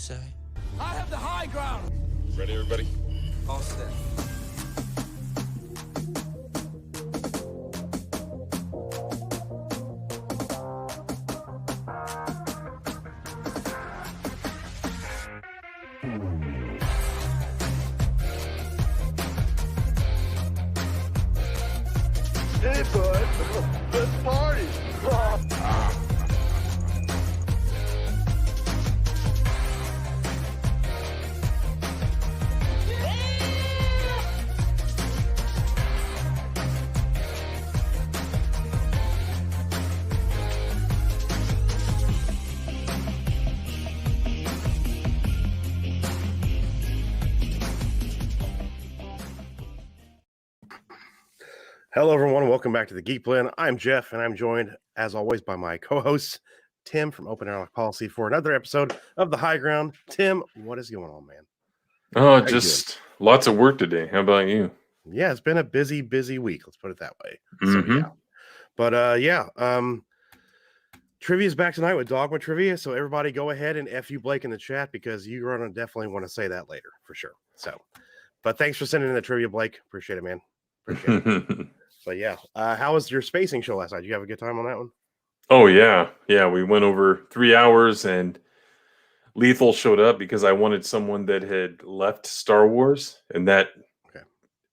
say? I have the high ground. Ready, everybody? All set. Hey, bud. Let's party. Hello, everyone. Welcome back to the Geek Blend. I'm Jeff, and I'm joined, as always, by my co-host, Tim from Open Airlock Policy, for another episode of The High Ground. Tim, what is going on, man? Oh, just lots of work today. How about you? Yeah, it's been a busy week. Let's put it that way. Mm-hmm. So, yeah. But, Trivia's back tonight with Dogma Trivia, so everybody go ahead and F you Blake in the chat, because you're going to definitely want to say that later, for sure. So, but thanks for sending in the trivia, Blake. Appreciate it, man. Appreciate it. But yeah, how was your spacing show last night? Did you have a good time on that one? Oh, yeah. Yeah, we went over 3 hours, and Lethal showed up because I wanted someone that had left Star Wars, and that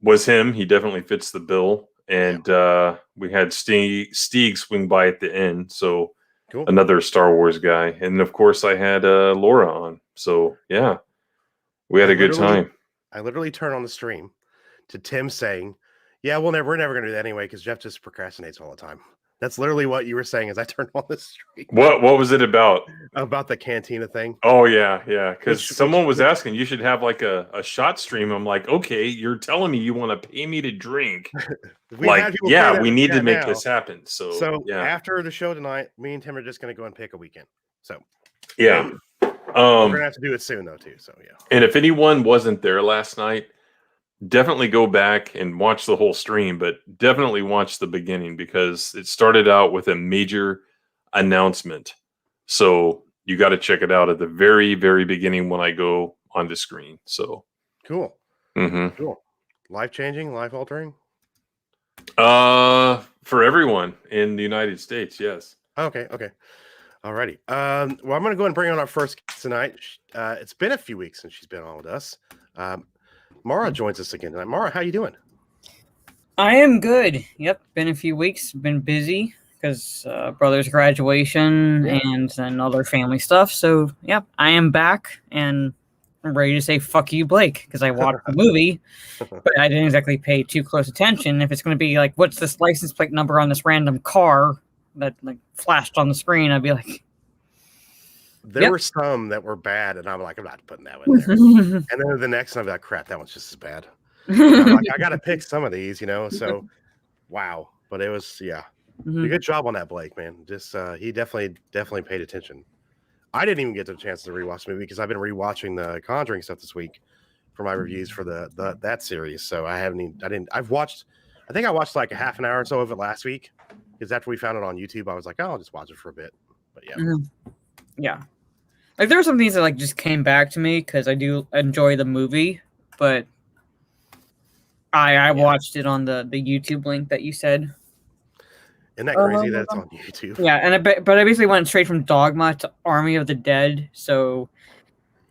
was him. He definitely fits the bill. And we had Stieg swing by at the end, so cool. Another Star Wars guy. And, of course, I had Laura on. So, yeah, we had a good time. I literally turned on the stream to Tim saying, yeah, we're never going to do that anyway, because Jeff just procrastinates all the time. That's literally what you were saying as I turned on the stream. What was it about? About the cantina thing. Oh, yeah. Because someone was asking, you should have like a shot stream. I'm like, okay, you're telling me you want to pay me to drink. We need to make this happen. So after the show tonight, me and Tim are just going to go and pick a weekend. So, yeah. We're going to have to do it soon, though, too. So, yeah. And if anyone wasn't there last night, definitely go back and watch the whole stream, but definitely watch the beginning, because it started out with a major announcement. So you got to check it out at the very, very beginning when I go on the screen. So cool. Mm-hmm. Cool. Life-changing, life-altering? For everyone in the United States, yes. Okay. Alrighty. Well, I'm going to go ahead and bring on our first guest tonight. It's been a few weeks since she's been on with us. Mara joins us again tonight. Mara, how you doing? I am good. Yep, been a few weeks. Been busy because brother's graduation and other family stuff. So, yeah, I am back, and I'm ready to say fuck you, Blake, because I watched the movie, but I didn't exactly pay too close attention. If it's going to be like, what's this license plate number on this random car that like flashed on the screen, I'd be like, there were some that were bad, and I'm like, I'm not putting that one there. And then the next one, I'm like, crap, that one's just as bad. I'm like, I got to pick some of these, So, wow. But it was, good job on that, Blake, man. Just he definitely paid attention. I didn't even get the chance to rewatch the movie because I've been rewatching the Conjuring stuff this week for my reviews for that series. So I think I watched like a half an hour or so of it last week, because after we found it on YouTube, I was like, oh, I'll just watch it for a bit. But yeah. Like, there were some things that like just came back to me because I do enjoy the movie, but I watched it on the YouTube link that you said. Isn't that crazy that it's on YouTube? Yeah, but I basically went straight from Dogma to Army of the Dead, so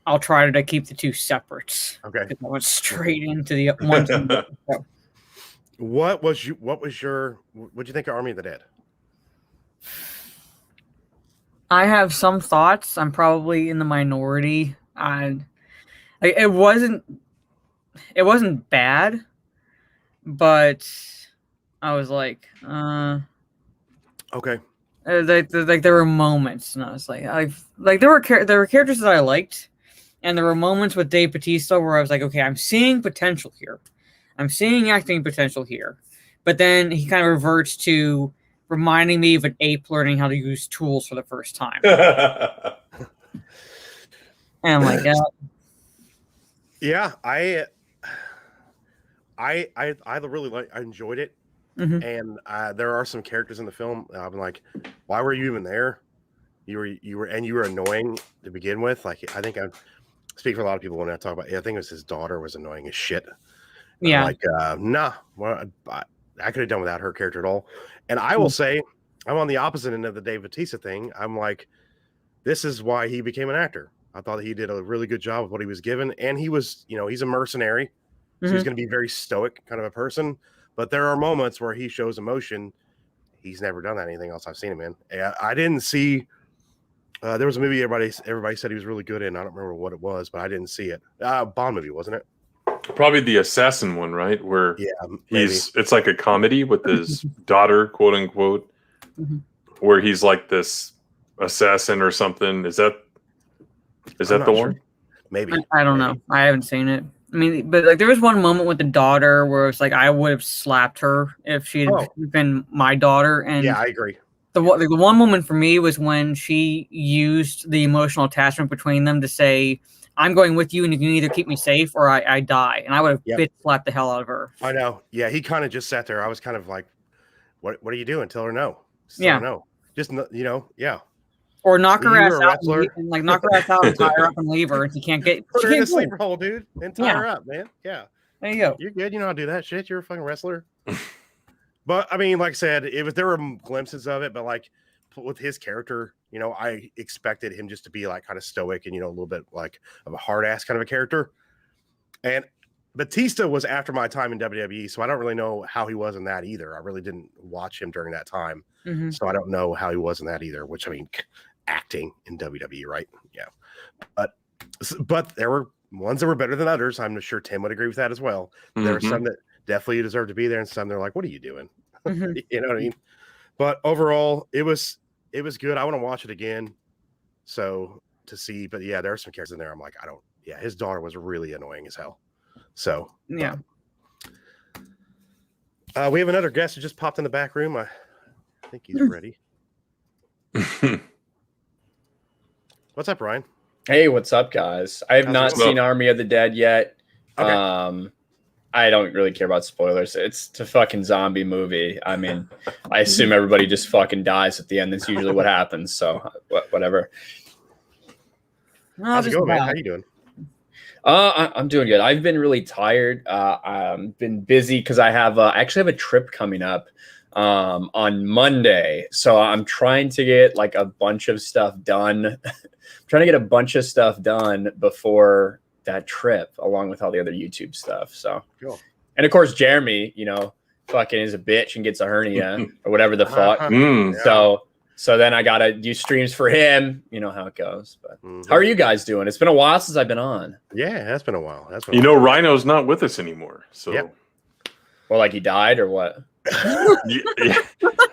I'll try to keep the two separate. Okay. I went straight into the one. What'd you think of Army of the Dead? I have some thoughts. I'm probably in the minority. It wasn't bad, but I was like, okay. Like there were moments, and I was like, there were characters that I liked, and there were moments with Dave Bautista where I was like, okay, I'm seeing potential here. I'm seeing acting potential here, but then he kind of reverts to reminding me of an ape learning how to use tools for the first time. And I'm like, yeah, I really I enjoyed it. Mm-hmm. And there are some characters in the film I'm like, why were you even there? You were annoying to begin with. Like I think I speak for a lot of people when I talk about. I think it was his daughter was annoying as shit. Yeah. Like nah. Well, I could have done without her character at all. And I will say, I'm on the opposite end of the Dave Bautista thing. I'm like, this is why he became an actor. I thought he did a really good job of what he was given, and he was, he's a mercenary, so he's going to be very stoic kind of a person. But there are moments where he shows emotion. He's never done that anything else I've seen him in. I didn't see. There was a movie everybody said he was really good in. I don't remember what it was, but I didn't see it. Bond movie, wasn't it? Probably the assassin one, right? Where maybe. It's like a comedy with his daughter, quote unquote, where he's like this assassin or something. Is that the one? Maybe. I don't know. I haven't seen it. I mean, but like there was one moment with the daughter where it's like I would have slapped her if she had been my daughter. And yeah, I agree. The one moment for me was when she used the emotional attachment between them to say, I'm going with you, and you can either keep me safe or I die. And I would have bitch slapped the hell out of her. I know. Yeah, he kind of just sat there. I was kind of like, what are you doing? Tell her no. Tell her no. Just, yeah. Or knock her ass out and knock her ass out and tie her up and leave her. And she can't get. Put her in a sleeper hole, dude, and tie her up, man. Yeah. There you go. You're good. You know how to do that shit. You're a fucking wrestler. But I mean, like I said, there were glimpses of it, but like with his character, I expected him just to be like kind of stoic and a little bit like of a hard ass kind of a character. And Batista was after my time in WWE, so I don't really know how he was in that either. I really didn't watch him during that time, so I don't know how he was in that either. Which I mean, acting in WWE, right? Yeah, but there were ones that were better than others. I'm sure Tim would agree with that as well. There were some that definitely deserved to be there, and some they're like, "What are you doing?" You know what I mean? But overall, it was good. I want to watch it again, so to see. But yeah, there are some characters in there. I'm like, I don't. Yeah, his daughter was really annoying as hell. So yeah. We have another guest who just popped in the back room. I think he's ready. What's up, Ryan? Hey, what's up, guys? I have not seen Army of the Dead yet. Okay. I don't really care about spoilers. It's a fucking zombie movie. I mean, I assume everybody just fucking dies at the end. That's usually what happens. So whatever. How's it going, man? How you doing? I'm doing good. I've been really tired. I've been busy because I actually have a trip coming up on Monday. So I'm trying to get like a bunch of stuff done. Before that trip, along with all the other YouTube stuff. So, cool. And of course, Jeremy, fucking is a bitch and gets a hernia or whatever the fuck. So then I gotta do streams for him. You know how it goes. But how are you guys doing? It's been a while since I've been on. Yeah, that's been a while. Rhino's not with us anymore. So, well, like he died or what? Yeah.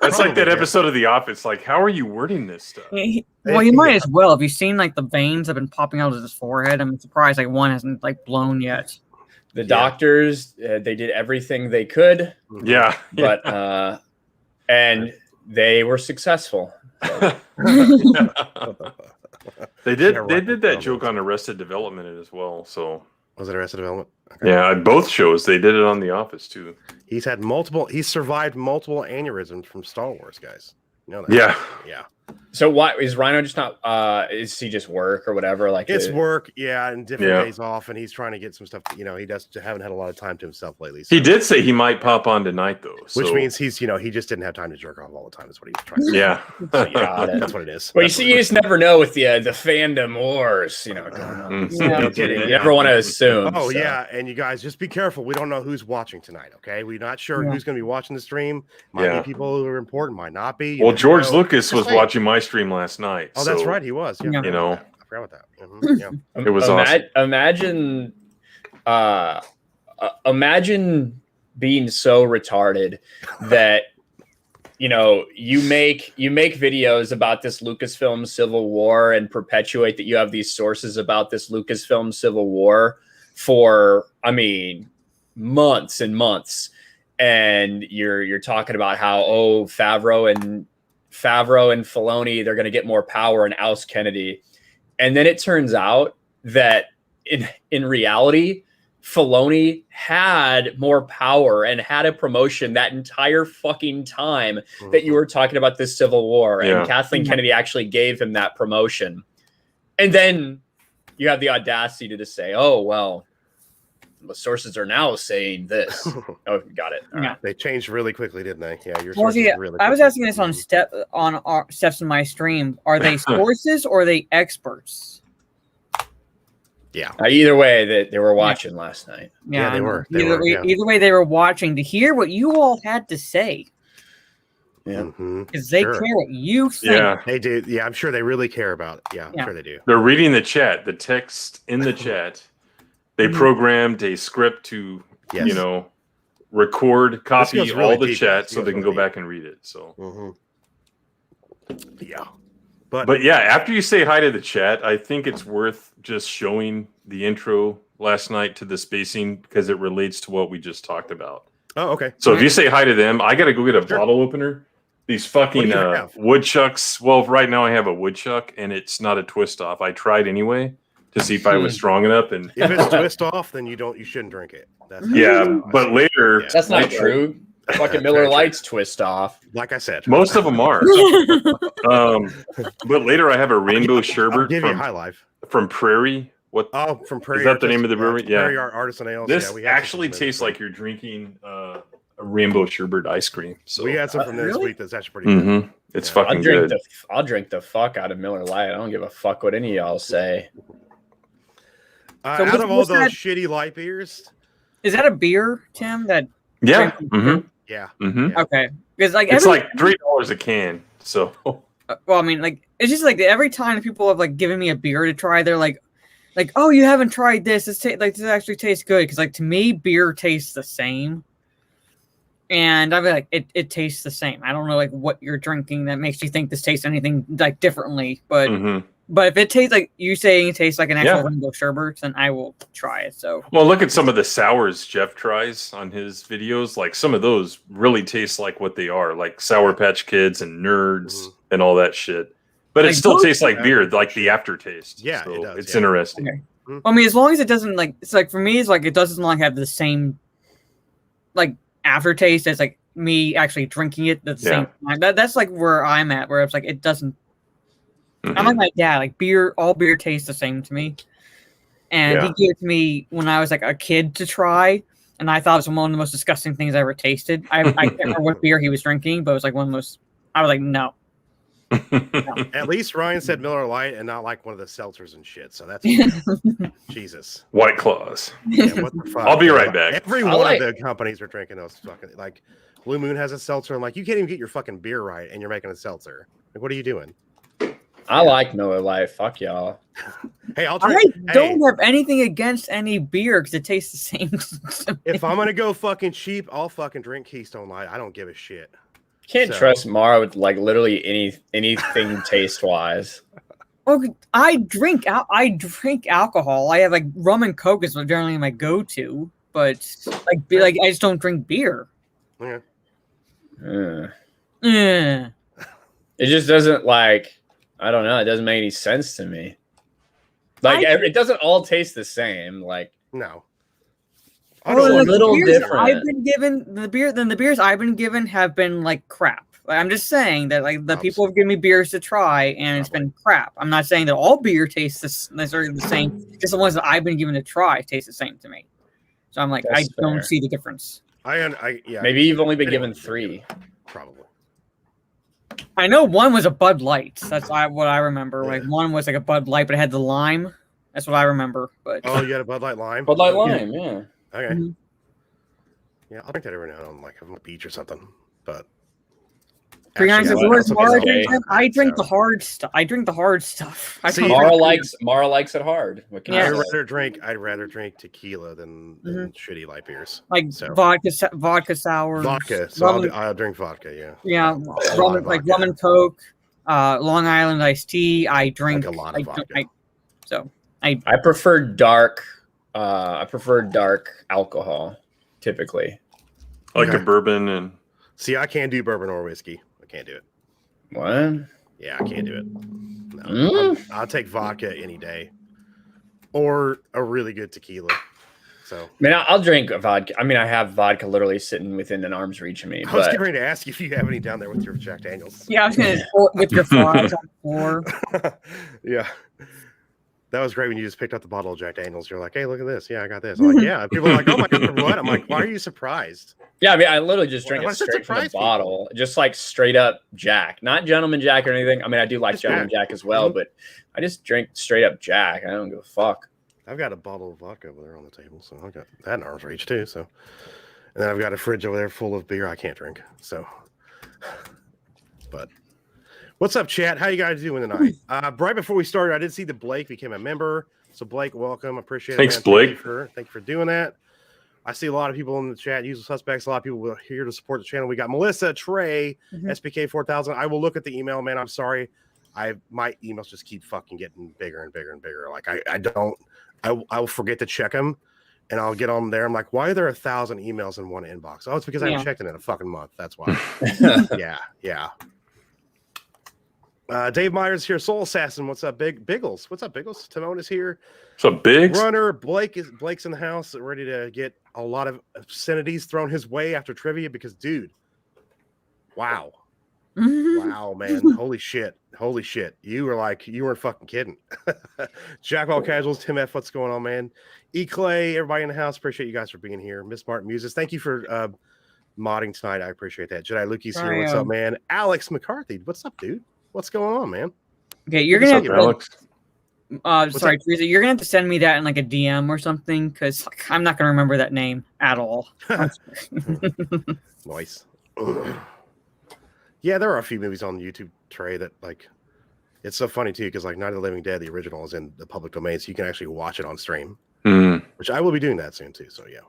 That's like that episode of The Office. Like, how are you wording this stuff? Well, you might as well. Have you seen like the veins have been popping out of his forehead? I'm surprised like one hasn't like blown yet. The doctors, they did everything they could. Yeah, but and they were successful. So. They did that joke on Arrested Development as well. So was it Arrested Development? Okay. Yeah, both shows they did it on The Office too. He's survived multiple aneurysms from Star Wars, guys. You know that? Yeah. So why is Rhino just not? Is he just work or whatever? Like it's work, and different days off, and he's trying to get some stuff. He haven't had a lot of time to himself lately. So. He did say he might pop on tonight though, which means he's he just didn't have time to jerk off all the time. Is what he was trying to say. Yeah, so, that's what it is. Well, you just never know with the fandom wars, going on. You never want to assume. Oh yeah, and you guys just be careful. We don't know who's watching tonight. Okay, we're not sure who's going to be watching the stream. Might be people who are important, might not be. Well, George Lucas was watching my stream last night. Oh, that's right, he was. Yeah. I forgot about that. It was awesome. Imagine being so retarded that you make videos about this Lucasfilm Civil War and perpetuate that you have these sources about this Lucasfilm Civil War for months and months, and you're talking about how Favreau and Filoni, they're going to get more power and oust Kennedy. And then it turns out that in reality, Filoni had more power and had a promotion that entire fucking time that you were talking about this Civil War, and Kathleen Kennedy actually gave him that promotion. And then you have the audacity to just say, "Oh well, the sources are now saying this." Oh, got it. All right. They changed really quickly, didn't they? Yeah, your Well, sources see, really I was quickly. asking this on our steps in my stream. Are they sources or are they experts? Yeah. Either way, they were watching last night. Yeah, they were. Either way, they were watching to hear what you all had to say. Yeah, because they care what you think. Yeah, they do. Yeah, I'm sure they really care about it. Yeah, I'm sure they do. They're reading the chat, the text in the chat. They programmed a script to, you know, record, copy all the chat so they can go back and read it. So, yeah. But yeah, after you say hi to the chat, I think it's worth just showing the intro last night to the spacing because it relates to what we just talked about. Oh, okay. So if you say hi to them, I got to go get a bottle opener. These fucking woodchucks. Well, right now I have a woodchuck and it's not a twist off. I tried anyway to see if I was strong enough. And if it's twist off, then you shouldn't drink it. That's but later that's not true. Fucking Miller Lite's twist off. Like I said, most of them are. But later I have a rainbow sherbet give you a high life from Prairie. What? Oh, from Prairie. Is that the name of the brewery? Yeah. Prairie Artisan Ales. This actually tastes like you're drinking a rainbow sherbet ice cream. So we had some from this week. That's actually pretty good. It's fucking good. I'll drink the fuck out of Miller Lite. I don't give a fuck what any of y'all say. So out of all those shitty light beers, is that a beer, Tim? That yeah. Okay, because like it's like $3 a can. So well, I mean, like it's just like every time people have like given me a beer to try, they're like, oh, you haven't tried this. This this actually tastes good because like to me, beer tastes the same, and I'd be like, it tastes the same. I don't know like what you're drinking that makes you think this tastes anything like differently, but. But if it tastes like you saying it tastes like an actual rainbow sherbet, then I will try it. So well, look at some of the sours Jeff tries on his videos. Like some of those really taste like what they are, like Sour Patch Kids and Nerds and all that shit. But it still tastes like beer, like the aftertaste. Yeah, so it does, it's interesting. Okay. Well, I mean, as long as it doesn't like, it's like for me, it's like it doesn't like have the same like aftertaste as like me actually drinking it at the same time. That's like where I'm at, where it's like it doesn't. I'm like my dad. Like beer, all beer tastes the same to me. And he gave it to me when I was like a kid to try, and I thought it was one of the most disgusting things I ever tasted. I can't remember what beer he was drinking, but it was like one of the most. I was like, no. At least Ryan said Miller Lite and not like one of the seltzers and shit. So that's Jesus. White Claws. Yeah, what the fuck? I'll be right back. Every one of the companies are drinking those fucking like Blue Moon has a seltzer. I'm like, you can't even get your fucking beer right, and you're making a seltzer. Like, what are you doing? I like Miller Lite. Fuck y'all. Hey, I don't have anything against any beer because it tastes the same. If I'm gonna go fucking cheap, I'll fucking drink Keystone Light. I don't give a shit. Can't trust Mara with like literally anything taste wise. Okay, I drink alcohol. I have like rum and Coke is generally my go-to, but like I just don't drink beer. Yeah. It just doesn't like. I don't know. It doesn't make any sense to me. Like it doesn't all taste the same. Like no. A little different. I've been given the beers I've been given have been like crap. Like, I'm just saying that like the people have given me beers to try and it's been crap. I'm not saying that all beer tastes necessarily the same. Just the ones that I've been given to try taste the same to me. So I'm like, I don't see the difference. Maybe you've only been given 3. Probably. I know one was a Bud Light. That's what I remember. Like one was like a Bud Light, but it had the lime. That's what I remember. But you had a Bud Light lime. Bud Light lime, yeah. Okay. Yeah, I'll drink that every now and then, like on the beach or something. But I drink the hard stuff. I drink the hard stuff. Mara likes it hard. I'd rather drink tequila than shitty light beers. Like vodka sour. Vodka. So I'll drink vodka. Yeah. Yeah. Rum and Coke, Long Island iced tea. I drink like a lot of vodka. I prefer dark. I prefer dark alcohol typically. Like a bourbon and. See, I can't do bourbon or whiskey. I can't do it. What? Yeah, I can't do it. No, I'll take vodka any day, or a really good tequila. So, Man, I'll drink vodka. I mean, I have vodka literally sitting within an arm's reach of me. I was But getting ready to ask you if you have any down there with your Jack Daniels. Yeah, I was gonna with your fries on the floor. Yeah. That was great when you just picked up the bottle of Jack Daniels. You're like, hey, look at this. Yeah, I got this. I'm like, yeah. And people are like, oh my God, what? I'm like, why are you surprised? yeah, I mean, I literally just drink Why it does it straight from the surprise people? bottle, just like straight up Jack, not Gentleman Jack or anything. I mean, I do like Just Gentleman Jack. Jack as well, Mhm. but I just drink straight up Jack. I don't give a fuck. I've got a bottle of vodka over there on the table, so I've got that in arm's reach too. So, and then I've got a fridge over there full of beer I can't drink. So, but what's up, chat? How you guys doing tonight? Right before we started, I did see that Blake became a member. So, Blake, welcome. Appreciate Thanks, it. Blake. Thank you for doing that. I see a lot of people in the chat, usual suspects. A lot of people were here to support the channel. We got Melissa, Trey, SPK 4000. I will look at the email, man. I'm sorry. My emails just keep fucking getting bigger and bigger and bigger. Like I will forget to check them, and I'll get on there. I'm like, why are there 1,000 emails in one inbox? Oh, it's because I haven't checked it in a fucking month. That's why. Yeah. Dave Myers here, Soul Assassin. What's up, Biggles? What's up, Biggles? Timon is here. What's up, Biggs? Runner Blake's in the house, ready to get a lot of obscenities thrown his way after trivia because, dude, wow, man, holy shit, you weren't fucking kidding. Jack all casuals, Tim F, what's going on, man? E Clay, everybody in the house, appreciate you guys for being here. Miss Martin Muses, thank you for modding tonight. I appreciate that. Jedi Lukey's here. What's up, man? Alex McCarthy, what's up, dude? What's going on, man? Okay, you're gonna have to, Alex? sorry, Teresa, you're gonna have to send me that in like a DM or something because I'm not gonna remember that name at all. Nice. Yeah, there are a few movies on YouTube, Trey, that like it's so funny too because like Night of the Living Dead, the original, is in the public domain, so you can actually watch it on stream. Which I will be doing that soon too. So yeah.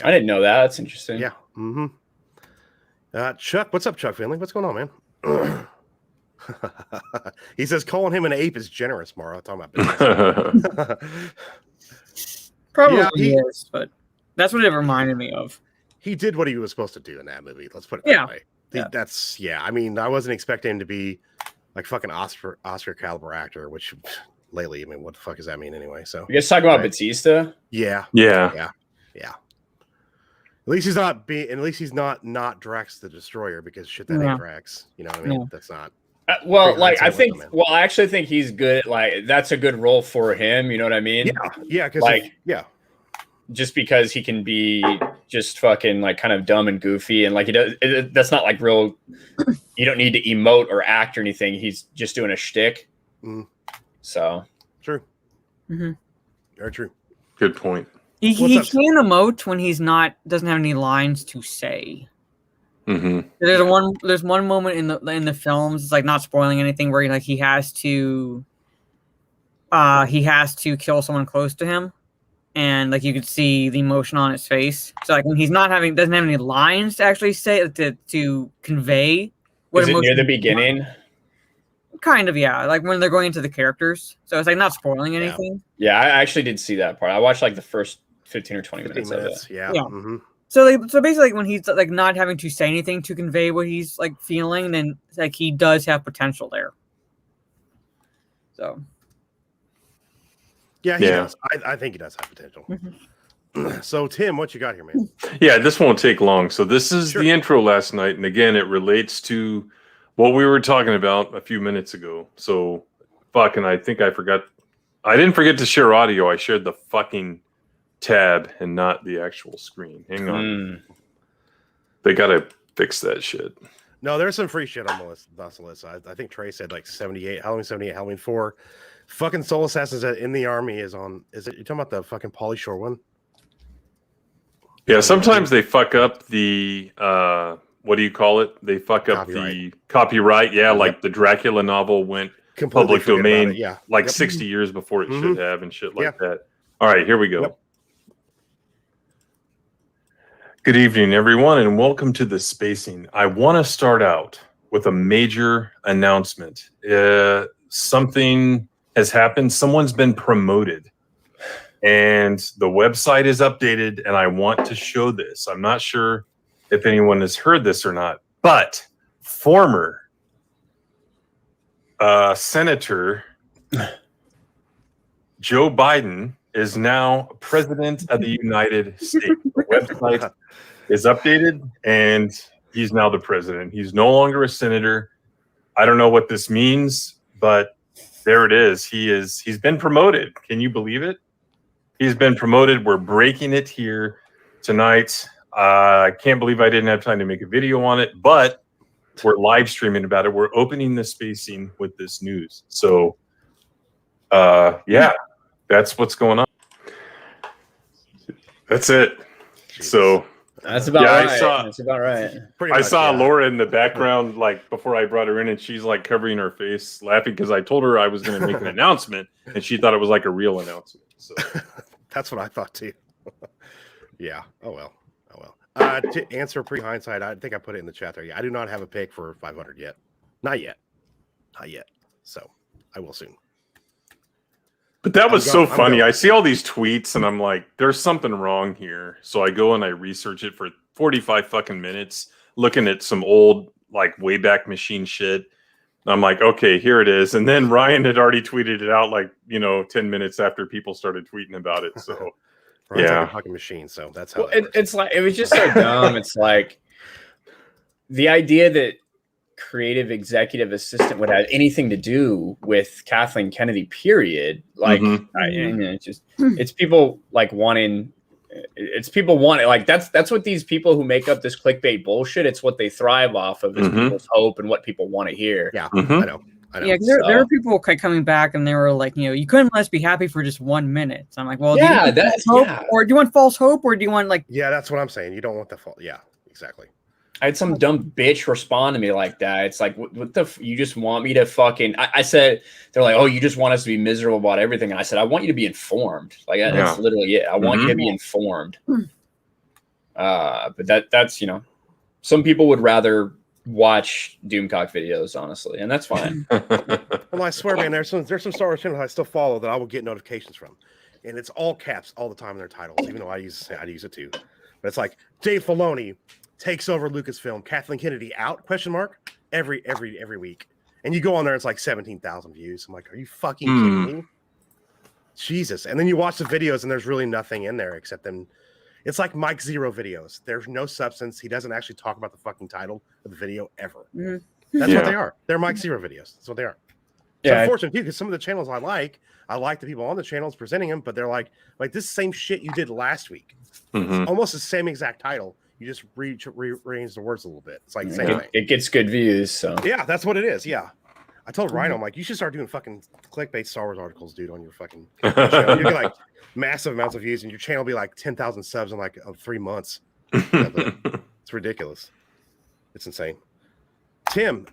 I didn't know that. That's interesting. Yeah. Chuck, what's up, Chuck Finley? What's going on, man? He says calling him an ape is generous, Mara. Talking about business. Probably Yeah, is, but that's what it reminded me of. He did what he was supposed to do in that movie. Let's put it Yeah. that way. Yeah. That's I mean, I wasn't expecting him to be like fucking Oscar caliber actor, which lately, I mean, what the fuck does that mean anyway? So You guys talking about Right. Batista? yeah. Yeah. At least he's not Drax the Destroyer because shit that ain't Drax. You know what I mean? Yeah. That's not. Well, Pretty like I hindsight think, wisdom, man. well, I actually think he's good. Like that's a good role for him. You know what I mean? Yeah, because Like- Just because he can be just fucking like kind of dumb and goofy, and like he does. That's not like real. You don't need to emote or act or anything. He's just doing a shtick. Mhm. So True. Mhm. Very true. Good point. He What's up? can emote when he's doesn't have any lines to say. There's one moment in the films, it's like not spoiling anything, where he has to kill someone close to him, and like you could see the emotion on his face. So like when he's doesn't have any lines to actually say to convey what is it near emotion. the beginning? Kind of, yeah. Like when they're going into the characters, so it's like not spoiling anything. Yeah, I actually did see that part. I watched like the first 15 or 20 15 minutes of it. minutes. Yeah. Yeah. Mm-hmm. So basically, like, when he's like not having to say anything to convey what he's like feeling, then like he does have potential there. So Yeah, he does. I think he does have potential. So Tim, what you got here, man? Yeah, this won't take long. So this is Sure. the intro last night, and again, it relates to what we were talking about a few minutes ago. So, fucking, I think I forgot. I didn't forget to share audio. I shared the fucking tab and not the actual screen. Hang on. They gotta fix that shit. No, there's some free shit on the list. That's the list. I think Trey said like 78, Halloween 78, Halloween 4. Fucking Soul Assassins in the Army is on. Is it? You're talking about the fucking Pauly Shore one? Yeah, sometimes they fuck up the what do you call it? They fuck up Copyright. the copyright. Yeah, like the Dracula novel went Completely public forget about domain it, yeah. like Yep. 60 years before it should have and shit like Yeah. that. All right, here we go. Yep. Good evening, everyone, and welcome to the Spacing. I want to start out with a major announcement. Something has happened. Someone's been promoted, and the website is updated, and I want to show this. I'm not sure if anyone has heard this or not, but former Senator Joe Biden is now president of the United States. The website is updated, and he's now the president. He's no longer a senator. I don't know what this means, but there it is. He's been promoted. Can you believe it? He's been promoted. We're breaking it here tonight. I can't believe I didn't have time to make a video on it, but we're live streaming about it. We're opening the spacing with this news. So, yeah, that's what's going on. That's it. So that's about right. That's about right. I saw Laura in the background, like before I brought her in, and she's like covering her face, laughing because I told her I was going to make an announcement, and she thought it was like a real announcement. So that's what I thought too. Yeah. Oh well. To answer pre-hindsight, I think I put it in the chat there. Yeah, I do not have a pick for 500 yet. Not yet. So I will soon. But that was so funny. I see all these tweets and I'm like, there's something wrong here. So I go and I research it for 45 fucking minutes, looking at some old, like, Wayback Machine shit. I'm like, okay, here it is. And then Ryan had already tweeted it out, like, 10 minutes after people started tweeting about it. So Ryan's like a fucking machine. So that's how it's like, it was just so dumb. It's like the idea that creative executive assistant would have anything to do with Kathleen Kennedy, period. Like, it's people like wanting, like, that's what these people who make up this clickbait bullshit, it's what they thrive off of, is people's hope and what people want to hear. Yeah, I know. Yeah, there were people coming back and they were like, you couldn't let us be happy for just 1 minute. So I'm like, well, yeah, or do you want false hope, or do you want like? Yeah, that's what I'm saying. You don't want the false. Yeah, exactly. I had some dumb bitch respond to me like that. It's like, what the? You just want me to fucking? I said, they're like, oh, you just want us to be miserable about everything. And I said, I want you to be informed. Like, that's literally it. I want you to be informed. But that's some people would rather watch Doomcock videos, honestly, and that's fine. Well, I swear, man, there's some Star Wars channels I still follow that I will get notifications from, and it's all caps all the time in their titles, even though I use it too. But it's like Dave Filoni takes over Lucasfilm, Kathleen Kennedy out ? Every week, and you go on there, it's like 17,000 views. I'm like, are you fucking kidding me? Jesus! And then you watch the videos, and there's really nothing in there except them. It's like Mike Zero videos. There's no substance. He doesn't actually talk about the fucking title of the video ever. That's what they are. They're Mike Zero videos. That's what they are. Yeah, it's unfortunate too, because some of the channels I like the people on the channels presenting them, but they're like this same shit you did last week. It's almost the same exact title. You just rearrange the words a little bit. It's like the same thing. It gets good views. So yeah, that's what it is. Yeah. I told Ryan, I'm like, you should start doing fucking clickbait Star Wars articles, dude, on your fucking channel. You get like massive amounts of views, and your channel will be like 10,000 subs in like 3 months. It's ridiculous. It's insane. Tim,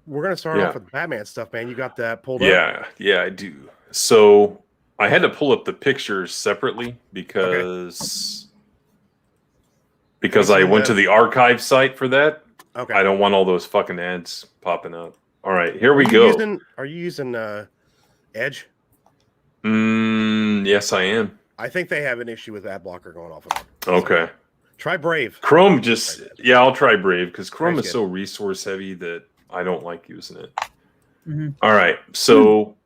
we're gonna start off with Batman stuff, man. You got that pulled up? Yeah, I do. So I had to pull up the pictures separately because I went to the archive site for that. Okay. I don't want all those fucking ads popping up. All right, here we go. Are you using Edge? Yes, I am. I think they have an issue with ad blocker going off of them. Okay. Try Brave. Chrome I'll try Brave because Chrome is so resource heavy that I don't like using it. All right, so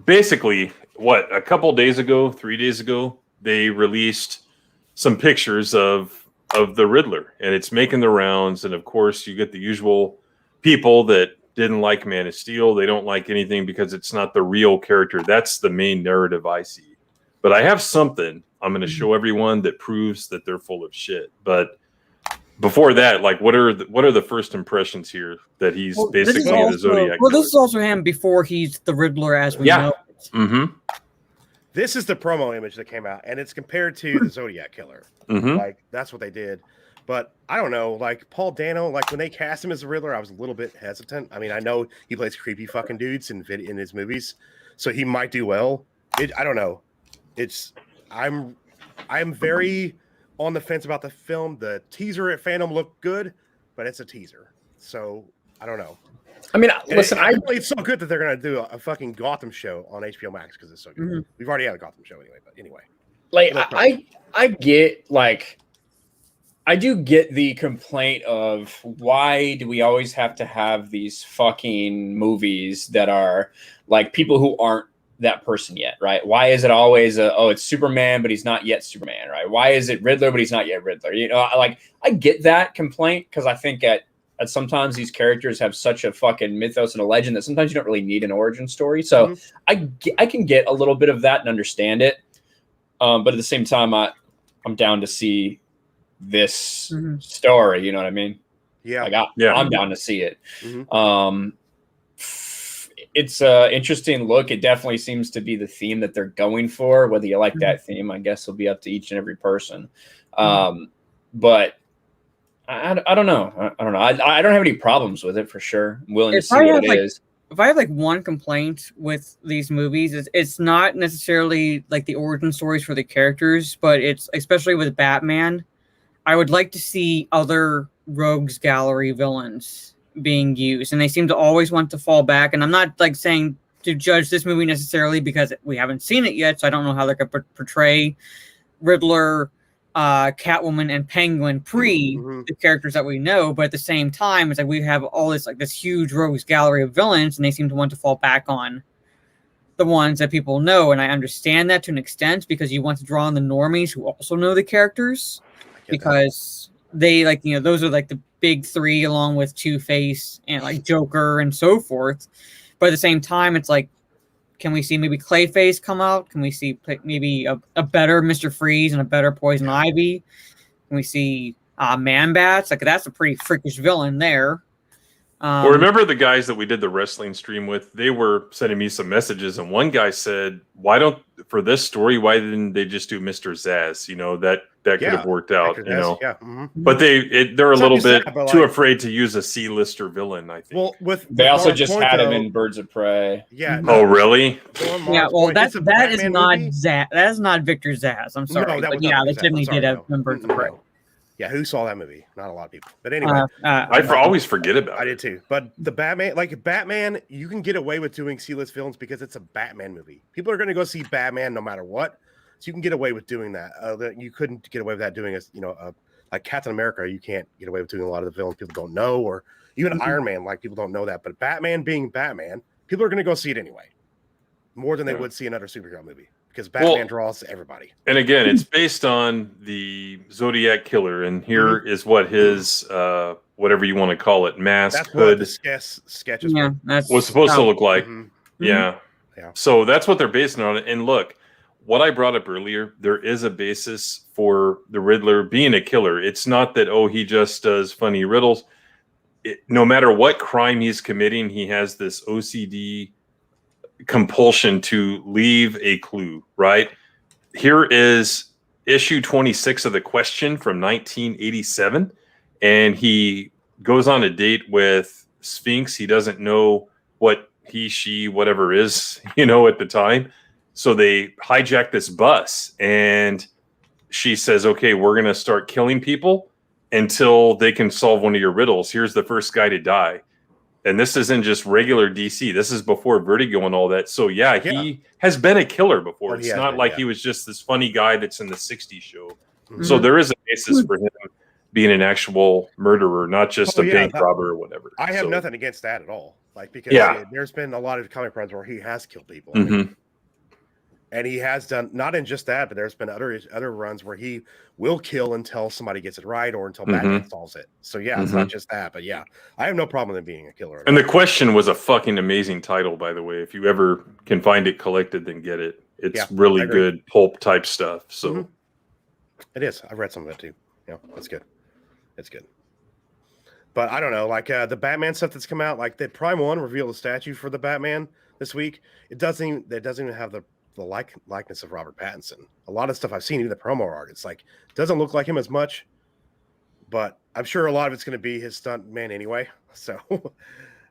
basically, a couple days ago, 3 days ago, they released some pictures of the Riddler, and it's making the rounds. And of course, you get the usual people that didn't like Man of Steel. They don't like anything because it's not the real character. That's the main narrative I see. But I have something I'm going to show everyone that proves that they're full of shit. But before that, like, what are the first impressions here that he's basically the Zodiac? Well, this is also him before he's the Riddler as we know it. This is the promo image that came out, and it's compared to the Zodiac Killer. Like, that's what they did. But I don't know, like Paul Dano, like when they cast him as the Riddler, I was a little bit hesitant. I mean, I know he plays creepy fucking dudes in his movies, so he might do well. I don't know. I'm very on the fence about the film. The teaser at Phantom looked good, but it's a teaser, so I don't know. I mean, listen, it's so good that they're gonna do a fucking Gotham show on HBO Max because it's so good. We've already had a Gotham show anyway, but anyway. Like I get like. I do get the complaint of why do we always have to have these fucking movies that are like people who aren't that person yet, right? Why is it always it's Superman, but he's not yet Superman, right? Why is it Riddler, but he's not yet Riddler? You know, I get that complaint because I think at sometimes these characters have such a fucking mythos and a legend that sometimes you don't really need an origin story. So I can get a little bit of that and understand it. But at the same time, I'm down to see this story. You know what I mean? Yeah. I'm down to see it. It's an interesting look. It definitely seems to be the theme that they're going for. Whether you like that theme, I guess will be up to each and every person. But I don't know. I don't know. I don't have any problems with it for sure. I'm willing to see what it is. If I have like one complaint with these movies, it's not necessarily like the origin stories for the characters, but it's especially with Batman. I would like to see other rogues gallery villains being used, and they seem to always want to fall back. And I'm not like saying to judge this movie necessarily because we haven't seen it yet, so I don't know how they're going to portray Riddler, Catwoman, and Penguin the characters that we know. But at the same time, it's like we have all this like this huge rogues gallery of villains, and they seem to want to fall back on the ones that people know. And I understand that to an extent because you want to draw on the normies who also know the characters, because they like, you know, those are like the big three along with Two-Face and like Joker and so forth. But at the same time, it's like, can we see maybe Clayface come out? Can we see maybe a better Mr. Freeze and a better Poison Ivy? Can we see Man-Bats? Like, that's a pretty freakish villain there. Well, remember the guys that we did the wrestling stream with? They were sending me some messages, and one guy said, for this story, why didn't they just do Mr. Zaz? You know, that could have worked out, you know. But they're a little bit too afraid to use a C-lister villain, I think. Well, they also just had him in Birds of Prey. Yeah. Oh, really? Yeah, well, that is not Zaz. That is not Victor Zaz. I'm sorry. No, but yeah, they definitely did have him in Birds of Prey. Yeah, who saw that movie? Not a lot of people. But anyway. I always forget about it. I did too. But the Batman, you can get away with doing C-list films because it's a Batman movie. People are going to go see Batman no matter what. So you can get away with doing that. You couldn't get away with that doing like Captain America. You can't get away with doing a lot of the villains people don't know, or even Iron Man, like people don't know that. But Batman being Batman, people are going to go see it anyway. More than they would see another superhero movie. Because Batman draws everybody. And again, it's based on the Zodiac Killer, and here is what his whatever you want to call it, mask, hood, the sketches was supposed to look like. Yeah. So that's what they're basing on. And look, what I brought up earlier, there is a basis for the Riddler being a killer. It's not that he just does funny riddles. No matter what crime he's committing, he has this OCD compulsion to leave a clue, right? Here is issue 26 of the Question from 1987, and he goes on a date with Sphinx. He doesn't know what he, she, whatever is, at the time. So they hijack this bus, and she says, okay, we're going to start killing people until they can solve one of your riddles. Here's the first guy to die. And this isn't just regular DC. This is before Vertigo and all that. So, he has been a killer before. It's not like he was just this funny guy that's in the 60s show. So there is a basis for him being an actual murderer, not just a bank robber or whatever. I have nothing against that at all. Like, because there's been a lot of comic runs where he has killed people. And he has done, not in just that, but there's been other runs where he will kill until somebody gets it right or until Batman solves it. So, it's not just that. But, I have no problem with him being a killer. And The Question was a fucking amazing title, by the way. If you ever can find it collected, then get it. It's really good pulp type stuff. So It is. I've read some of it, too. Yeah, that's good. It's good. But I don't know, like the Batman stuff that's come out, like the Prime 1 revealed a statue for the Batman this week. It doesn't even have the likeness of Robert Pattinson. A lot of stuff I've seen, even the promo art, it's like doesn't look like him as much, but I'm sure a lot of it's going to be his stunt man anyway. So,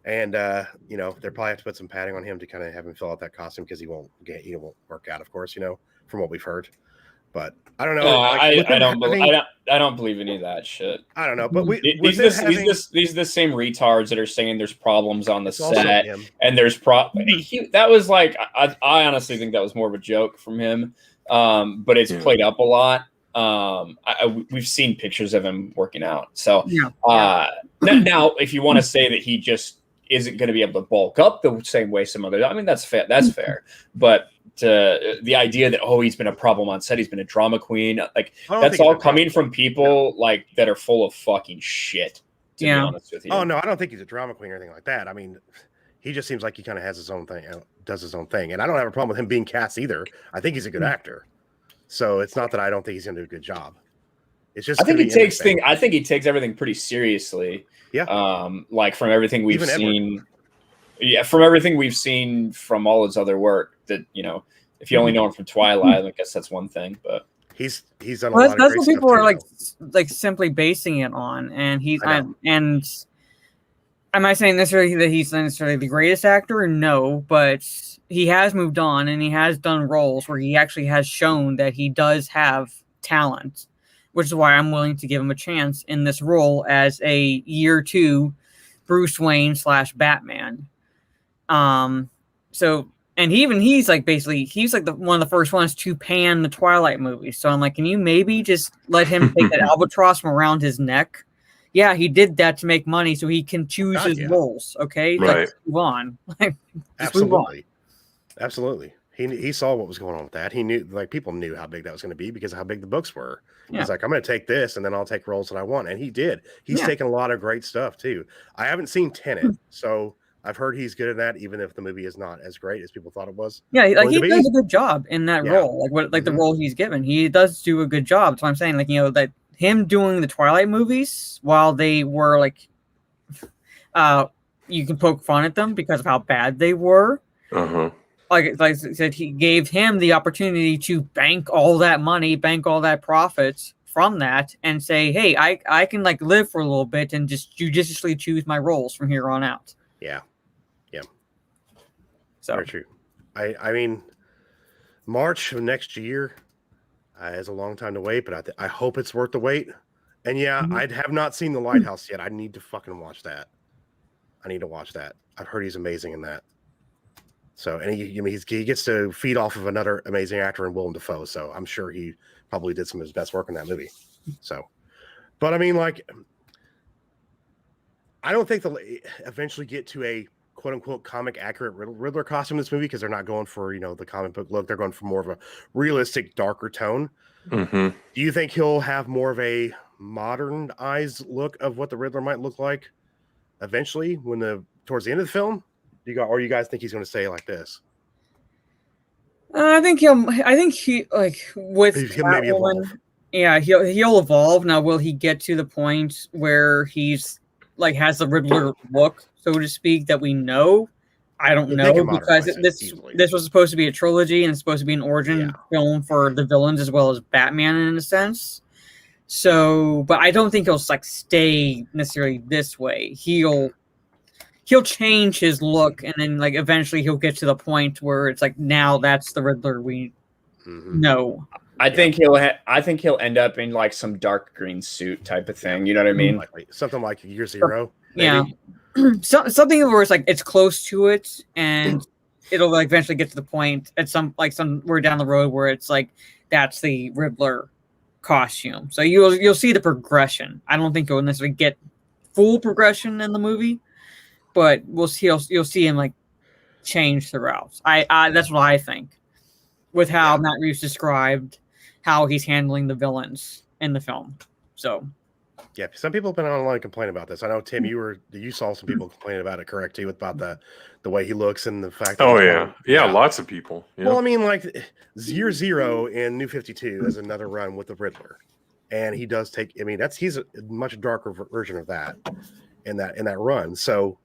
and they'll probably have to put some padding on him to kind of have him fill out that costume because he won't work out, of course, from what we've heard. But I don't know. I don't believe any of that shit. I don't know. But these are the same retards that are saying there's problems on the set, and there's that was like I honestly think that was more of a joke from him. But it's played up a lot. We've seen pictures of him working out. So now, if you want to say that he just isn't going to be able to bulk up the same way some other. I mean, that's fair. That's fair. But the idea that he's been a problem on set, he's been a drama queen, like that's all coming from people like that are full of fucking shit. To be honest with you. Oh no, I don't think he's a drama queen or anything like that. I mean, he just seems like he kind of has his own thing, does his own thing, and I don't have a problem with him being cast either. I think he's a good actor, so it's not that I don't think he's going to do a good job. It's just I think he takes things. I think he takes everything pretty seriously. Yeah. Like from everything we've seen. Yeah, from everything we've seen from all his other work. That if you only know him from Twilight, I guess that's one thing. But he's done a lot of that's great what stuff people are too, like simply basing it on, and and am I saying necessarily that he's necessarily the greatest actor? No, but he has moved on and he has done roles where he actually has shown that he does have talent, which is why I'm willing to give him a chance in this role as a year 2 Bruce Wayne / Batman. So, and he's like basically one of the first ones to pan the Twilight movies. So I'm like, can you maybe just let him take that albatross from around his neck? Yeah, he did that to make money so he can choose his roles. Okay, right. Let's move on. Absolutely. Absolutely. He saw what was going on with that. He knew, like, people knew how big that was going to be because of how big the books were. Yeah. He's like, I'm going to take this and then I'll take roles that I want. And he did. He's taken a lot of great stuff too. I haven't seen Tenet, so I've heard he's good at that, even if the movie is not as great as people thought it was. Yeah, like he does a good job in that role. Like the role he's given, he does do a good job. So I'm saying, like, that him doing the Twilight movies, while they were like, you can poke fun at them because of how bad they were. Like I said, he gave him the opportunity to bank all that money, bank all that profits from that, and say, hey, I can like live for a little bit and just judiciously choose my roles from here on out. Yeah. So very true. I mean, March of next year is a long time to wait, but I hope it's worth the wait. And I have not seen The Lighthouse yet. I need to fucking watch that. I need to watch that. I've heard he's amazing in that. So, and he gets to feed off of another amazing actor in Willem Dafoe. So I'm sure he probably did some of his best work in that movie. So, but I mean, like, I don't think they'll eventually get to a quote unquote comic accurate Riddler costume in this movie, because they're not going for, the comic book look. They're going for more of a realistic, darker tone. Do you think he'll have more of a modernized look of what the Riddler might look like eventually towards the end of the film? Or you guys think he's going to stay like this? I think he like with Catwoman, he'll evolve. Now, will he get to the point where he's like has the Riddler look, so to speak, that we know? I don't know, because this was supposed to be a trilogy and it's supposed to be an origin film for the villains as well as Batman in a sense. So, but I don't think he'll like stay necessarily this way. He'll change his look, and then like eventually he'll get to the point where it's like, now that's the Riddler we know. I think he'll end up in like some dark green suit type of thing. You know what I mean? Something like Year Zero. Maybe. Yeah. Something where it's like it's close to it, and it'll like eventually get to the point at somewhere down the road where it's like that's the Riddler costume. So you'll see the progression. I don't think you'll necessarily get full progression in the movie, but you'll see him like change throughout. I that's what I think, with how Matt Reeves described how he's handling the villains in the film. So yeah, some people have been online complaining about this. I know, Tim, you saw some people complaining about it, correct, too, about the way he looks and the fact that lots of people. Yeah. Well, I mean, like Year Zero in New 52 is another run with the Riddler, and he does take. I mean, he's a much darker version of that in that run. So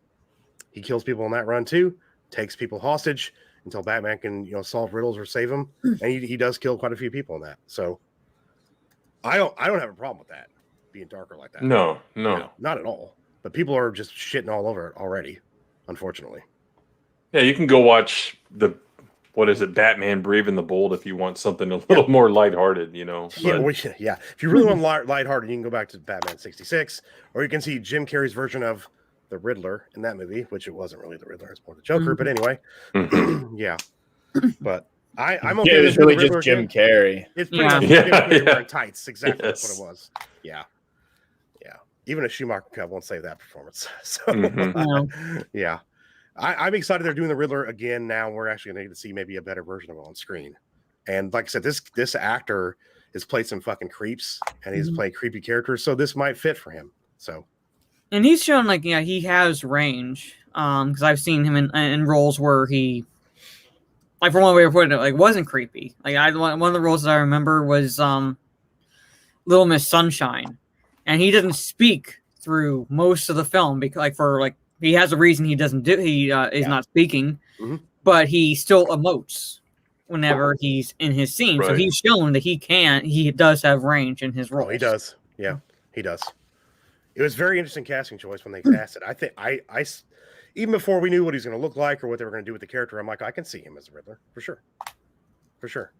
he kills people in that run too, takes people hostage until Batman can solve riddles or save them, and he does kill quite a few people in that. So I don't have a problem with that being darker like that. No, not at all. But people are just shitting all over it already, unfortunately. Yeah, you can go watch Batman Brave and the Bold if you want something a little more lighthearted, But... Yeah. If you really want lighthearted, you can go back to Batman 66, or you can see Jim Carrey's version of the Riddler in that movie, which it wasn't really the Riddler, it's more the Joker. But anyway, yeah. But I'm okay. It was really just Jim Carrey. It's pretty much Jim Carrey wearing tights. Exactly, that's what it was. Yeah. even a Schumacher cut won't save that performance. So yeah, I'm excited they're doing the Riddler again. Now we're actually going to see maybe a better version of it on screen. And like I said, this actor has played some fucking creeps, and he's played creepy characters, so this might fit for him. So, and he's shown like he has range. Because I've seen him in roles where he, like, for one way of putting it, like, wasn't creepy. Like one of the roles that I remember was Little Miss Sunshine, and he doesn't speak through most of the film because he has a reason he doesn't do is not speaking, but he still emotes whenever he's in his scene. Right. So he's shown that he does have range in his role. He does. Yeah, he does. It was a very interesting casting choice when they cast it. I think I even before we knew what he's going to look like or what they were going to do with the character, I'm like, I can see him as a Riddler for sure. For sure.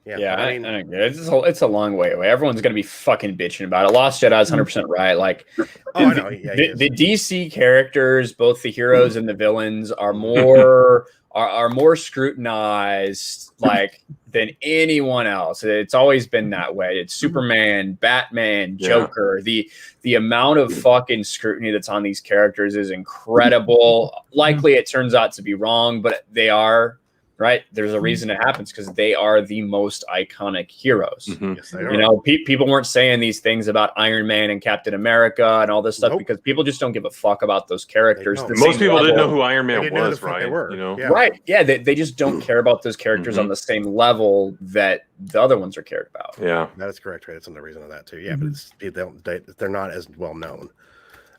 Yeah, I mean, it's a long way away. Everyone's going to be fucking bitching about it. Lost Jedi is 100% right. Like, I know. Yeah, the DC characters, both the heroes and the villains, are more are more scrutinized like than anyone else. It's always been that way. It's Superman, Batman, Joker. The amount of fucking scrutiny that's on these characters is incredible. Likely, it turns out to be wrong, but they are. Right, there's a reason it happens because they are the most iconic heroes. Yes, you know, people weren't saying these things about Iron Man and Captain America and all this stuff because people just don't give a fuck about those characters. Most people didn't know who Iron Man was, right? You know, right? Yeah, they just don't care about those characters on the same level that the other ones are cared about. Yeah, that is correct. Right, that's another reason of that too. Yeah, but they're not as well known.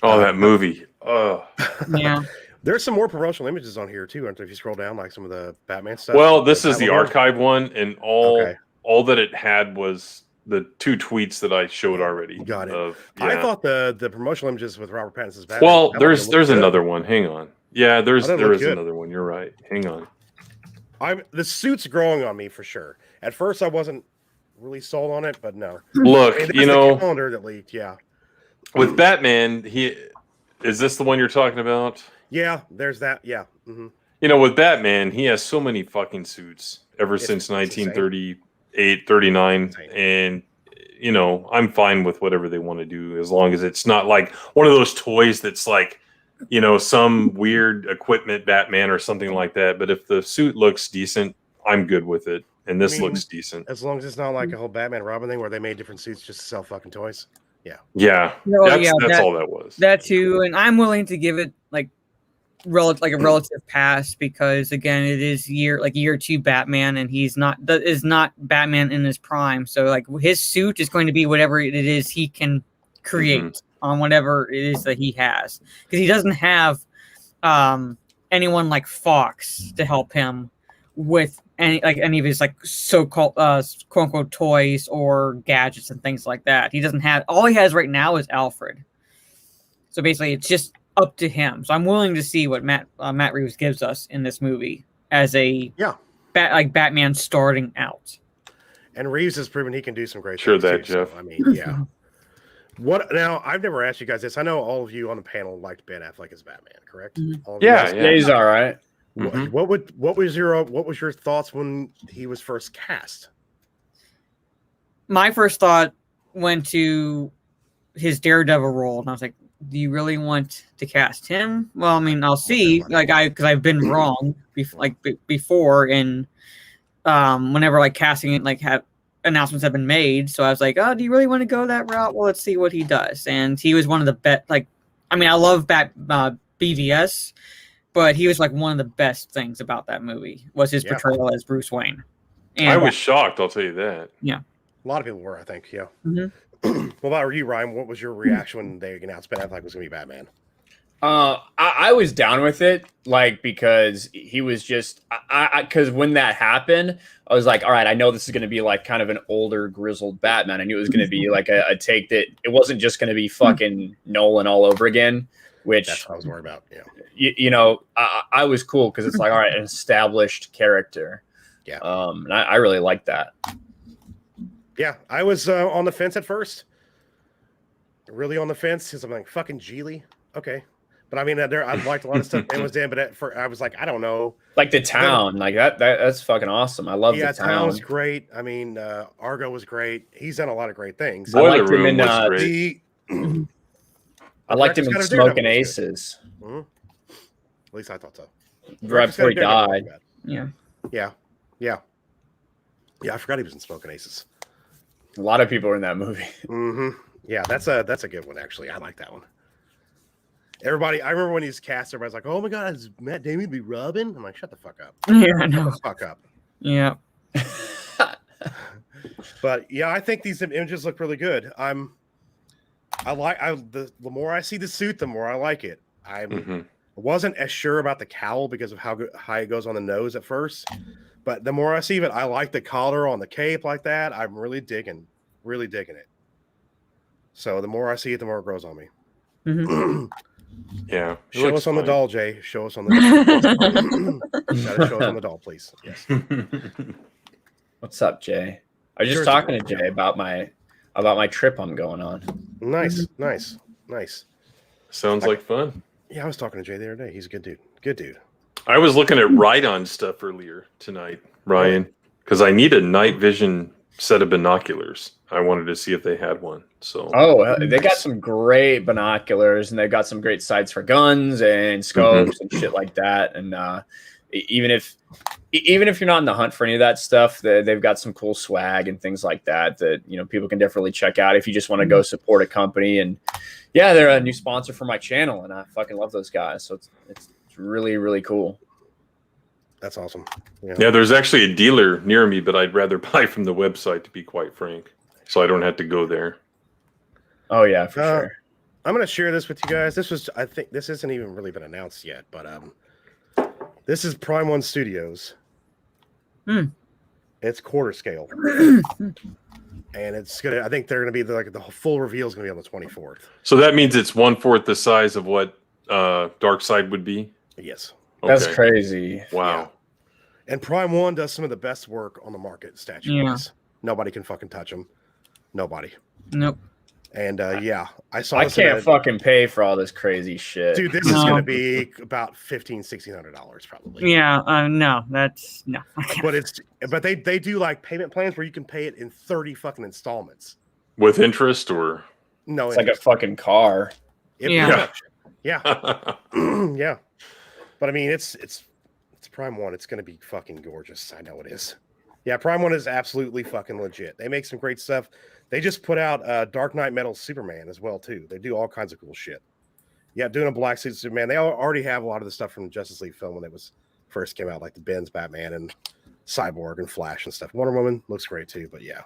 Oh, that movie. Yeah. There's some more promotional images on here too, aren't there? If you scroll down, like some of the Batman stuff. Well, this is the archive one, and all that it had was the 2 tweets that I showed already. Got it. I thought the promotional images with Robert Pattinson's Batman. Well, there's another one. Hang on. Yeah, there is another one. You're right. Hang on. The suit's growing on me for sure. At first, I wasn't really sold on it, but no. Look, the calendar that leaked. Yeah. With Batman, is this the one you're talking about? Yeah, there's that. Yeah. You know, with Batman, he has so many fucking suits ever since 1938, 39. And, you know, I'm fine with whatever they want to do as long as it's not like one of those toys that's like, you know, some weird equipment Batman or something like that. But if the suit looks decent, I'm good with it. And this looks decent. As long as it's not like a whole Batman Robin thing where they made different suits just to sell fucking toys. Yeah. Yeah. That's all that was. That too. And I'm willing to give it like a relative pass because again it is year 2 Batman and is not Batman in his prime, so like his suit is going to be whatever it is he can create on whatever it is that he has, because he doesn't have anyone like Fox to help him with any of his like so-called quote unquote toys or gadgets and things like that. He doesn't have, all he has right now is Alfred, so basically it's just up to him. So I'm willing to see what Matt Reeves gives us in this movie as a Batman starting out. And Reeves has proven he can do some great things. Sure that, Jeff. So, I mean, yeah. What now? I've never asked you guys this. I know all of you on the panel liked Ben Affleck as Batman, correct? Yeah, he's all right. What was your thoughts when he was first cast? My first thought went to his Daredevil role, and I was like, do you really want to cast him? Well, I mean, I'll see. Because I've been wrong before, and whenever like casting it, like have announcements have been made. So I was like, oh, do you really want to go that route? Well, let's see what he does. And he was one of the best. Like, I mean, I love BVS, but he was like one of the best things about that movie was his portrayal as Bruce Wayne. And I was shocked. I'll tell you that. Yeah, a lot of people were. I think. Yeah. What about you, Ryan? What was your reaction when they announced Ben Affleck was going to be Batman? I was down with it, like, because he was just, because when that happened, I was like, all right, I know this is going to be like kind of an older, grizzled Batman. I knew it was going to be like a take that it wasn't just going to be fucking Nolan all over again, which that's what I was worried about. Yeah, you know, I was cool because it's like, all right, an established character. Yeah, and I really liked that. Yeah, I was on the fence at first. Really on the fence because I'm like, fucking Geely. Okay. But I mean, I liked a lot of stuff Ben was in, but I was like, I don't know. Like the town, like that's fucking awesome. I love the town. Town was great. I mean, Argo was great. He's done a lot of great things. Boiler Room was great. I liked him in Smoking Aces. Mm-hmm. At least I thought so. Right before he died. Yeah. I forgot he was in Smoking Aces. A lot of people are in that movie. Mm-hmm. Yeah, that's a good one actually. I like that one. Everybody, I remember when he's cast, everybody's like, "Oh my God, is Matt Damon be Robin?" I'm like, "Shut the fuck up." Yeah, I know. Shut the fuck up. Yeah. But yeah, I think these images look really good. The more I see the suit, the more I like it. I wasn't as sure about the cowl because of how high it goes on the nose at first, but the more I see it, I like the collar on the cape like that. I'm really digging it. So the more I see it, the more it grows on me. Mm-hmm. Yeah. Show us on the doll, Jay. Show us on the doll. Gotta show us on the doll, please. Yes. What's up, Jay? I was just talking to Jay about my trip I'm going on. Nice. Sounds like fun. Yeah, I was talking to Jay the other day. He's a good dude. I was looking at Ride-On stuff earlier tonight, Ryan, because I need a night vision set of binoculars. I wanted to see if they had one. So they got some great binoculars, and they've got some great sights for guns and scopes and shit like that. And even if you're not in the hunt for any of that stuff, they've got some cool swag and things like that people can definitely check out if you just want to go support a company. And yeah, they're a new sponsor for my channel, and I fucking love those guys. So it's really, really cool. That's awesome. Yeah, there's actually a dealer near me, but I'd rather buy from the website, to be quite frank, so I don't have to go there. Oh yeah, for sure. I'm gonna share this with you guys. I think this isn't even really been announced yet, but this is Prime One Studios. It's quarter scale, and I think they're gonna be the full reveal is gonna be on the 24th. So that means it's 1/4 the size of what Dark Side would be. Yes. That's crazy. Wow. Yeah. And Prime One does some of the best work on the market statue-wise. Nobody can fucking touch them. Nobody. Nope. And I saw. I can't fucking pay for all this crazy shit, dude. This is going to be about $1,500-$1,600 probably. Yeah. No. That's no. But they do like payment plans where you can pay it in 30 fucking installments with interest or no. It's like a fucking car. Yeah. Yeah. But I mean, it's Prime One. It's going to be fucking gorgeous. I know it is. Yeah, Prime One is absolutely fucking legit. They make some great stuff. They just put out Dark Knight Metal Superman as well too. They do all kinds of cool shit. Yeah, doing a black suit Superman. They already have a lot of the stuff from the Justice League film when it was first came out, like the Ben's Batman and Cyborg and Flash and stuff. Wonder Woman looks great too. But yeah,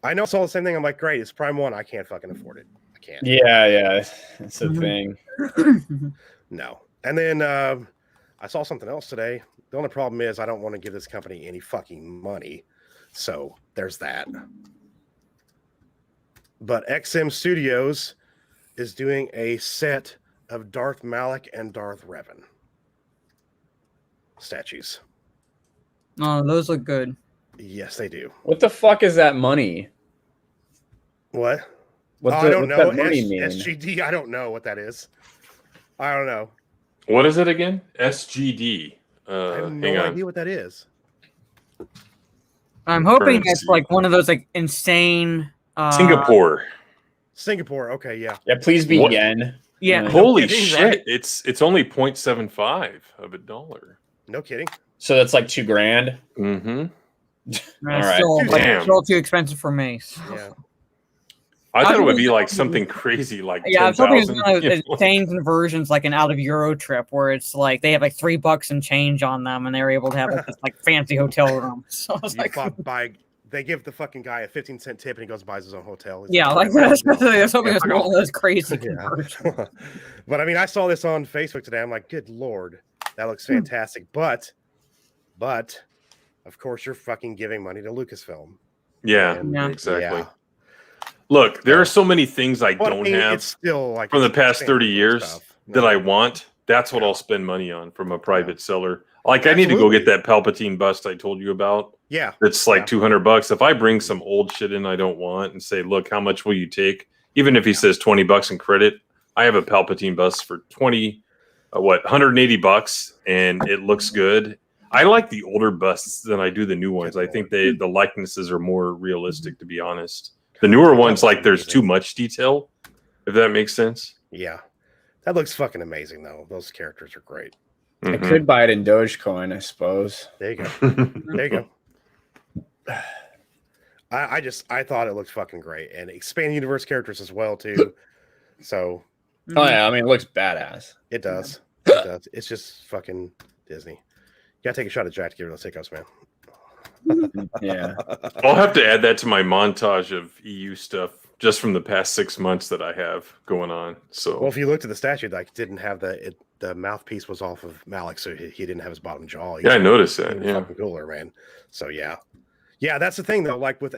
I know it's all the same thing. I'm like, great, it's Prime One. I can't fucking afford it. I can't. Yeah, it's a thing. No. And then I saw something else today. The only problem is I don't want to give this company any fucking money. So there's that. But XM Studios is doing a set of Darth Malak and Darth Revan statues. Oh, those look good. Yes, they do. What the fuck is that money? What? I don't know. That money mean? SGD, I don't know what that is. I don't know. What is it again? SGD. I have no idea what that is. I'm hoping it's like one of those like insane Singapore. Okay, yeah. Yeah, please be yen. Yeah. Holy shit. Right? It's only 0.75 of a dollar. No kidding. So that's like $2,000. Mm-hmm. All right. Still too expensive for Mace. Yeah. I thought it would be like something crazy, like I was hoping it was 10,000. one of those insane conversions, like an out of Euro trip, where it's like they have like $3 and change on them, and they're able to have like this like fancy hotel room. So I was like, they give the fucking guy a 15-cent tip, and he goes and buys his own hotel. Yeah, like that's hoping it's one of those crazy conversions. But I mean, I saw this on Facebook today. I'm like, good lord, that looks fantastic. But of course, you're fucking giving money to Lucasfilm. Yeah, Yeah. exactly. Yeah. Look, there are so many things I But, don't I mean, have it's still like from the past 30 years stuff. that I want. That's what I'll spend money on from a private seller. Like, I need to go get that Palpatine bust I told you about. Yeah. It's like $200. If I bring some old shit in I don't want and say, look, how much will you take? Even if he says $20 in credit, I have a Palpatine bust for $180, and it looks good. I like the older busts than I do the new ones. I think the likenesses are more realistic, to be honest. The newer ones, like there's too much detail, if that makes sense. Yeah, that looks fucking amazing though. Those characters are great. I could buy it in Dogecoin, I suppose. There you go. There you go. I thought it looked fucking great, and expanding universe characters as well too. So, Oh yeah, I mean, it looks badass. it does. It does. It's just fucking Disney. You gotta take a shot at Jack to give it those hiccups, man. Yeah. I'll have to add that to my montage of EU stuff just from the past 6 months that I have going on. So, Well, if you looked at the statue, like didn't have the mouthpiece was off of Malik, so he didn't have his bottom jaw. yeah, I noticed that. Yeah, fucking cooler, man. So yeah, that's the thing though. Like with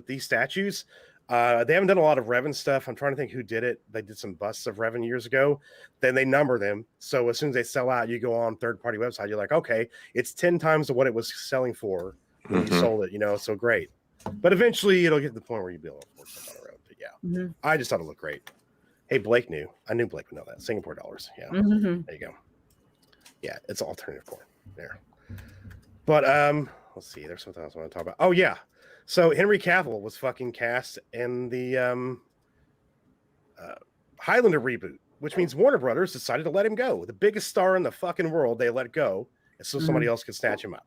these statues, they haven't done a lot of Revan stuff. I'm trying to think who did it. They did some busts of Revan years ago. Then they number them, so as soon as they sell out, you go on third-party website. You're like, okay, it's 10 times what it was selling for when you sold it. You know, so great. But eventually, it'll get to the point where you'll be able to afford stuff on the road. But yeah, I just thought it looked great. Hey, Blake knew. I knew Blake would know that. Singapore dollars. Yeah, there you go. Yeah, it's alternative coin there. But let's see. There's something else I want to talk about. Oh yeah. So Henry Cavill was fucking cast in the Highlander reboot, which means Warner Brothers decided to let him go. The biggest star in the fucking world, they let go, so somebody else could snatch him up.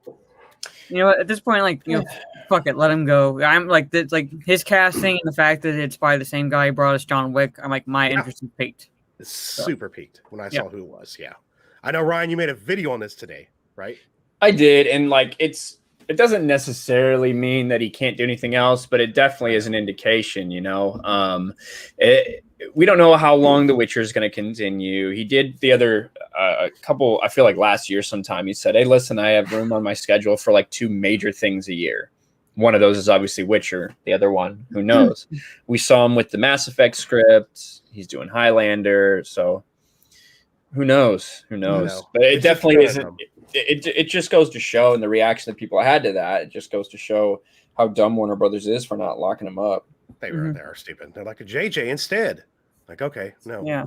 You know, at this point, like, you know, fuck it, let him go. I'm like, his casting and the fact that it's by the same guy who brought us John Wick. I'm like, my interest is peaked. It's super peaked when I saw who it was. Yeah, I know, Ryan. You made a video on this today, right? I did, and like it doesn't necessarily mean that he can't do anything else, but it definitely is an indication, you know. We don't know how long The Witcher is going to continue. He did the other couple, I feel like last year sometime, he said, hey, listen, I have room on my schedule for like 2 major things a year. One of those is obviously Witcher. The other one, who knows? We saw him with the Mass Effect script. He's doing Highlander. So who knows? Who knows? But it definitely isn't. It just goes to show, and the reaction that people had to that, it just goes to show how dumb Warner Brothers is for not locking him up. They are stupid. They're like a JJ instead. Like, okay, no. Yeah.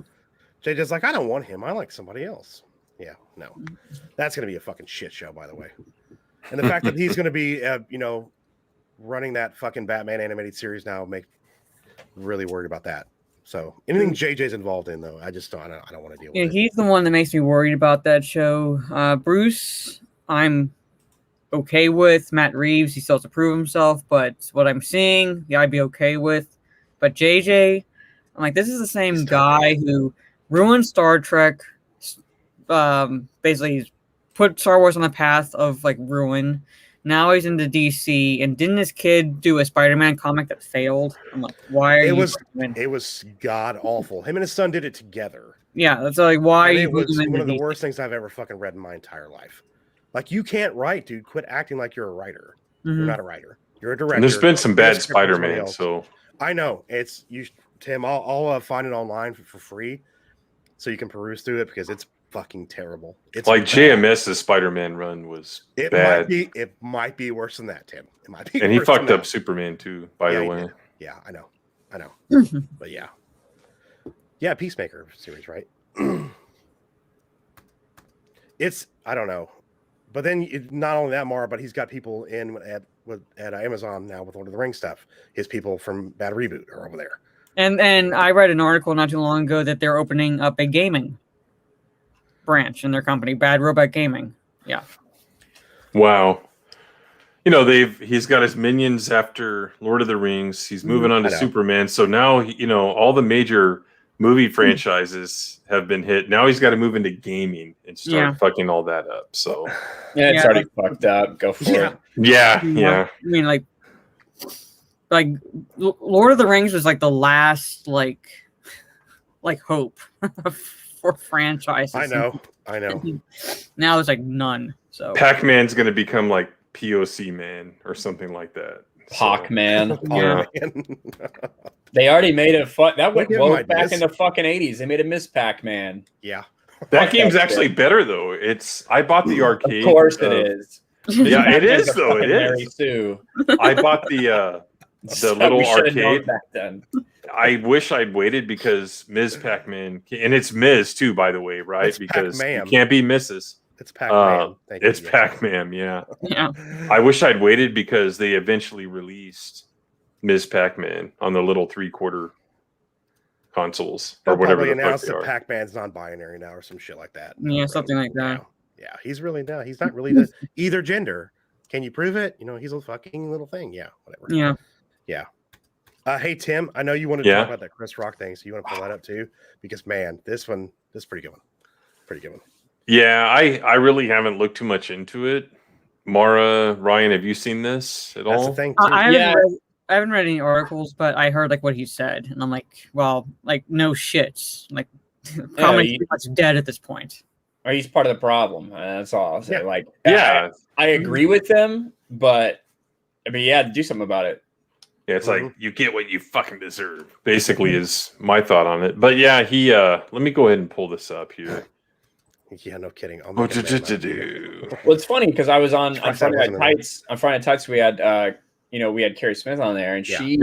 JJ's like, I don't want him. I like somebody else. Yeah, no. That's going to be a fucking shit show, by the way. And the fact that he's going to be, you know, running that fucking Batman animated series now, make really worried about that. So anything JJ's involved in, though, I don't want to deal with it. He's the one that makes me worried about that show. Bruce, I'm okay with. Matt Reeves, he still has to prove himself, but what I'm seeing, I'd be okay with. But JJ, I'm like, this is the same guy who ruined Star Trek. Basically, he's put Star Wars on the path of like ruin. Now he's into DC, and didn't this kid do a Spider-Man comic that failed? I'm like, why are you? It was god awful. Him and his son did it together. Yeah, that's like why. It was one of the worst things I've ever fucking read in my entire life. Like, you can't write, dude. Quit acting like you're a writer. You're not a writer. You're a director. And there's been some bad Spider-Man, so I know it's you, Tim. I'll find it online for free, so you can peruse through it because it's fucking terrible. It's like JMS's Spider-Man run was bad. It might be worse than that, Tim. It might be. And he fucked up Superman too, by the way. Yeah, I know. But yeah, Peacemaker series, right? I don't know. But then not only that, Mara, but he's got people in at Amazon now with Lord of the Rings stuff. His people from Bad Reboot are over there. And I read an article not too long ago that they're opening up a gaming branch in their company, Bad Robot Gaming. Yeah. Wow. You know, he's got his minions after Lord of the Rings. He's moving on to Superman. So now, you know, all the major movie franchises have been hit. Now he's got to move into gaming and start fucking all that up. So yeah, it's already fucked up. Go for it. Yeah. I mean, like Lord of the Rings was like the last like hope for franchises. I know. Now it's like none. So Pac-Man's going to become like POC Man or something like that. Pac-Man. Yeah. They already made it fun. That went back in the fucking 80s. They made a Miss Pac-Man. Yeah. That game's actually better though. I bought the arcade. Of course it is. Yeah, it is though. It is. Mary Sue. I bought the little arcade. Back then. I wish I'd waited because Ms. Pac-Man, and it's Ms. too, by the way, right? It's because Pac-Man. you can't be Mrs. It's Pac-Man. It's Pac-Man, yeah. Yeah. I wish I'd waited because they eventually released Ms. Pac-Man on the little 3/4 consoles or They'll whatever probably the fuck announce they that are. Pac-Man's non-binary now or some shit like that. Yeah, something like that. Yeah, he's really not. He's not really either gender. Can you prove it? He's a fucking little thing. Yeah, whatever. Yeah. Hey Tim, I know you wanted to talk about that Chris Rock thing, so you want to pull that up too? Because man, this is pretty good one. Pretty good one. Yeah, I really haven't looked too much into it. Mara, Ryan, have you seen this at all? That's the thing. I haven't read any articles, but I heard like what he said, and I'm like, well, like no shits, like comedy's pretty much dead at this point. Or he's part of the problem. That's all I'll say. Yeah. Like, Yeah, I agree with them, but I mean, do something about it. Yeah, it's like you get what you fucking deserve. Basically, is my thought on it. But yeah, he. Let me go ahead and pull this up here. Yeah, no kidding. Well, it's funny because I was on Friday Night Tights. We had we had Carrie Smith on there, and she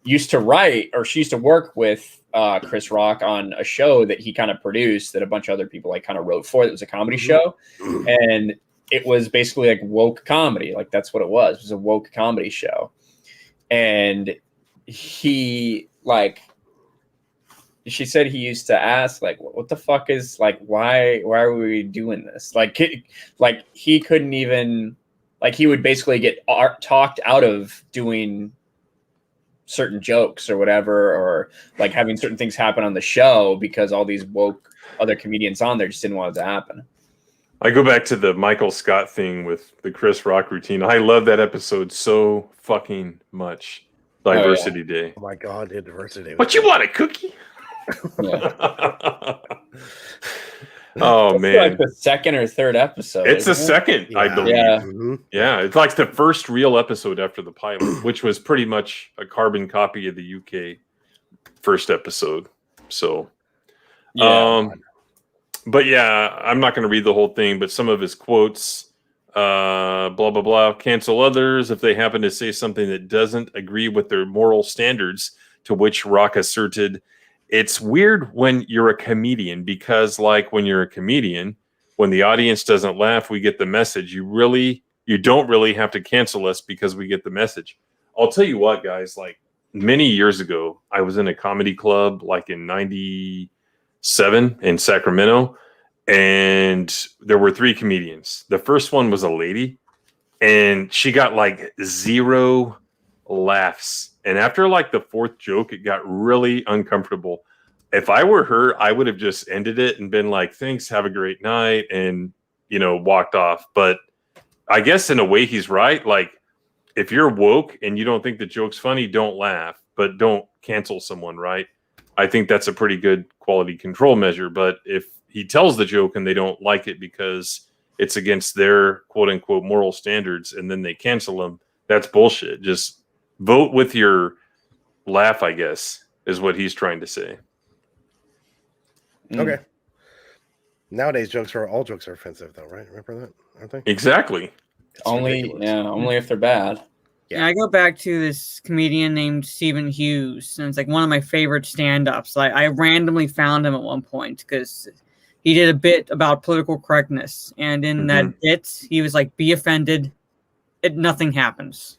used to write, or she used to work with Chris Rock on a show that he kind of produced that a bunch of other people like kind of wrote for. It was a comedy show, and it was basically like woke comedy. Like that's what it was. It was a woke comedy show, and he she said he used to ask like, what the fuck is like, why are we doing this? Like he couldn't even, like he would basically get talked out of doing certain jokes or whatever, or like having certain things happen on the show because all these woke other comedians on there just didn't want it to happen. I go back to the Michael Scott thing with the Chris Rock routine. I love that episode so fucking much. Diversity Day. Oh my God, Diversity Day. What you want, a cookie? Yeah. Oh man, like the second or third episode. It's the second, I believe. Yeah. Yeah, it's like the first real episode after the pilot, which was pretty much a carbon copy of the UK first episode. So, but yeah, I'm not going to read the whole thing, but some of his quotes, blah, blah, blah, cancel others if they happen to say something that doesn't agree with their moral standards, to which Rock asserted, it's weird when you're a comedian because like when you're a comedian, when the audience doesn't laugh, we get the message. You don't really have to cancel us because we get the message. I'll tell you what, guys, like many years ago, I was in a comedy club like in 97 in Sacramento, and there were 3 comedians. The first one was a lady, and she got like 0 laughs. And after like the 4th joke, it got really uncomfortable. If I were her, I would have just ended it and been like, thanks, have a great night, and, walked off. But I guess in a way he's right. Like, if you're woke and you don't think the joke's funny, don't laugh, but don't cancel someone, right? I think that's a pretty good quality control measure. But if he tells the joke and they don't like it because it's against their quote unquote moral standards and then they cancel them, that's bullshit. Just vote with your laugh, I guess, is what he's trying to say. Okay. Nowadays, all jokes are offensive, though, right? Remember that, aren't they? Exactly. Only if they're bad. Yeah, I go back to this comedian named Stephen Hughes, and it's like one of my favorite stand-ups. I randomly found him at one point because he did a bit about political correctness, and in that bit, he was like, "Be offended, nothing happens."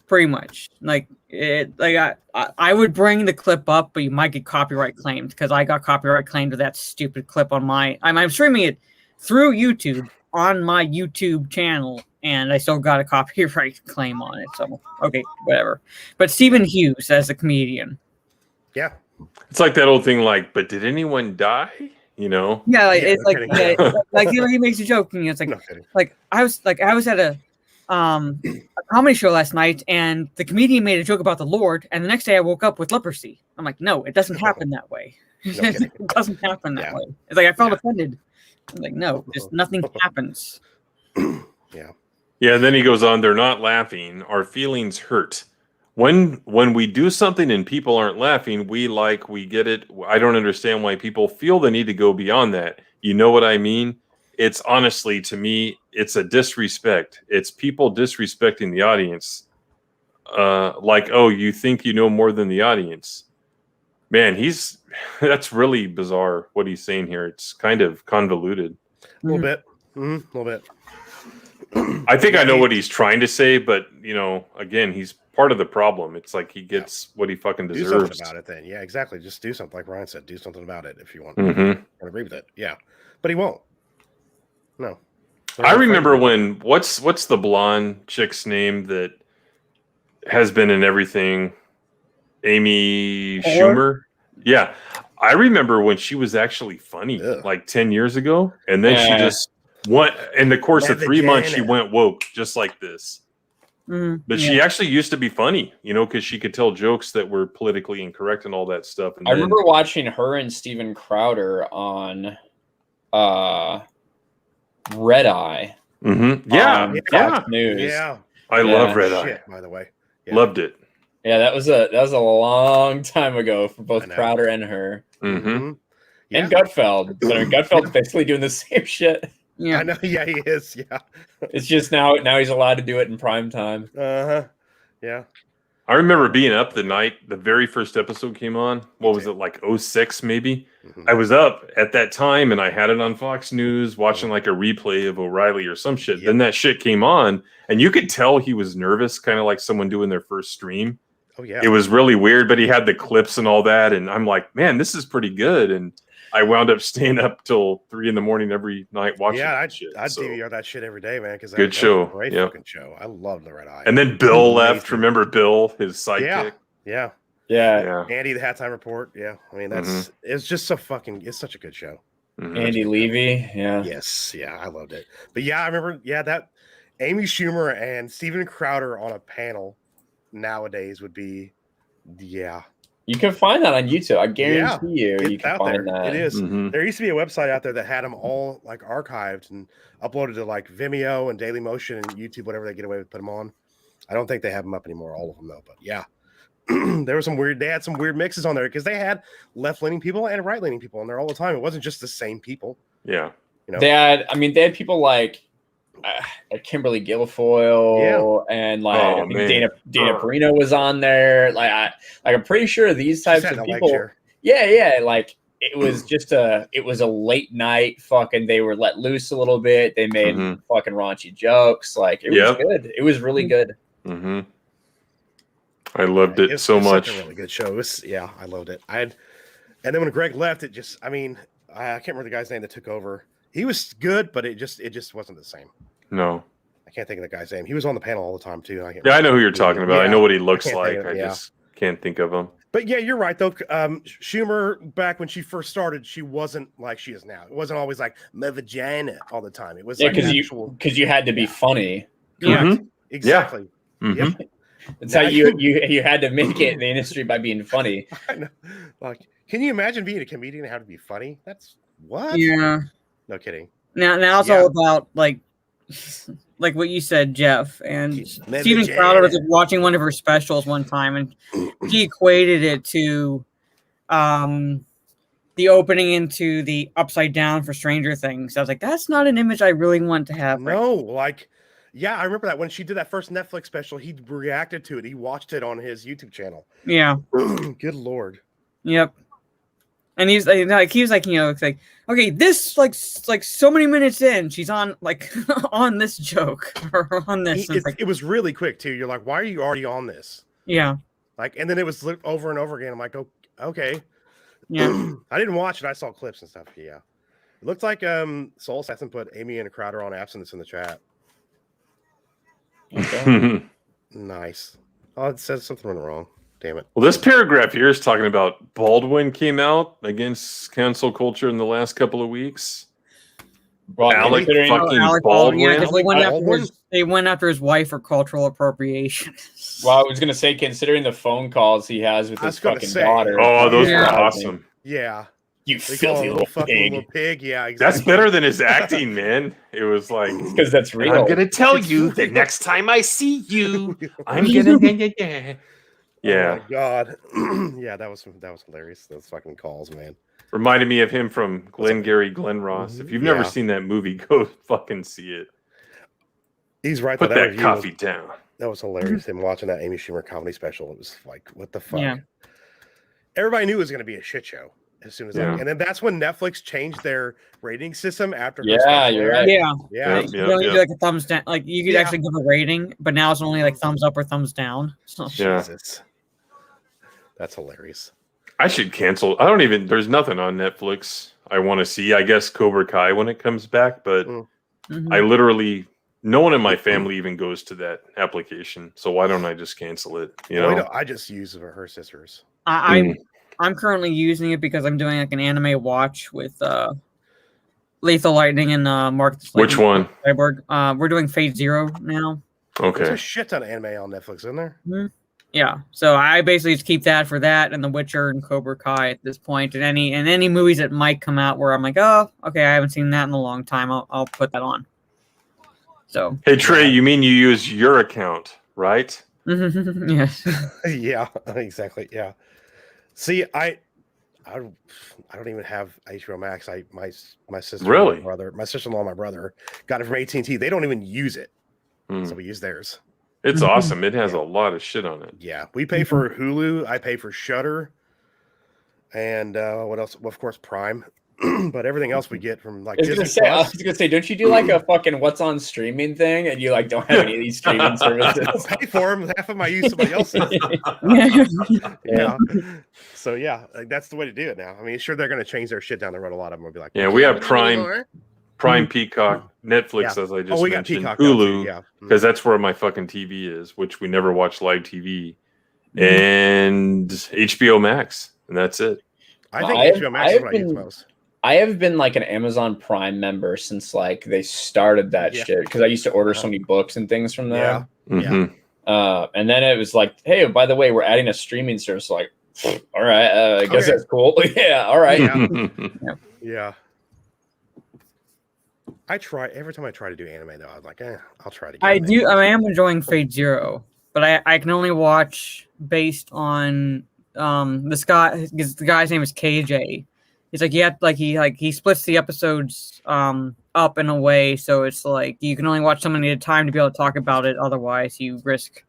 Pretty much, I would bring the clip up, but you might get copyright claimed because I got copyright claimed with that stupid clip on I'm streaming it through YouTube on my YouTube channel, and I still got a copyright claim on it. So okay, whatever. But Stephen Hughes as a comedian, yeah, it's like that old thing, like, but did anyone die? Yeah, it's like he makes a joke, and it's like I was at a comedy show last night, and the comedian made a joke about the Lord, and the next day I woke up with leprosy. I'm like, no, it doesn't happen that way. It doesn't happen that way. It's like I felt offended. I'm like, no, just nothing happens. Yeah. Then he goes on, they're not laughing. Our feelings hurt. When we do something and people aren't laughing, we get it. I don't understand why people feel the need to go beyond that. You know what I mean? It's honestly, to me, it's a disrespect. It's people disrespecting the audience. like, oh, you think you know more than the audience. Man, that's really bizarre what he's saying here. It's kind of convoluted. A little bit. A little bit. I think I know what he's trying to say, but again, he's part of the problem. It's like he gets what he fucking deserves. Do something about it then. Yeah, exactly. Just do something. Like Ryan said, do something about it if you want. Mm-hmm. I agree with it. Yeah. But he won't. No. I remember when what's the blonde chick's name that has been in everything? Amy Schumer? Yeah. I remember when she was actually funny like 10 years ago, and then she just went in the course of 3 months she went woke just like this. But she actually used to be funny, because she could tell jokes that were politically incorrect and all that stuff. And I remember watching her and Steven Crowder on Red Eye. Yeah. Fox News. Yeah. I love Red Eye. By the way. Yeah. Loved it. Yeah, that was a long time ago for both Crowder and her. Mm-hmm. Yeah. And Gutfeld. So Gutfeld's basically doing the same shit. Yeah, I know. Yeah, he is. Yeah. It's just now he's allowed to do it in prime time. Uh-huh. Yeah. I remember being up the night the very first episode came on. What was it, like 06 maybe? Mm-hmm. I was up at that time and I had it on Fox News watching like a replay of O'Reilly or some shit. Then that shit came on and you could tell he was nervous, kind of like someone doing their first stream. Oh, yeah. It was really weird, but he had the clips and all that. And I'm like, man, this is pretty good. And I wound up staying up till 3 a.m. every night watching that shit. I'd DVR that shit every day, man. Because good show. Great fucking show. I love the Red Eye. And then Bill left. Remember Bill, his sidekick? Yeah. Andy, the Halftime Report. Yeah. I mean, it's just it's such a good show. Mm-hmm. Andy Levy. Yeah. Yes. Yeah. I loved it. But yeah, I remember, that Amy Schumer and Steven Crowder on a panel nowadays would be, You can find that on YouTube. I guarantee you can find there. that. It is. There used to be a website out there that had them all like archived and uploaded to like Vimeo and Dailymotion and YouTube, whatever they get away with, put them on. I don't think they have them up anymore, all of them though. But yeah, there was they had some weird mixes on there because they had left-leaning people and right-leaning people on there all the time. It wasn't just the same people. Yeah. They had people like Kimberly Guilfoyle and like Dana Perino was on there. I'm pretty sure these types of people. Yeah. Like it was it was a late night fucking. They were let loose a little bit. They made fucking raunchy jokes. Like it was good. It was really good. Mm-hmm. I loved it so much. Such a really good show. I loved it. And then when Greg left, I can't remember the guy's name that took over. He was good, but it just wasn't the same. No. I can't think of the guy's name. He was on the panel all the time too. I know who you're talking about. I know what he looks like. I just can't think of him. But yeah, you're right though. Schumer, back when she first started, she wasn't like she is now. It wasn't always like my vagina all the time. It was because you had to be funny. Yeah, exactly. Yeah. Yep. That's how you had to make it in the industry by being funny. I know. Like, can you imagine being a comedian and how to be funny? That's what? Yeah. No kidding. Now it's all about like what you said, Jeff. And Steven Crowder was watching one of her specials one time, and he equated it to the opening into the Upside Down for Stranger Things. I was like, that's not an image I really want to have. No, yeah, I remember that when she did that first Netflix special, he reacted to it. He watched it on his YouTube channel. Yeah. Good Lord. Yep. And he was like, it's like, okay, this like so many minutes in, she's on on this joke or on this. It was really quick too. You're like, why are you already on this? Yeah. And then it was over and over again. I'm like, oh, okay. Yeah. I didn't watch it. I saw clips and stuff. Yeah. It looked like Soul Assassin put Amy and Crowder on abstinence in the chat. Okay. Nice. Oh, it says something wrong. Damn it. Well, this paragraph here is talking about Baldwin came out against cancel culture in the last couple of weeks. Well, Alec Alec Baldwin. Yeah, they went after his wife for cultural appropriation. Well, I was going to say, considering the phone calls he has with his fucking daughter. Oh, those were awesome. Yeah. You filthy little pig. Yeah, exactly. That's better than his acting, man. It was like, because that's real. I'm gonna tell you the next time I see you, I'm gonna yeah. Oh my God. Yeah, that was hilarious. Those fucking calls, man. Reminded me of him from Glengarry Glen Ross. If you've never seen that movie, go fucking see it. He's right. Put that coffee down. That was hilarious. Him watching that Amy Schumer comedy special. It was like, what the fuck? Yeah. Everybody knew it was going to be a shit show as soon as Yeah. and then that's when Netflix changed their rating system after. Yeah, you're right. Yeah. Yeah. Yep, You only yep. do like a thumbs down. Like you could Yeah. actually give a rating, but now it's only like thumbs up or thumbs down. So Yeah. Jesus. That's hilarious. I should cancel. I don't even. There's nothing on Netflix I want to see. I guess Cobra Kai when it comes back, but I literally no one in my family even goes to that application. So why don't I just cancel it? You know, No, I just use it for her sisters. I'm currently using it because I'm doing like an anime watch with Lethal Lightning and Mark. Which one? Cyborg. We're doing Fate Zero now. There's Okay. a shit ton of anime on Netflix, isn't there? Yeah, so I basically just keep that for that and The Witcher and Cobra Kai at this point, and any movies that might come out where I'm like, oh, okay, I haven't seen that in a long time. I'll put that on. So Hey Trey, you mean you use your account, right? yes, Yeah, exactly. Yeah. See, I don't even have HBO Max. My sister, Really? my brother, my sister-in-law, and my brother got it from AT&T. They don't even use it, Hmm. so we use theirs. It's awesome. It has a lot of shit on it. Yeah, we pay for Hulu. I pay for Shudder, and what else? Well, of course, Prime. But everything else we get from like I was Disney gonna Plus. say, don't you do like a fucking what's on streaming thing, and you like don't have any of these streaming services? I pay for them. Half of my use somebody else's. Yeah. So yeah, like, that's the way to do it now. I mean, sure they're going to change their shit down the road. A lot of them will be like, Yeah, we have Prime, anymore." Peacock, Netflix, Yeah. as I just we got mentioned, Peacock now, too, Hulu, yeah. because that's where my fucking TV is, which we never watch live TV, and HBO Max, and that's it. I think I've- HBO Max is I've what I use been- most. I have been like an Amazon Prime member since like they started that Yeah. shit because I used to order so many books and things from them. Mhm. And then it was like, hey, by the way, we're adding a streaming service. Like, all right, I guess Okay. that's cool. Yeah, all right. Yeah. Yeah. Every time I try to do anime though, I'm like, I'll try to. I am enjoying Fate Zero, but I can only watch based on this guy. The guy's name is KJ. He's like he splits the episodes up in a way so it's like you can only watch so many at a time to be able to talk about it. Otherwise, you risk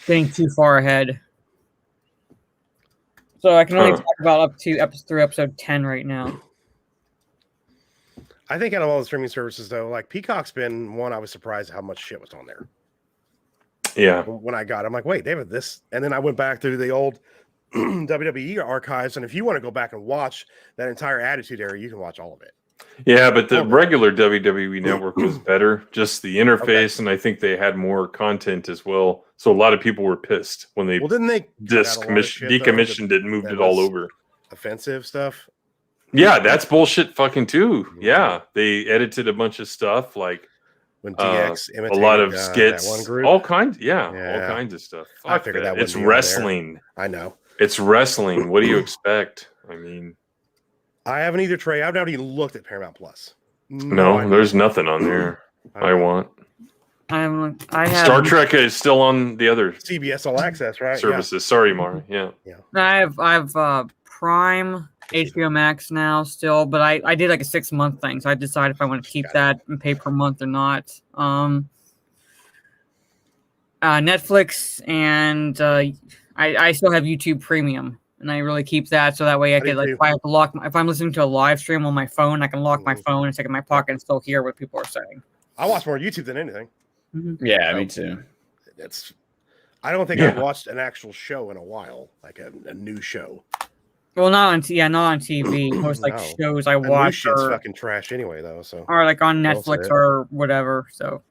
getting too far ahead. So I can only talk about up to episode 10 right now. I think out of all the streaming services though, like Peacock's been one I was surprised how much shit was on there. Yeah. When I got it, I'm like, wait, they have this, and then I went back through the old WWE archives, and if you want to go back and watch that entire Attitude Era, you can watch all of it. Yeah, but the regular WWE network was better, just the interface, and I think they had more content as well. So a lot of people were pissed when they Well, didn't they decommissioned it and moved it all over. Offensive stuff. Yeah, that's bullshit fucking too. Yeah, they edited a bunch of stuff like When DX a imitated lot of that skits, one group. all kinds, all Yeah. kinds of stuff. I Fuck figured that. that It's wouldn't be over there. wrestling. I know. It's wrestling. What do you expect? I mean, I haven't either, Trey. I've not even looked at Paramount Plus. no, there's nothing on there. I want. I have Star Trek is still on the other CBS All Access, right? services. Sorry, Mara. Yeah. I have Prime, HBO Max now still, but I did like a 6-month thing, so I decided if I want to keep that and pay per month or not. Netflix and I still have YouTube Premium, and I really keep that so that way I do can like too. if I have to lock if I'm listening to a live stream on my phone, I can lock my phone and stick it in my pocket and still hear what people are saying. I watch more YouTube than anything. Yeah, me too. I don't think I've watched an actual show in a while, like a new show. Well, not on TV. Most like No. shows I And new watch shit's or fucking trash anyway, though. So like on Well Netflix said. or whatever. So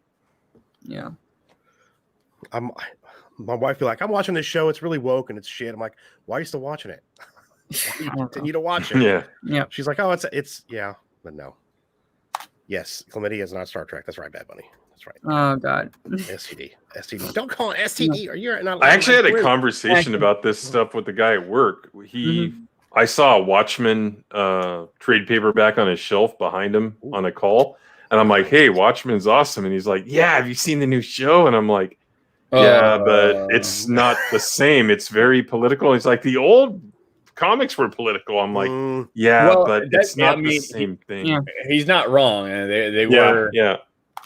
yeah. my wife be like, I'm watching this show. It's really woke and it's shit. I'm like, why are you still watching it? Why do you continue to watch it? Yeah. Yeah. She's like, oh, it's yeah, but no. Yes, chlamydia is not Star Trek. That's right, Bad Bunny. That's right. Oh God. STD. Don't call it STD, or you're not. I actually had a group. conversation about this stuff with the guy at work. I saw a Watchmen trade paperback on his shelf behind him on a call, and I'm like, "Hey, Watchmen's awesome," and he's like, "Yeah, have you seen the new show?" And I'm like, "Yeah, but it's not the same. It's very political." And he's like, "The old comics were political." I'm like, "Yeah, Well, but that- it's not I the mean, same thing." Yeah. He's not wrong. They Yeah, were. yeah.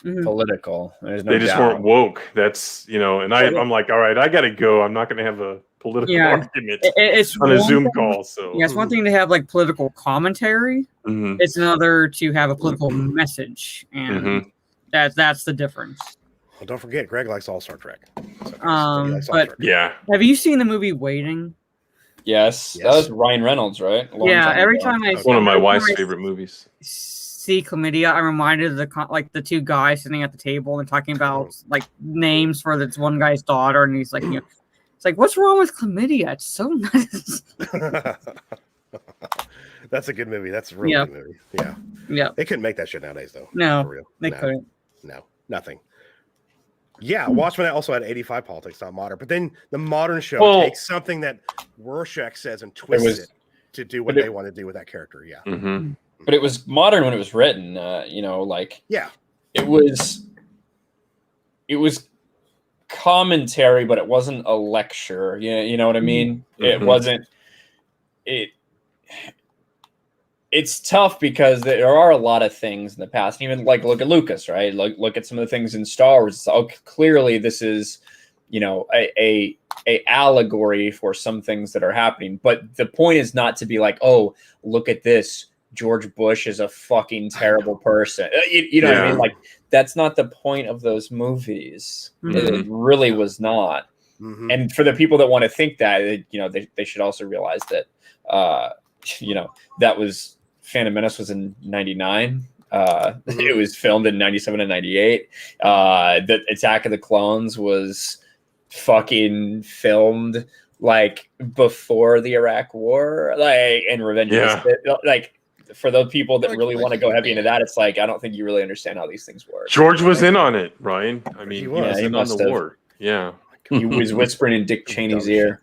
political. There's no They just doubt. weren't woke. That's, and I'm like, all right, I got to go. I'm not going to have a political argument It's on a one Zoom thing- call. So Yeah, it's one thing to have like political commentary. Mhm. It's another to have a political message, and Mhm. that's the difference. Well, don't forget, Greg likes All Star Trek. So he likes All But- Star Trek. Yeah. Have you seen the movie Waiting? Yes, that Yes. was Ryan Reynolds, right? A long Yeah, every ago. time I One of my every wife's time I favorite movies. see chlamydia, I'm reminded of the two guys sitting at the table and talking about like names for this one guy's daughter, and he's like, it's like, what's wrong with chlamydia? It's so nice. That's a good movie. That's a really good movie. Yeah. Yeah, They couldn't make that shit nowadays, though. No, For real. they couldn't. No, nothing. Yeah, Watchmen also had 85 politics, not modern. But then the modern show takes something that Rorschach says and twists it to do what they want to do with that character. Yeah. Mm-hmm. But it was modern when it was written. Yeah. It was commentary, but it wasn't a lecture. You know what I mean? It wasn't. It's tough because there are a lot of things in the past. Even like look at Lucas, right? Look at some of the things in Star Wars. So clearly, this is a allegory for some things that are happening. But the point is not to be like, oh, look at this. George Bush is a fucking terrible person. You know what I mean? Like that's not the point of those movies. It really was not. And for the people that want to think that, they should also realize that, that was Phantom Menace was in 99. It was filmed in 97 and 98. The Attack of the Clones was fucking filmed like before the Iraq War, like, and Revenge of the Sith. Like, for those people that really want to go heavy into that, it's like, I don't think you really understand how these things work. George was in on it, Ryan. I mean, He was. he was in on the war. Yeah. He was whispering in Dick Cheney's ear.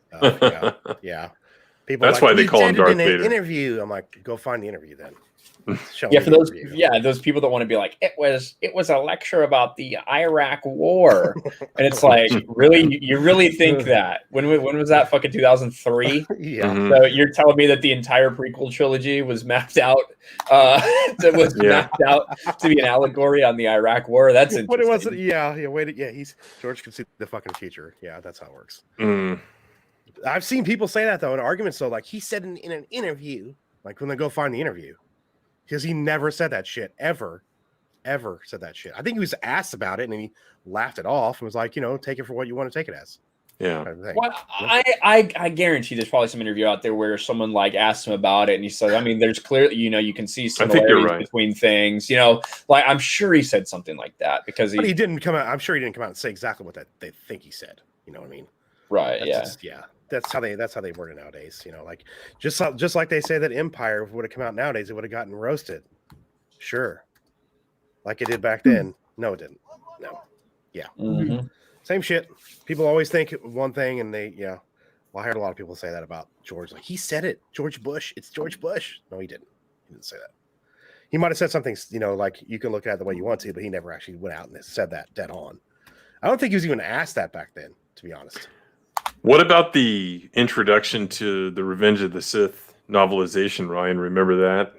Yeah. People That's why they call him Darth Vader. Interview. I'm like, go find the interview then. Yeah, for those, those people that want to be like, it was a lecture about the Iraq War, and it's like, really, you really think that? When was that? Fucking 2003. Yeah. So you're telling me that the entire prequel trilogy was mapped out, mapped out to be an allegory on the Iraq War? That's interesting. But it wasn't. Yeah. Wait. Yeah. George can see the fucking future. Yeah, that's how it works. I've seen people say that though in arguments. So like he said in an interview, like when they go find the interview. Because he never said that shit, ever said that shit. I think he was asked about it and he laughed it off and was like, take it for what you want to take it as. Yeah. Kind of thing. Well, I guarantee there's probably some interview out there where someone like asked him about it and he said, I mean, there's clearly, you can see similarities between things, like I'm sure he said something like that because he didn't come out. I'm sure he didn't come out and say exactly what they think he said. You know what I mean? Right. That's That's how they word it nowadays. Like just like they say that Empire would have come out nowadays, it would have gotten roasted. Sure. Like it did back then. No, it didn't. No. Yeah. Same shit. People always think one thing and they, well, I heard a lot of people say that about George. Like he said it, George Bush. It's George Bush. No, he didn't. He didn't say that. He might have said something, like you can look at it the way you want to, but he never actually went out and said that dead on. I don't think he was even asked that back then, to be honest. What about the introduction to the Revenge of the Sith novelization, Ryan? Remember that?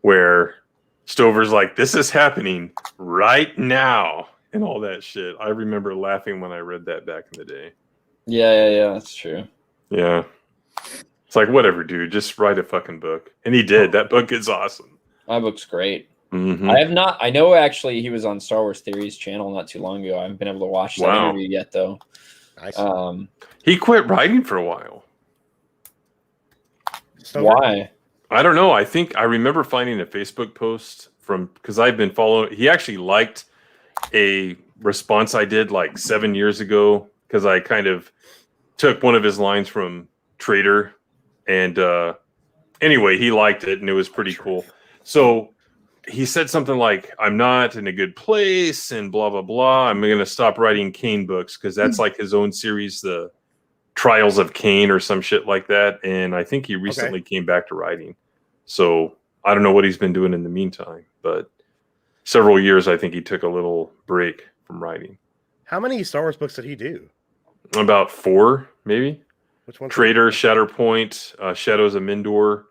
Where Stover's like, this is happening right now and all that shit. I remember laughing when I read that back in the day. Yeah, that's true. Yeah. It's like, whatever, dude. Just write a fucking book. And he did. That book is awesome. My book's great. Mm-hmm. I know actually he was on Star Wars Theory's channel not too long ago. I haven't been able to watch that interview yet, though. Nice. He quit writing for a while. Why? I don't know. I remember finding a Facebook post because I've been following. He actually liked a response I did like 7 years ago because I kind of took one of his lines from Trader, and anyway, he liked it and it was pretty cool. So he said something like, I'm not in a good place and blah, blah, blah. I'm going to stop writing Kane books because that's like his own series, the Trials of Kane or some shit like that. And I think he recently came back to writing. So I don't know what he's been doing in the meantime, but several years, I think he took a little break from writing. How many Star Wars books did he do? About 4, maybe. Which one? Traitor, Shatterpoint, Shadows of Mindor,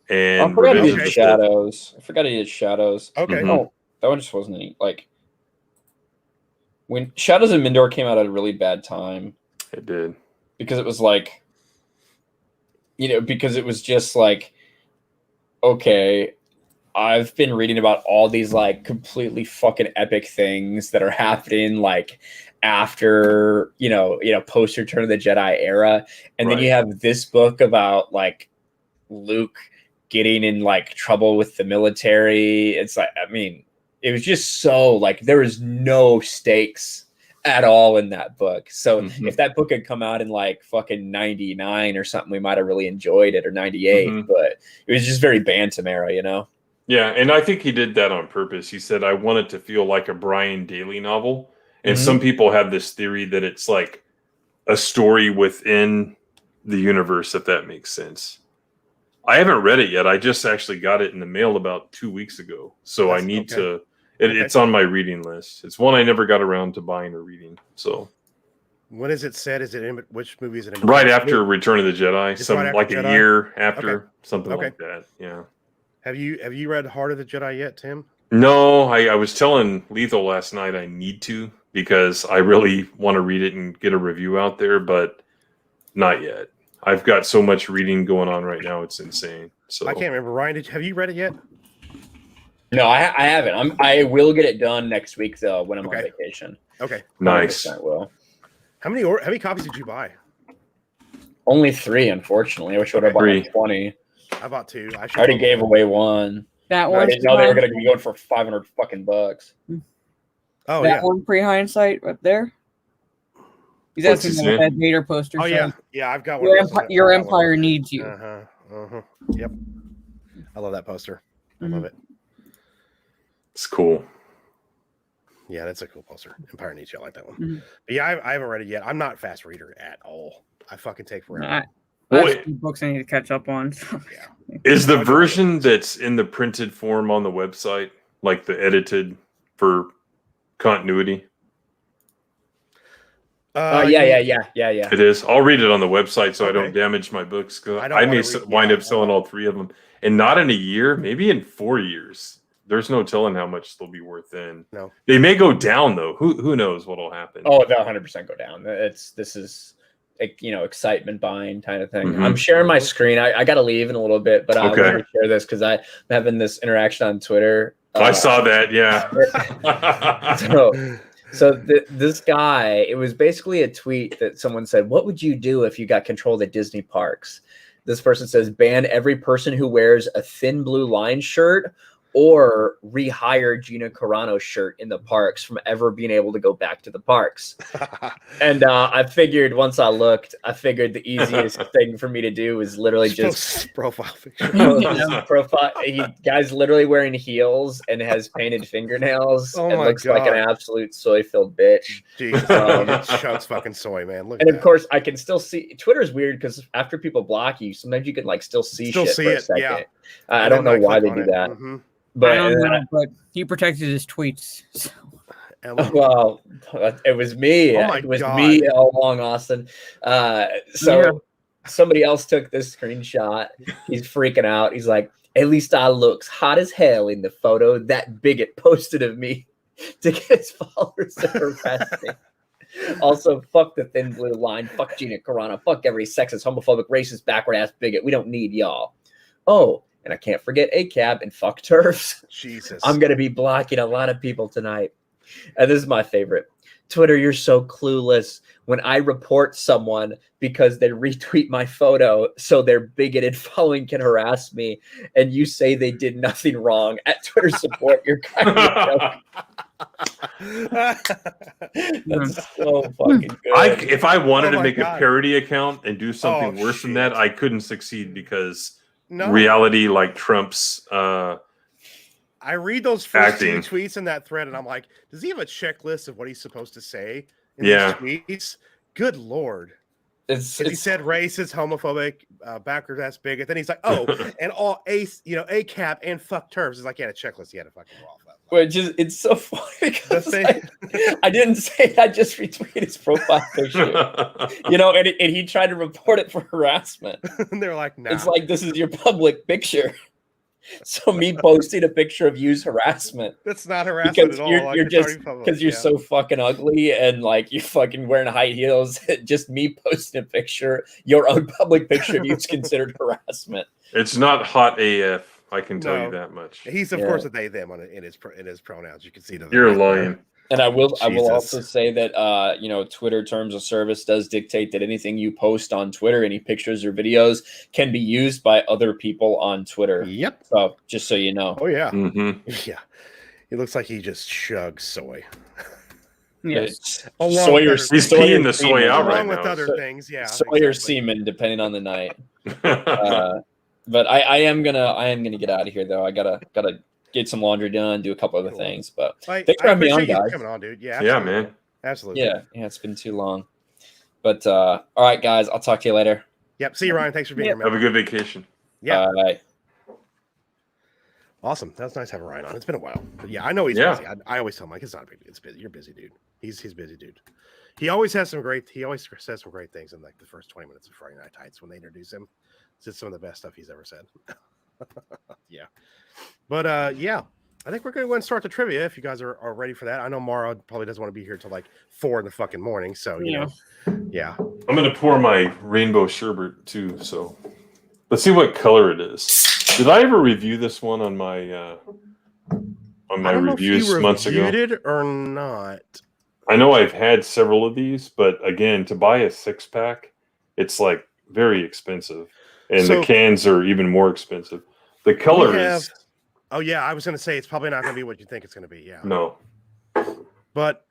and I forgot he did Shadows. Okay. Mm-hmm. Oh, that one just wasn't any, like, When Shadows of Mindor came out at a really bad time. It did. Because it was like, because it was just like, okay, I've been reading about all these like completely fucking epic things that are happening like after, post Return of the Jedi era. And then you have this book about like Luke getting in like trouble with the military. It's like, I mean, it was just so like there was no stakes at all in that book. So if that book had come out in like fucking 99 or something, we might have really enjoyed it, or 98, but it was just very Bantam era, Yeah, and I think he did that on purpose. He said, I want it to feel like a Brian Daly novel. And some people have this theory that it's like a story within the universe, if that makes sense. I haven't read it yet. I just actually got it in the mail about 2 weeks ago. So I need to... It's on my reading list. It's one I never got around to buying or reading. So, what is it said? Is it in which movie is it in? Right after Return of the Jedi, like Jedi? a year after, something like that. Yeah. Have you read Heart of the Jedi yet, Tim? No, I was telling Lethal last night I need to, because I really want to read it and get a review out there, but not yet. I've got so much reading going on right now; it's insane. So I can't remember. Ryan, have you read it yet? No, I haven't. I will get it done next week though when I'm on vacation. Okay, nice. I will. How many copies did you buy? Only 3, unfortunately. I wish I would have bought like 20. I bought 2. I already gave away 1. That one. I didn't know they were going to be going for $500 fucking bucks. Oh, that one pre-hindsight up there. He's asking about that Vader poster. Oh yeah, I've got one. Your empire needs you. Yep. I love that poster. I love it. It's cool. Yeah, that's a cool poster. Empire needs you. I like that one. But yeah, I haven't read it yet. I'm not a fast reader at all. I fucking take forever. I have some books I need to catch up on. Is the version that's in the printed form on the website, like the edited for continuity? Yeah. It is. I'll read it on the website so I don't damage my books, because I may wind up selling all 3 of them, and not in a year, maybe in 4 years. There's no telling how much they'll be worth then. No, they may go down though. Who knows what'll happen? Oh, they'll 100% go down. This is excitement buying kind of thing. I'm sharing my screen. I got to leave in a little bit, but I want to share this because I'm having this interaction on Twitter. I saw that. Yeah. So this guy, it was basically a tweet that someone said, "What would you do if you got control of the Disney parks?" This person says, "Ban every person who wears a thin blue line shirt or rehire Gina Carano's shirt in the parks from ever being able to go back to the parks." And I figured once I looked, the easiest thing for me to do is literally just profile picture. Guy's literally wearing heels and has painted fingernails and looks like an absolute soy-filled bitch. Jesus, Chuck's fucking soy, man. Look. And of course, I can still see. Twitter's weird because after people block you, sometimes you can like still see shit for a second. Yeah. I don't know why they do that. But I don't know, but he protected his tweets. So. Well, it was me. It was me all along, Austin. Somebody else took this screenshot. He's freaking out. He's like, "At least I looks hot as hell in the photo that bigot posted of me to get his followers to harass me." Also, fuck the thin blue line. Fuck Gina Carano. Fuck every sexist, homophobic, racist, backward-ass bigot. We don't need y'all. Oh, and I can't forget ACAB and fuck turfs. Jesus. I'm going to be blocking a lot of people tonight. And this is my favorite. Twitter, you're so clueless. When I report someone because they retweet my photo so their bigoted following can harass me, and you say they did nothing wrong at Twitter support, you're kind of a joke. That's so fucking good. If I wanted to make a parody account and do something worse than that, I couldn't succeed because reality like trumps I read those first 2 tweets in that thread and I'm like, does he have a checklist of what he's supposed to say in these tweets? Good Lord. He said racist, homophobic, backwards ass bigot. Then he's like, and all ACAP and fuck terms. It's like he had a checklist. He had to fucking go off that. Which is, it's so funny because I didn't say I just retweeted his profile picture, and he tried to report it for harassment. And they're like, no. It's like, this is your public picture. So me posting a picture of you's harassment. That's not harassment Because at all. you're It's just already public, because you're yeah. so fucking ugly and like you're fucking wearing high heels. Just me posting a picture, your own public picture of you is considered harassment. It's not hot AF. I can tell you No. that much. He's of Yeah. course a they them in his pronouns. You can see the You're lying. And I will Jesus. also say that you know, Twitter terms of service does dictate that anything you post on Twitter, any pictures or videos, can be used by other people on Twitter. Yep. So just so you know. Oh yeah. Mm-hmm. Yeah. He looks like he just chugs soy. Yes. Along with Sawyer, other He's Sawyer peeing the soy semen. out right Along with now. other So- things, yeah. Sawyer exactly. semen, depending on the night. But I am gonna get out of here though. I gotta get some laundry done, do a couple other Cool. things. But Like, thanks for I having me on, appreciate you guys. coming on, dude. Yeah, Yeah, absolutely. man. Absolutely. Yeah, it's been too long. But all right, guys, I'll talk to you later. Yep. See you, Ryan. Thanks for being Yep. here, man. Have a good vacation. Yeah. Bye. Awesome. That's nice having Ryan on. It's been a while. But yeah, I know he's Yeah. busy. I always tell him, like, it's not a big deal. It's busy. You're busy, dude. He's busy, dude. He always says some great things in like the first 20 minutes of Friday Night Tights when they introduce him. It's just some of the best stuff he's ever said. Yeah. But yeah, I think we're gonna go and start the trivia if you guys are ready for that. I know Mara probably doesn't want to be here till like 4 in the fucking morning. So you know, yeah. I'm gonna pour my rainbow sherbet too. So let's see what color it is. Did I ever review this one on my I don't know if reviews you months ago? reviewed it or not. I know I've had several of these, but again, to buy a 6-pack, it's like very expensive, and So- the cans are even more expensive. The color We have- is Oh yeah, I was gonna say it's probably not gonna be what you think it's gonna be. Yeah. no. But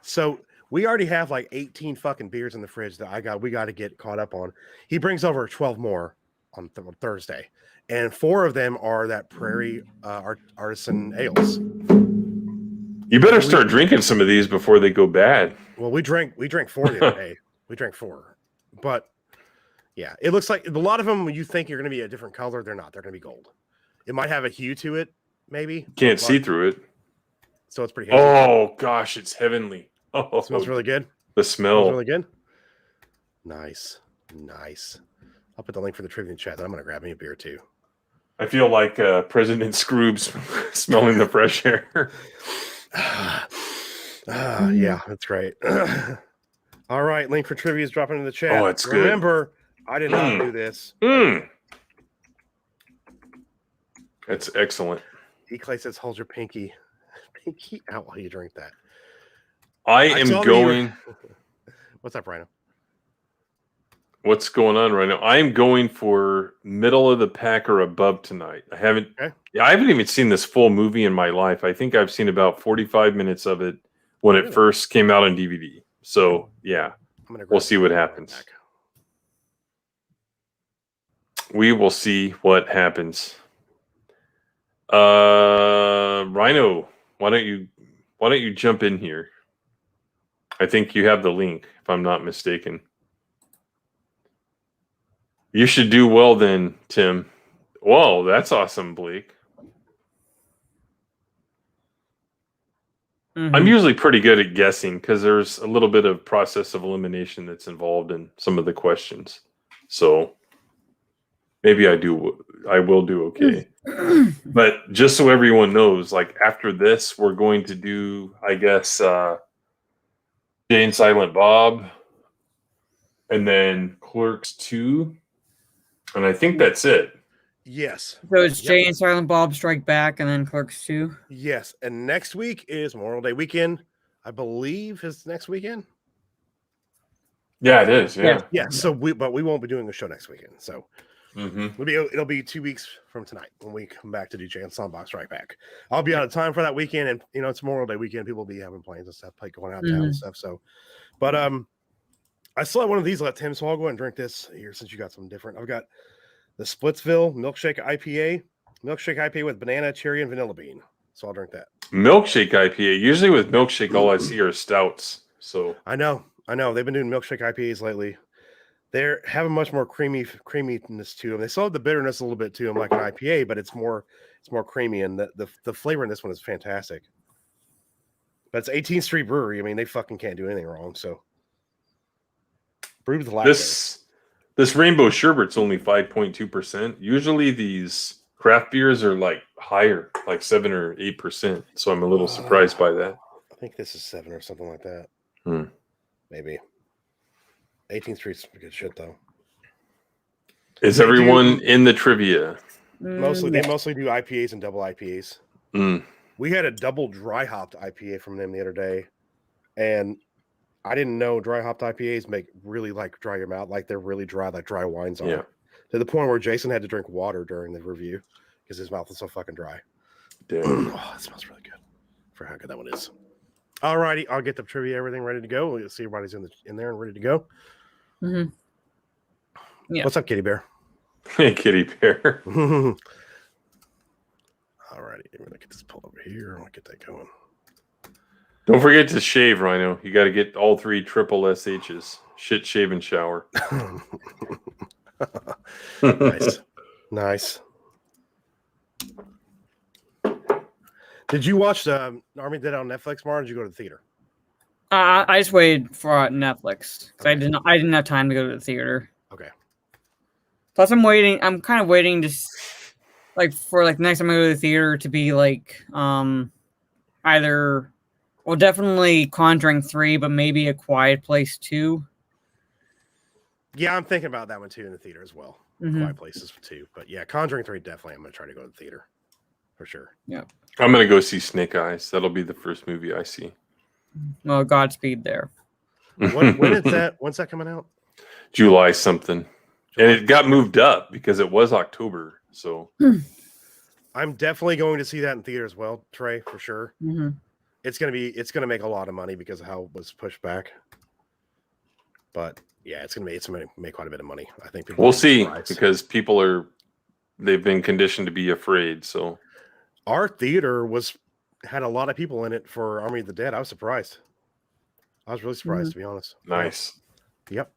so we already have like 18 fucking beers in the fridge that we got to get caught up on. He brings over 12 more on Thursday, and 4 of them are that Prairie artisan ales. You better start drinking some of these before they go bad. Well, we drank 4 the other day. We drank 4, but yeah, it looks like a lot of them. When you think you're going to be a different color, they're not. They're going to be gold. It might have a hue to it, maybe. Can't see but- through it. So it's pretty. Hazy. Oh gosh, it's heavenly. Oh, It smells really good. the Smells smell. really good. Nice. I'll put the link for the trivia in chat. I'm going to grab me a beer too. I feel like President Scrooge smelling the fresh air. Yeah, that's great. All right, link for trivia is dropping in the chat. Oh, it's good. Remember, I did not Mm. do this. That's excellent. Clay says, "Hold your pinky out while you drink that." I I am saw that you were- going. What's up, Rhino? What's going on right now? I am going for middle of the pack or above tonight. I haven't. Okay. Yeah, I haven't even seen this full movie in my life. I think I've seen about 45 minutes of it when it Really? first came out on DVD. So yeah, I'm gonna. We'll grab see the what beer happens. back. we will see what happens. Rhino, why don't you jump in here? I think you have the link, if I'm not mistaken. You should do well then, Tim. Whoa, that's awesome, Blake. I'm usually pretty good at guessing because there's a little bit of process of elimination that's involved in some of the questions. So maybe I will do okay. But just so everyone knows, like after this, we're going to do, I guess, Jay and Silent Bob, and then Clerks 2. And I think that's it. Yes. So it's Yep. Jay and Silent Bob Strike Back, and then Clerks 2. Yes. And next week is Memorial Day weekend. I believe is next weekend. Yeah, it is. Yeah. Yeah. So we won't be doing a show next weekend. So Mm-hmm. it'll be 2 weeks from tonight when we come back to do Jay and Songbox right back. I'll be out of time for that weekend, and it's Memorial Day weekend. People will be having plans and stuff, like going out of town and stuff. So, but I still have one of these left, Tim. So I'll go ahead and drink this here since you got something different. I've got the Splitsville Milkshake IPA with banana, cherry, and vanilla bean. So I'll drink that. Milkshake IPA. Usually with milkshake, all I see are stouts. So I know. They've been doing milkshake IPAs lately. They're having much more creaminess to them. They still have the bitterness a little bit to them, like an IPA, but it's more creamy, and the flavor in this one is fantastic. But it's 18th Street Brewery. I mean, they fucking can't do anything wrong. So brewed with lactose. This rainbow sherbet's only 5.2%. Usually these craft beers are like higher, like 7 or 8%. So I'm a little surprised by that. I think this is 7 or something like that. Maybe. 18th Street's some good shit though. Is everyone in the trivia? Mostly, they mostly do IPAs and double IPAs. We had a double dry hopped IPA from them the other day, and I didn't know dry hopped IPAs make really like dry your mouth, like they're really dry, like dry wines are. Yeah. To the point where Jason had to drink water during the review because his mouth was so fucking dry. Damn. Oh, it smells really good for how good that one is. All righty, I'll get the trivia, everything ready to go. We'll see everybody's in there and ready to go. Yeah. What's up, Kitty Bear? Hey, Kitty Bear. All righty, I'm gonna get this pull over here. I'll get that going. Don't forget to shave, Rhino. You got to get all 3 triple SHs. Shit, shave, and shower. Nice. Did you watch Army Dead on Netflix, Mar? Or did you go to the theater? I just waited for Netflix because I didn't have time to go to the theater. Okay. Plus, I'm waiting. I'm kind of waiting to for the next time I go to the theater to be either, well, definitely Conjuring 3, but maybe A Quiet Place 2. Yeah, I'm thinking about that one too in the theater as well. Quiet Places 2, but yeah, Conjuring 3 definitely. I'm gonna try to go to the theater for sure. Yeah. I'm going to go see Snake Eyes. That'll be the first movie I see. Well, Godspeed there. When is that? When's that coming out? July something. And it got moved up because it was October. So I'm definitely going to see that in theater as well, Trey, for sure. It's gonna make a lot of money because of how it was pushed back. But yeah, it's gonna make quite a bit of money. I think we'll see because they've been conditioned to be afraid. So our theater had a lot of people in it for Army of the Dead. I was surprised. I was really surprised, to be honest. Nice. Yep.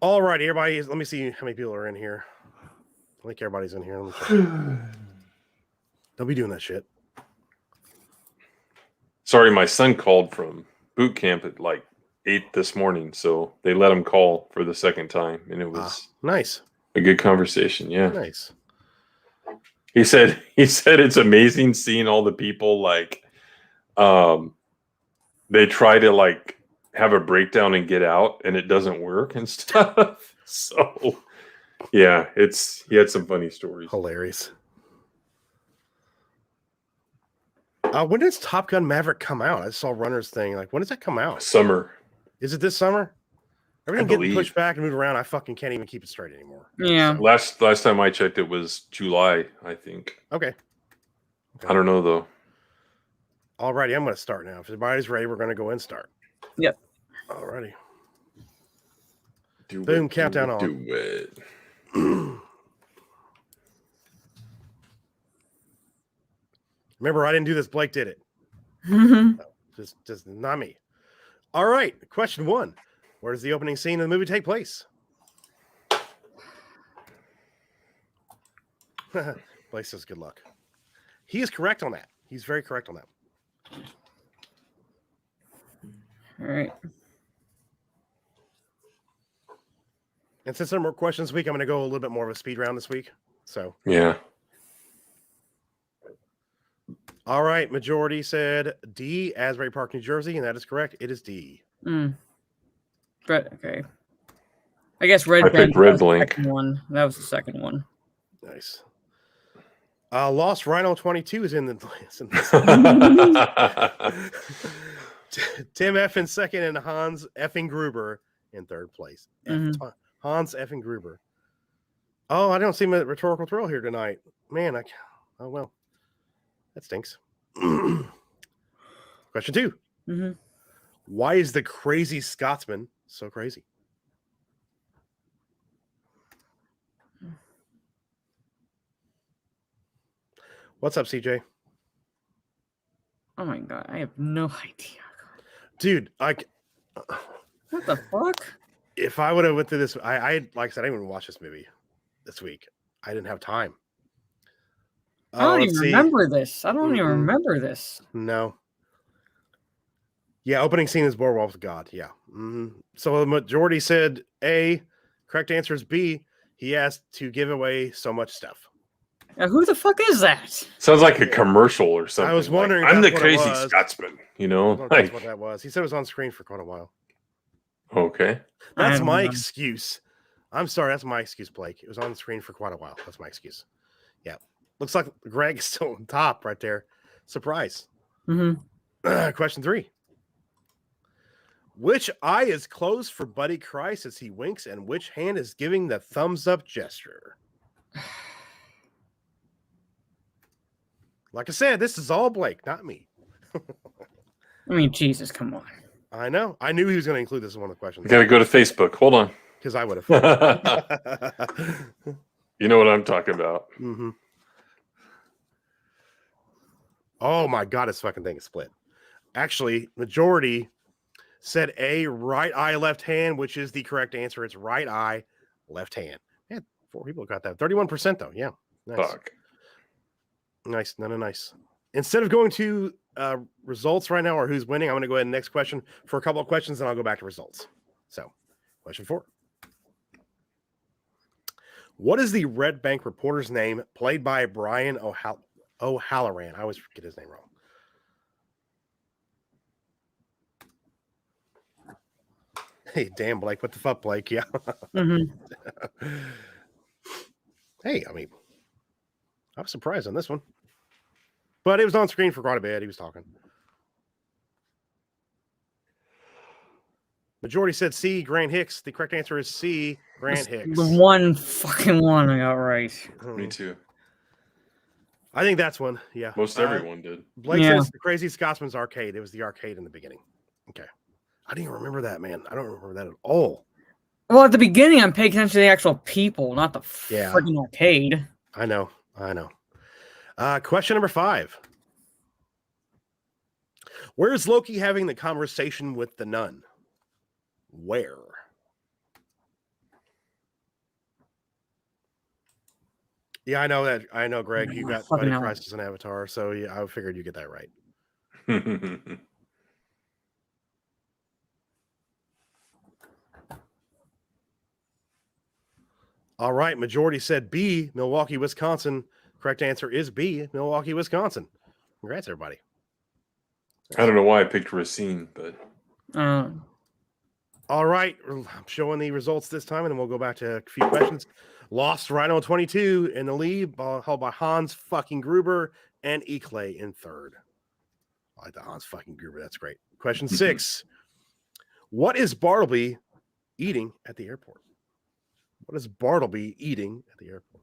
All right, everybody. Let me see how many people are in here. I think everybody's in here. Don't be doing that shit. Sorry, my son called from boot camp at like 8 this morning, so they let him call for the second time, and it was nice. A good conversation. Yeah. Nice. He said it's amazing seeing all the people they try to have a breakdown and get out and it doesn't work and stuff. So yeah, he had some funny stories. Hilarious. When does Top Gun Maverick come out? I saw Runner's thing. When does that come out? Summer. Is it this summer? Everything getting pushed back and moved around. I fucking can't even keep it straight anymore. Yeah. Last time I checked, it was July, I think. Okay. I don't know though. Alrighty, I'm going to start now. If everybody's ready, we're going to go and start. Yep. Alrighty. Boom, countdown on. Do it. Remember, I didn't do this. Blake did it. No, just not me. All right. Question 1. Where does the opening scene of the movie take place? Blake says good luck. He is correct on that. He's very correct on that. All right. And since there are more questions this week, I'm going to go a little bit more of a speed round this week. So yeah. All right. Majority said D, Asbury Park, New Jersey, and that is correct. It is D. But okay. I guess Red Blink. One. That was the second one. Nice. Lost Rhino 22 is in the Tim F in second and Hans effing Gruber in third place. Hans effing Gruber. Oh, I don't see my Rhetorical Thrill here tonight. Man, oh well. That stinks. Question 2. Why is the crazy Scotsman so crazy? What's up, CJ? Oh my god, I have no idea. Dude, what the fuck? If I would have went through this, I like I said, I didn't even watch this movie this week. I didn't have time. I don't even remember this. I don't even remember this. No. Yeah, opening scene is Boardwalk with God. Yeah. So the majority said A, Correct answer is B. He has to give away so much stuff. Now, who the fuck is that? Sounds like a commercial or something. I was wondering Like, if I'm the that's what it crazy was. Scotsman, you I know? don't know if that's Like, what that was. He said it was on screen for quite a while. okay. That's I my don't know. excuse. I'm sorry. That's my excuse, Blake. It was on the screen for quite a while. That's my excuse. Yeah. Looks like Greg is still on top right there. Surprise. Mm-hmm. Question 3. Which eye is closed for Buddy Christ as he winks, and which hand is giving the thumbs up gesture? Like I said, this is all Blake, not me. I mean, Jesus, come on. I know. I knew he was going to include this in one of the questions. I got to go to Facebook. Hold on. Because I would have. You know what I'm talking about. Mm-hmm. Oh my God, this fucking thing is split. Actually, majority said A, right eye, left hand, which is the correct answer. It's right eye, left hand. Yeah, 4 people got that. 31% though. Yeah. Nice. Fuck. Nice. Nice. Instead of going to results right now or who's winning, I'm going to go ahead and next question for a couple of questions, and I'll go back to results. So, question 4. What is the Red Bank reporter's name played by Brian O'Halloran? I always forget his name wrong. Hey, damn, Blake. What the fuck, Blake? Yeah. Mm-hmm. Hey, I mean, I was surprised on this one. But it was on screen for quite a bit. He was talking. Majority said C, Grant Hicks. The correct answer is C, Grant Hicks. The one fucking one I got right. Me too. I think that's one. Yeah. Most everyone did. Blake Yeah. says the Crazy Scotsman's arcade. It was the arcade in the beginning. Okay. I didn't even remember that, man. I don't remember that at all. Well, at the beginning, I'm paying attention to the actual people, not the Yeah. freaking arcade. I know. Question number 5. Where is Loki having the conversation with the nun? Where? Yeah, I know that. I know, Greg. You got Fucking Buddy hell. Christ as an avatar, so yeah, I figured you get that right. All right, majority said B, Milwaukee, Wisconsin. Correct answer is B, Milwaukee, Wisconsin. Congrats, everybody. I don't know why I picked Racine, but All right, I'm showing the results this time, and then we'll go back to a few questions. Lost Rhino 22 in the lead, held by Hans fucking Gruber and Eclay in third. I like the Hans fucking Gruber. That's great. Question 6. What is Bartleby eating at the airport? What is Bartleby eating at the airport?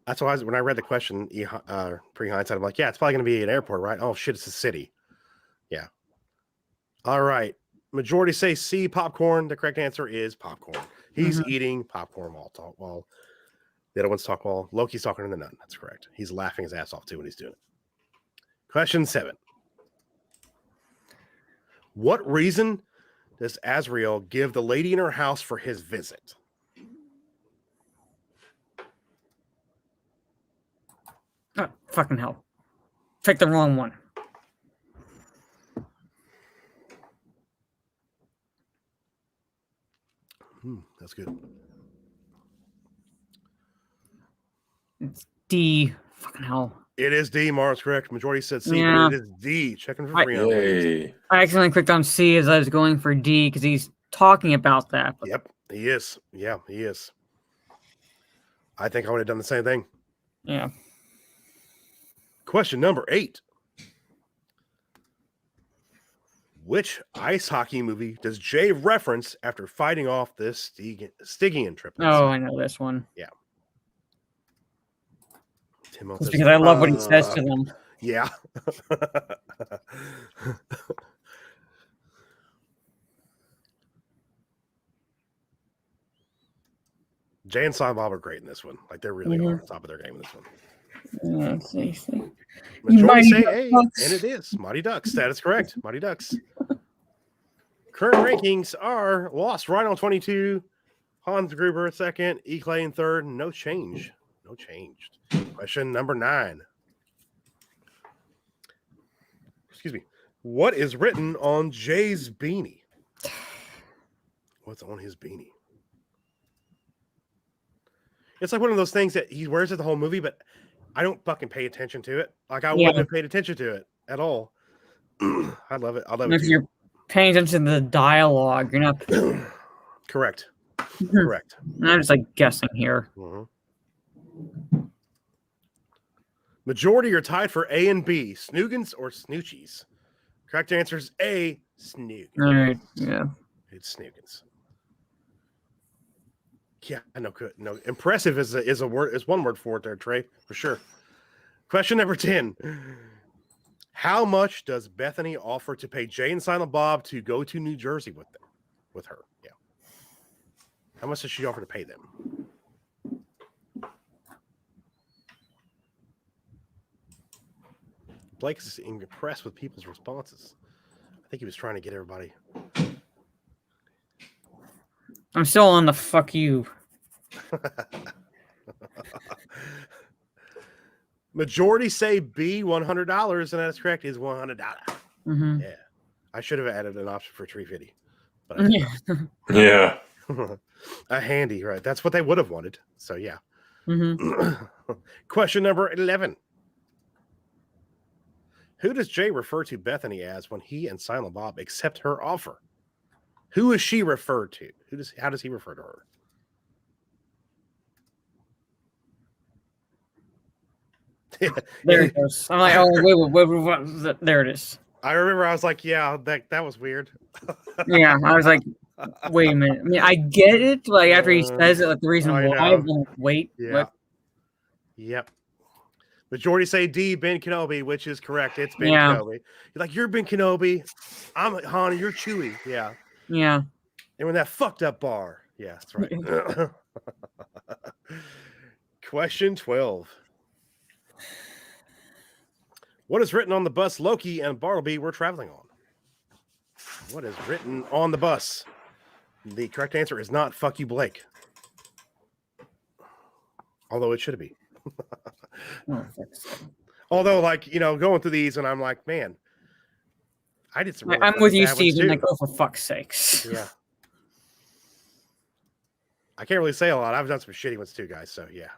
That's why when I read the question pre-hindsight, I'm like, yeah, it's probably going to be an airport, right? Oh, shit, it's a city. Yeah. All right. Majority say C, popcorn. The correct answer is popcorn. He's eating popcorn while the other one's talking while Loki's talking to the nun. That's correct. He's laughing his ass off, too, when he's doing it. Question 7. What reason does Azrael give the lady in her house for his visit? oh, fucking hell. Picked the wrong one. That's good. It's D. Fucking hell. It is D. Mars correct. Majority said C, Yeah. but it is D. Checking for I- free on Williams. Yay. I accidentally clicked on C as I was going for D because he's talking about that. But Yep, he is. Yeah, he is. I think I would have done the same thing. yeah. Question number 8. Which ice hockey movie does Jay reference after fighting off the Stygian triplets? Oh, I know this one. Timo It's says, because I love what he says to them. Yeah. Jay and Silent Bob are great in this one. Like, they're really on top of their game in this one. Let's see. Majority Mighty say A, Ducks. and it is. Mighty Ducks. That is correct. Mighty Ducks. Current rankings are Lost Rhino 22, Hans Gruber second, Eclay in third. No change. No change. Question number 9. Excuse me. What is written on Jay's beanie? What's on his beanie? It's like one of those things that he wears it the whole movie, but I don't fucking pay attention to it. Like I wouldn't have paid attention to it at all. I love it. I love it. If you're paying attention to the dialogue, you're not correct. Correct. I'm just like guessing here. Majority are tied for A and B, Snoogans or Snoochies. Correct answer is A, Snoogans. All right. Yeah. It's Snoogans. Yeah, I know. Good. No, impressive is a word. Is one word for it there, Trey, for sure. Question number 10. How much does Bethany offer to pay Jay and Silent Bob to go to New Jersey with her? Yeah. How much does she offer to pay them? Blake is impressed with people's responses. I think he was trying to get everybody. I'm still on the fuck you. Majority say B, $100, and that's correct. Is $100. Mm-hmm. Yeah, I should have added an option for $350, but Yeah. A handy, right? That's what they would have wanted. So yeah. Mm-hmm. Question number 11. Who does Jay refer to Bethany as when he and Silent Bob accept her offer? Who is she referred to? How does he refer to her? There it goes. I'm like, oh, wait, there it is. I remember I was like, yeah, that was weird. Yeah, I was like, wait a minute. I mean, I get it. Like after he says it, like the reason why. I'm like, wait. Yeah. What? Yep. Majority say D, Ben Kenobi, which is correct. It's Ben Kenobi. You're like, you're Ben Kenobi. I'm Han. You're Chewie. Yeah. Yeah. And when that fucked up bar. Yeah, that's right. Question 12. What is written on the bus Loki and Bartleby were traveling on? What is written on the bus? The correct answer is not fuck you, Blake. Although it should be. Although, like, going through these and I'm like, man, I did some. Really I'm with you, Steven. Like, oh, for fuck's sakes. Yeah. I can't really say a lot. I've done some shitty ones too, guys. So yeah.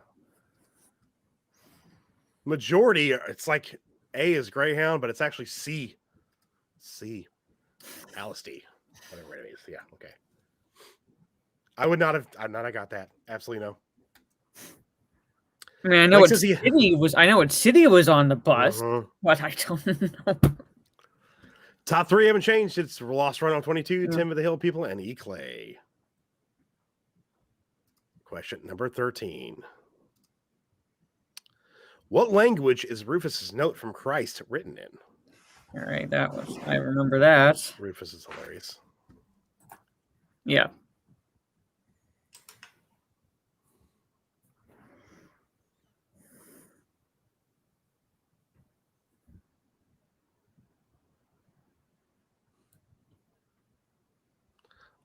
Majority, it's like A is Greyhound, but it's actually C. Alisty. Whatever it is. Yeah. Okay. I would not have. I got that. Absolutely no. I mean, I know what city was. I know what city was on the bus, but I don't know. Top 3 haven't changed. It's Lost Run on 22, Tim of the Hill People, and E. Clay. Question number 13. What language is Rufus's note from Christ written in? All right, I remember that. Rufus is hilarious. Yeah.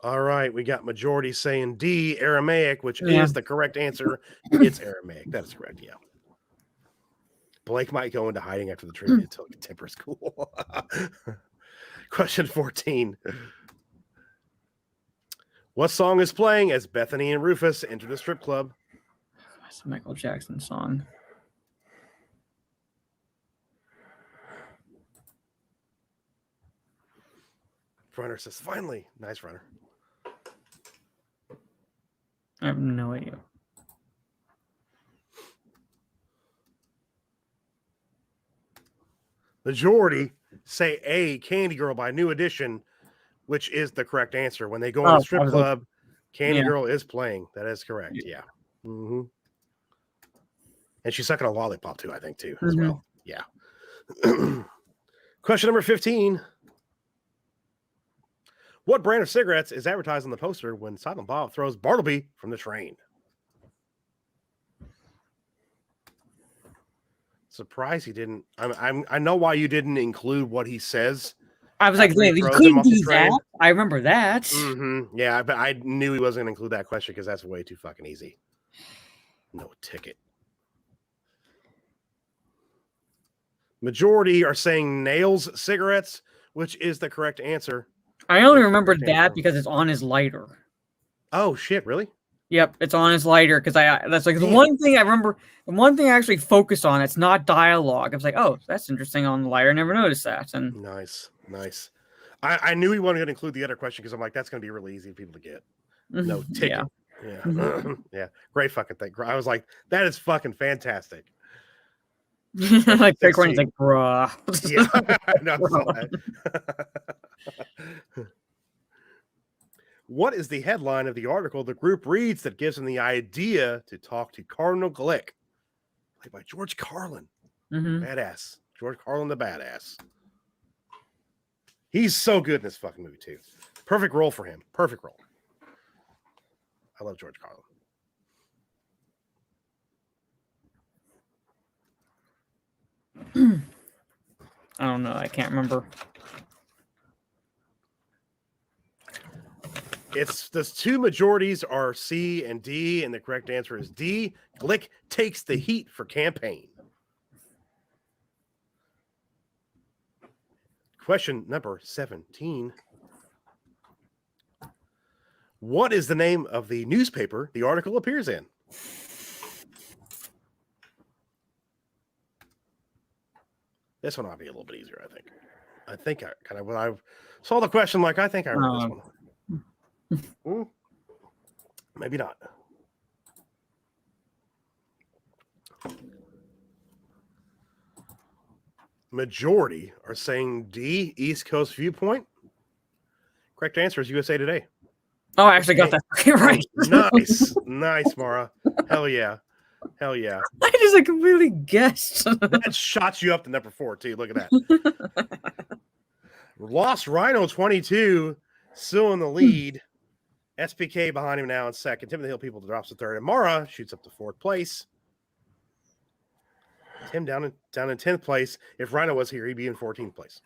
All right, we got majority saying D, Aramaic, which is the correct answer. It's Aramaic. That is correct, yeah. Blake might go into hiding after the trivia until Temper's cool. Question 14. What song is playing as Bethany and Rufus enter the strip club? It's a Michael Jackson song. Runner says, finally. Nice, Runner. I have no idea. Majority say A, Candy Girl by New Edition, which is the correct answer. When they go in the strip club, Candy Girl is playing. That is correct. Yeah. Mm-hmm. And she's sucking a lollipop too, I think, too, as well. Yeah. Question number 15. What brand of cigarettes is advertised on the poster when Silent Bob throws Bartleby from the train? Surprised he didn't. I know why you didn't include what he says. I was like, wait, you couldn't do that. I remember that. Mm-hmm. Yeah, but I knew he wasn't going to include that question because that's way too fucking easy. No ticket. Majority are saying nails cigarettes, which is the correct answer. I only remembered that because it's on his lighter. Oh shit! Really? Yep, it's on his lighter because that's like the one thing I remember. The one thing I actually focused on. It's not dialogue. I was like, oh, that's interesting on the lighter. I never noticed that. And nice. I knew he wanted to include the other question because I'm like, that's going to be really easy for people to get. No ticket. Yeah. Yeah. Great fucking thing. I was like, that is fucking fantastic. Like Craig Corney's like, bruh. Yeah. No, I saw that. What is the headline of the article the group reads that gives them the idea to talk to Cardinal Glick? Played by George Carlin. Badass. George Carlin the badass. He's so good in this fucking movie, too. Perfect role for him. Perfect role. I love George Carlin. I don't know. I can't remember. Those two majorities are C and D, and the correct answer is D. Glick takes the heat for campaign. Question number 17. What is the name of the newspaper the article appears in? This one ought to be a little bit easier, I think. I think when I saw the question, like, I think I remember this one. Maybe not. Majority are saying D, East Coast Viewpoint. Correct answer is USA Today. Oh, I actually got that right. Nice, Mara. Hell yeah. I just like completely guessed. That shots you up to number 4 too. Look at that. Lost Rhino 22, still in the lead. SPK behind him now in second. Tim the Hill People drops to third, and Mara shoots up to 4th place. Tim down in 10th place. If Rhino was here, he'd be in 14th place.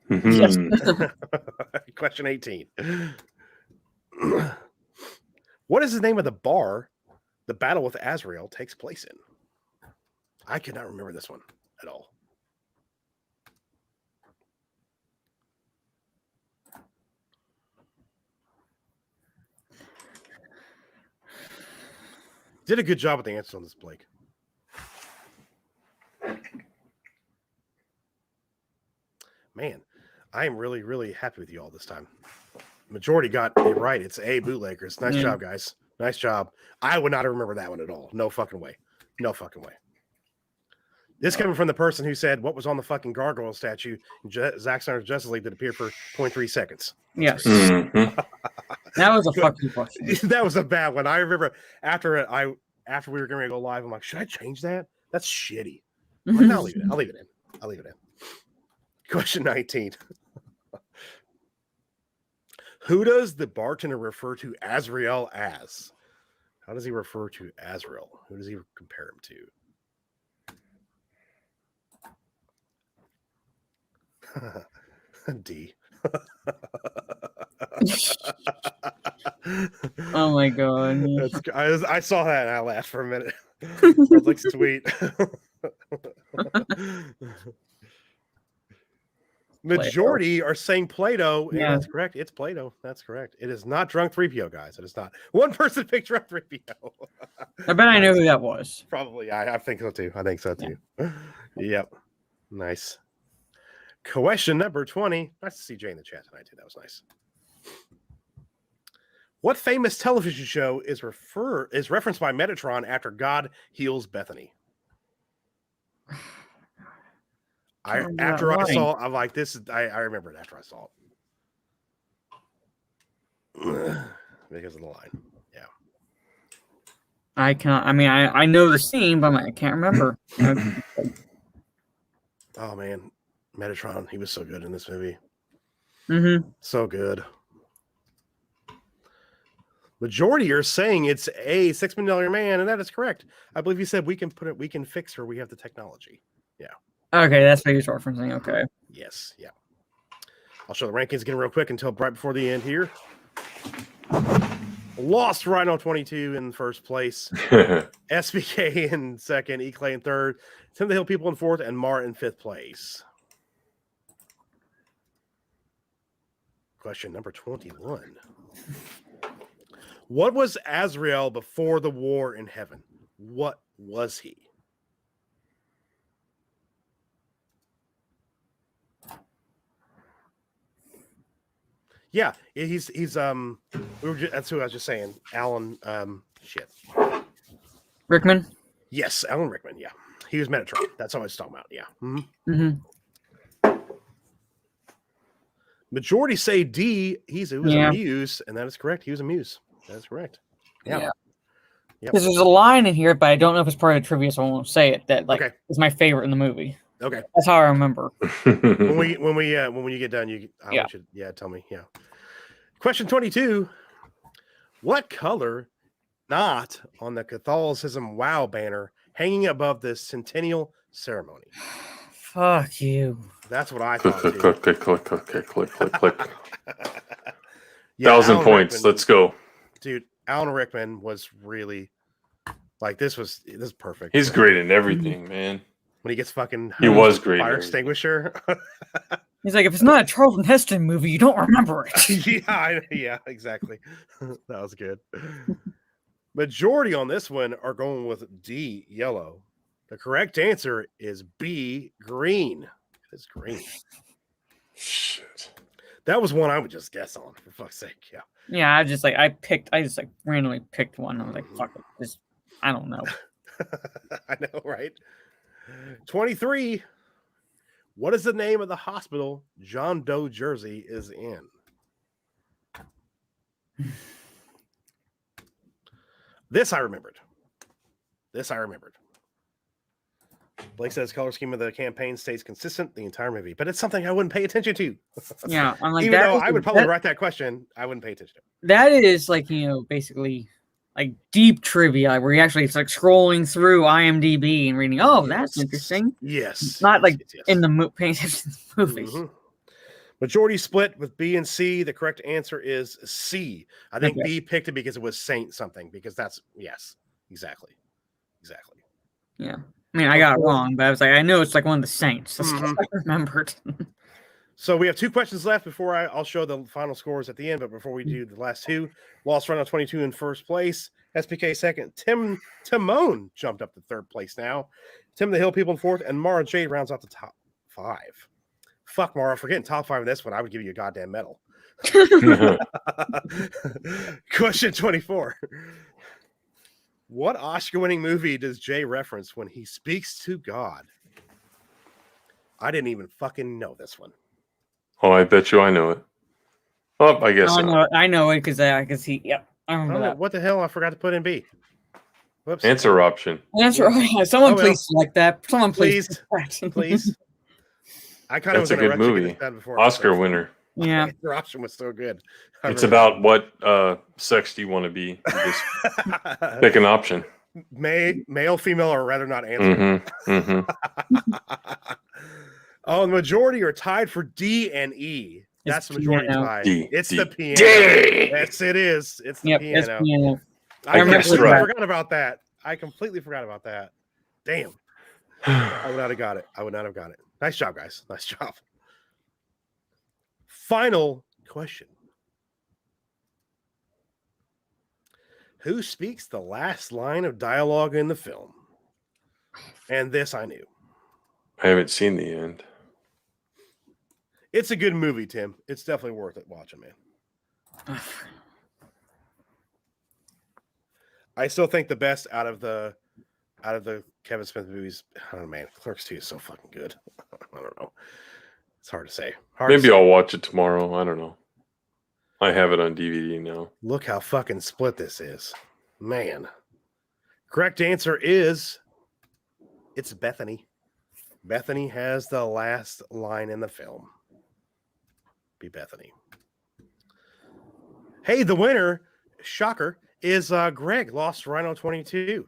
Yes. Question 18. What is the name of the bar the battle with Azrael takes place in? I cannot remember this one at all. Did a good job with the answers on this, Blake. Man, I am really, really happy with you all this time. Majority got it right. It's A, Bootleggers. Nice job, guys. Nice job. I would not remember that one at all. No fucking way. This coming from the person who said what was on the fucking gargoyle statue in Zack Snyder's Justice League that appeared for 0.3 seconds. Yes. That was a fucking question. That was a bad one. I remember after we were going to go live, I'm like, should I change that? That's shitty. Like, no, I'll leave it in. Question 19. Who does the bartender refer to Azrael as? How does he refer to Azrael? Who does he compare him to? D. Oh my god. I saw that and I laughed for a minute. I was like, sweet. Majority are saying Plato. Yeah, that's correct. It's Plato. That's correct. It is not Drunk 3PO, guys. It is not. One person picked Drunk 3PO. I bet I know who that was. Probably. I think so too. Yep. Nice. Question number 20. Nice to see Jay in the chat tonight too. That was nice. What famous television show is referenced by Metatron after God heals Bethany? I remember it after I saw it. Because of the line. Yeah. I cannot. I mean, I know the scene, but I can't remember. Oh man, Metatron, he was so good in this movie. So good. Majority are saying it's a $6 million man, and that is correct. I believe you said we can fix her. We have the technology. Yeah. Okay, that's what you're referencing. Okay. Yes. Yeah. I'll show the rankings again real quick until right before the end here. Lost Rhino 22 in first place. SBK in second. E-Clay in third. Tim the Hill People in fourth. And Mar in fifth place. Question number 21. What was Azrael before the war in heaven? What was he? Yeah, he's that's who I was just saying. Alan Rickman? Yes, Alan Rickman, yeah. He was Metatron. That's all I was talking about, yeah. Majority say D, he was a muse, and that is correct. He was a muse. That's correct. Yeah. Because there's a line in here, but I don't know if it's part of the trivia, so I won't say it. That is my favorite in the movie. Okay, that's how I remember. when you get done, I want you to tell me. Yeah. Question 22. What color, not on the Catholicism WoW banner hanging above the Centennial Ceremony? Fuck you. That's what I thought. Click. 1,000 points. Rickman, let's go, dude. Alan Rickman was really like this is perfect. He's great in everything, man. When he gets fucking he was great fire extinguisher. He's like, if it's not a Charlton Heston movie, you don't remember it. yeah, exactly. That was good. Majority on this one are going with D, yellow. The correct answer is B, green. It is green. Shit. That was one I would just guess on, for fuck's sake. Yeah. Yeah, I just randomly picked one. I was like, fuck it. I don't know. I know, right? 23. What is the name of the hospital John Doe Jersey is in? This I remembered. Blake says color scheme of the campaign stays consistent the entire movie, but it's something I wouldn't pay attention to. Yeah, I'm like, even though I would probably write that question, I wouldn't pay attention to it. That is like, basically like deep trivia where you actually it's like scrolling through IMDb and reading. Oh, that's interesting. Yes, not like in the paying attention to the movies. Mm-hmm. Majority split with B and C. The correct answer is C. I think B picked it because it was Saint something. Because that's exactly. Yeah, I mean I got it wrong, but I was like, I know it's like one of the Saints. That's what I remembered. So we have two questions left before I'll show the final scores at the end. But before we do the last two, Lost Rhino 22 in first place, SPK second, Timon jumped up to third place now. Tim the Hill People in fourth, and Mara Jade rounds out the top five. Fuck, Mara, for getting top five in this one, I would give you a goddamn medal. Question 24. What Oscar-winning movie does Jay reference when he speaks to God? I didn't even fucking know this one. Oh, I bet you I know it. Oh, I guess I know it because he. Yep, I remember that. What the hell? I forgot to put in B. Whoops. Answer option. Someone please select that. Someone please. Please. I kind of was a good movie. Oscar winner. Yeah, your option was so good. It's about what sex do you want to be? You just pick an option. Male, female, or rather not answer. Oh, the majority are tied for D and E. That's the majority tie. It's the piano. Yes, it is. It's the piano. I forgot about that. I completely forgot about that. Damn. I would not have got it. Nice job, guys. Nice job. Final question. Who speaks the last line of dialogue in the film? And this I knew. I haven't seen the end. It's a good movie, Tim. It's definitely worth it watching, man. I still think the best out of the Kevin Smith movies. I don't know, man. Clerks 2 is so fucking good. I don't know. It's hard to say. Maybe I'll watch it tomorrow. I don't know. I have it on DVD now. Look how fucking split this is. Man. Correct answer is it's Bethany. Bethany has the last line in the film. Be Bethany. Hey, the winner, shocker, is Greg, Lost Rhino 22.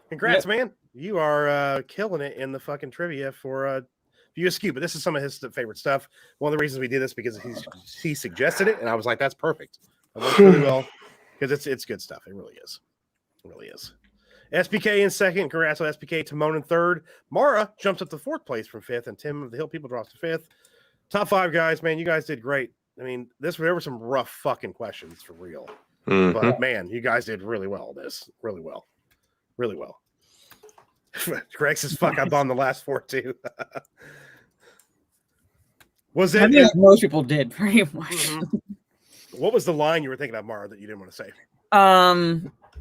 Congrats, man. You are killing it in the fucking trivia for USQ, but this is some of his favorite stuff. One of the reasons we did this because he suggested it, and I was like, that's perfect. That works really well. because it's good stuff. It really is. It really is. SPK in second. Congrats on SPK. Timon in third. Mara jumps up to fourth place from fifth, and Tim of the Hill People drops to fifth. Top five guys, man. You guys did great. I mean, there were some rough fucking questions for real. But man, you guys did really well. Really well. Really well. Greg says, fuck, I bombed the last four too. Was it? I think most people did pretty much. What was the line you were thinking of, Mara, that you didn't want to say?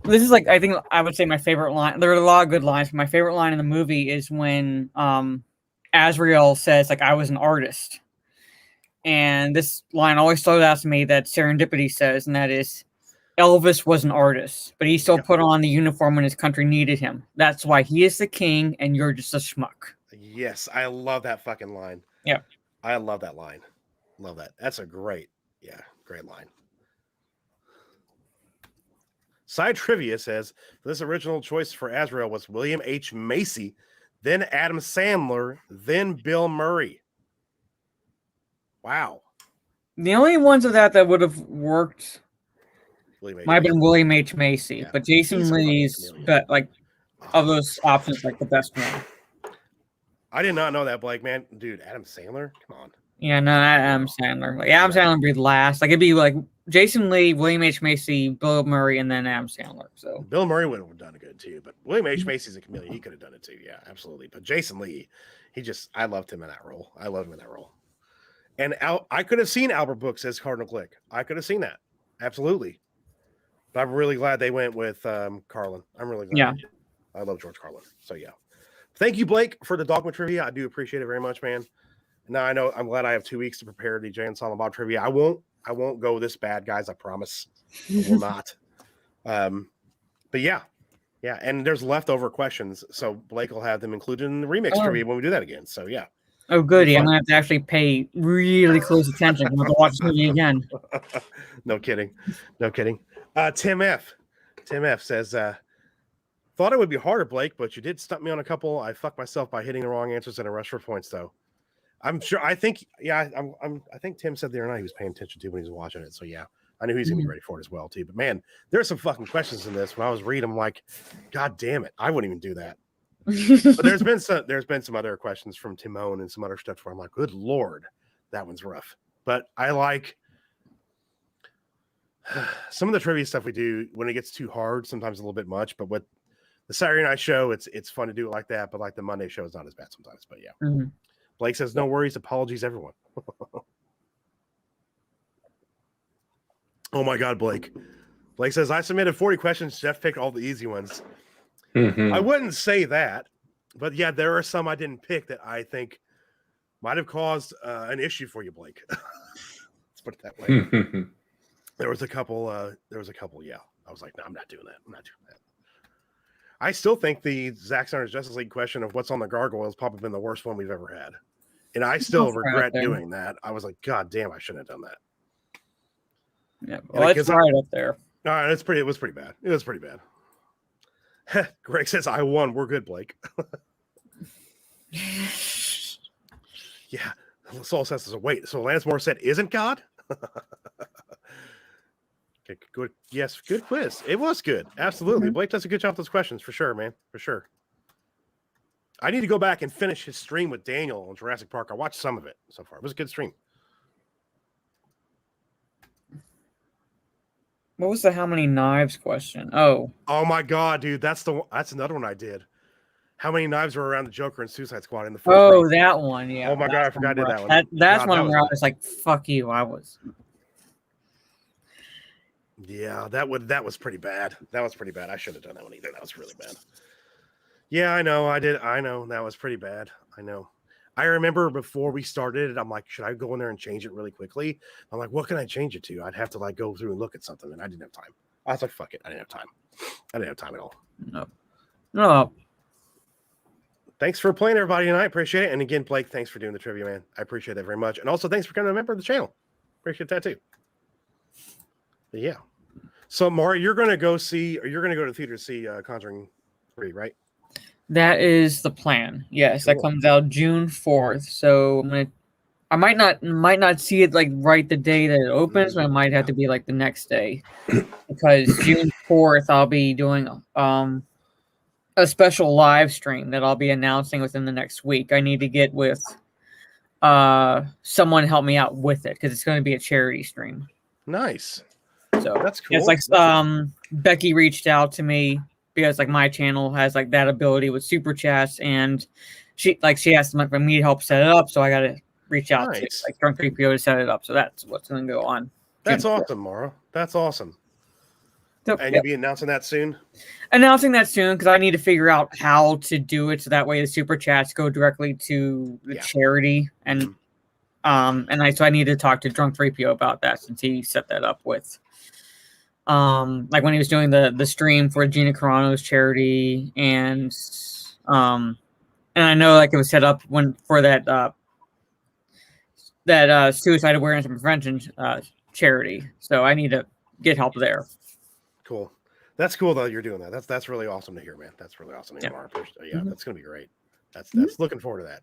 This is like, I think I would say my favorite line. There are a lot of good lines. But my favorite line in the movie is when Azrael says, like, I was an artist. And this line always stood out to me that Serendipity says, and that is, Elvis was an artist, but he still put on the uniform when his country needed him. That's why he is the king, and you're just a schmuck. Yes, I love that fucking line. Yeah. I love that line. Love that. That's a great line. Side trivia says this original choice for Azrael was William H. Macy, then Adam Sandler, then Bill Murray. Wow. The only ones of that would have worked might have been William H. Macy, but Jason Lee's, but like of those options, like the best one. I did not know that, Blake, man. Dude, Adam Sandler? Come on. Yeah, no, not Adam Sandler. Like Adam Sandler would be last. Like it'd be like Jason Lee, William H. Macy, Bill Murray, and then Adam Sandler. So Bill Murray would have done it good too, but William H. Macy's a chameleon. He could have done it too. Yeah, absolutely. But Jason Lee, I loved him in that role. And I could have seen Albert Brooks as Cardinal Click. I could have seen that. Absolutely. But I'm really glad they went with Carlin. I'm really glad. Yeah. I love George Carlin. So yeah. Thank you, Blake, for the Dogma trivia. I do appreciate it very much, man. Now I know I'm glad I have 2 weeks to prepare the Jay and Silent Bob trivia. I won't go this bad, guys. I promise. I will not. But yeah. Yeah. And there's leftover questions. So Blake will have them included in the remix trivia when we do that again. So yeah. Oh, goody. I'm going to have to actually pay really close attention. I'm going to watch the movie again. No kidding. Tim F says, thought it would be harder, Blake, but you did stump me on a couple. I fucked myself by hitting the wrong answers and a rush for points, though. I'm sure. I think Tim said the other night he was paying attention to when he was watching it. So yeah, I knew he's going to be ready for it as well, too. But man, there's some fucking questions in this. When I was reading, I'm like, God damn it. I wouldn't even do that. But there's been some other questions from Timon and some other stuff where I'm like, good Lord, that one's rough. But I like some of the trivia stuff we do when it gets too hard, sometimes a little bit much. But with the Saturday night show, it's fun to do it like that. But like the Monday show is not as bad sometimes. But yeah, Blake says no worries, apologies, everyone. Oh my God, Blake says I submitted 40 questions. Jeff picked all the easy ones. I wouldn't say that, but yeah, there are some I didn't pick that I think might have caused an issue for you, Blake. Let's put it that way. There was a couple. Yeah, I was like, no, I'm not doing that. I still think the Zack Snyder's Justice League question of what's on the gargoyles probably been the worst one we've ever had, and I still regret doing that. I was like, God damn, I shouldn't have done that. Yeah, well, it's right up there. All right, it was pretty bad. It was pretty bad. Greg says, I won. We're good, Blake. Yeah. Saul says, wait, so Lance Morissette isn't God? Okay, good. Yes, good quiz. It was good. Absolutely. Blake does a good job with those questions, for sure, man. For sure. I need to go back and finish his stream with Daniel on Jurassic Park. I watched some of it so far. It was a good stream. What was the how many knives question? Oh my God, dude, that's another one I did. How many knives were around the Joker and Suicide Squad in the first round? That one, yeah. Oh my God, I forgot I did that one. That's one where I was like, "Fuck you!" I was. Yeah, that was pretty bad. That was pretty bad. I shouldn't have done that one either. That was really bad. Yeah, I know. I did. I know that was pretty bad. I know. I remember before we started it, I'm like, should I go in there and change it really quickly? I'm like, what can I change it to? I'd have to like go through and look at something, and I didn't have time. I was like, fuck it. I didn't have time. I didn't have time at all. No. Thanks for playing, everybody, tonight. Appreciate it. And again, Blake, thanks for doing the trivia, man. I appreciate that very much. And also, thanks for becoming a member of the channel. Appreciate that too. But yeah. So, Maury, you're going to go to the theater to see Conjuring 3, right? That is the plan. Yes, cool. That comes out June 4th. So I'm going to I might not see it like right the day that it opens, but it might have to be like the next day, because June 4th I'll be doing a special live stream that I'll be announcing within the next week. I need to get with someone to help me out with it because it's going to be a charity stream. Nice. So That's cool. It's like Becky reached out to me because like my channel has like that ability with super chats, and she asked me to help set it up, so I got to reach out to like Drunk 3PO to set it up. So that's what's going to go on. That's awesome, Mara. That's awesome. So, and you'll be announcing that soon? Announcing that soon, because I need to figure out how to do it so that way the super chats go directly to the charity. And so I need to talk to Drunk 3PO about that, since he set that up with like when he was doing the stream for Gina Carano's charity, and I know like it was set up for that suicide awareness and prevention charity. So I need to get help there. Cool. That's cool though. You're doing that. That's really awesome to hear, man. That's really awesome to hear. Yeah, that's gonna be great. That's looking forward to that.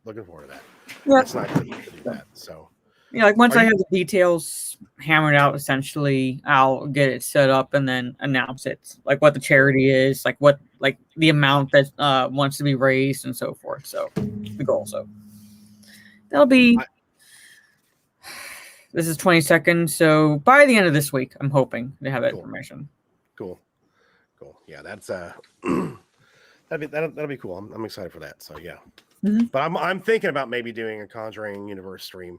Yeah. That's nice that you can do that. So yeah, like once I have the details hammered out, essentially, I'll get it set up and then announce it, like what the charity is, like what the amount that wants to be raised and so forth. So the goal. So that'll be. This is 22nd, so by the end of this week, I'm hoping to have that information. Cool. Yeah, that's that'll be cool. I'm excited for that. So yeah, but I'm thinking about maybe doing a Conjuring Universe stream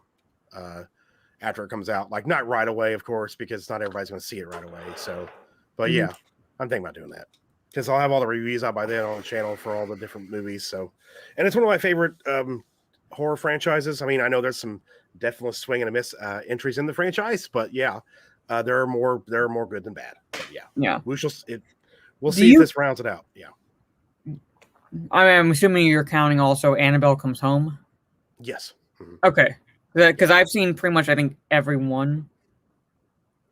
after it comes out. Like not right away, of course, because not everybody's going to see it right away. So, but yeah, I'm thinking about doing that because I'll have all the reviews out by then on the channel for all the different movies. So, and it's one of my favorite horror franchises. I mean, I know there's some definite swing and a miss entries in the franchise, but yeah, there are more good than bad. But yeah. We'll see if this rounds it out. Yeah. I'm assuming you're counting also Annabelle Comes Home. Yes. Okay, because I've seen pretty much I think every one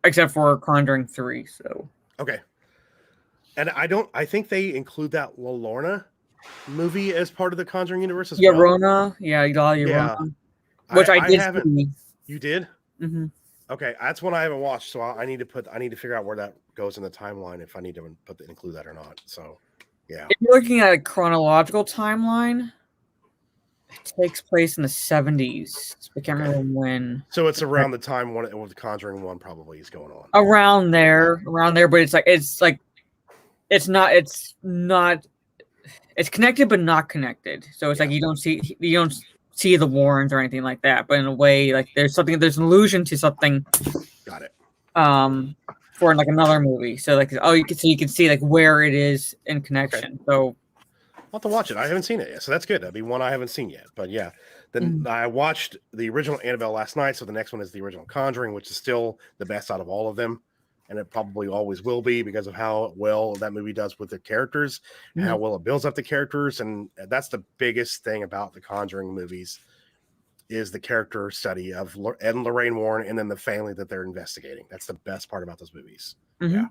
except for Conjuring 3. So okay, and I think they include that La Llorona movie as part of the Conjuring universe as well. Rona, Rona, which I did. See. You did? Mm-hmm. Okay, that's one I haven't watched, so I need to figure out where that goes in the timeline if I need to include that or not. So, yeah. If you're looking at a chronological timeline, it takes place in the 70s. I can't remember when. So it's around the time when the Conjuring 1 probably is going on. Around there, but it's not. It's connected but not connected. So it's like you don't see the Warrens or anything like that, but in a way, like there's an allusion to something. Got it. For like another movie, so like you can see like where it is in connection. Okay. So I'll have to watch it. I haven't seen it yet, so that's good. That'd be one I haven't seen yet. But yeah, then I watched the original Annabelle last night, so the next one is the original Conjuring, which is still the best out of all of them, and it probably always will be because of how well that movie does with the characters, and how well it builds up the characters, and that's the biggest thing about the Conjuring movies is the character study of Ed and Lorraine Warren and then the family that they're investigating. That's the best part about those movies. Yeah.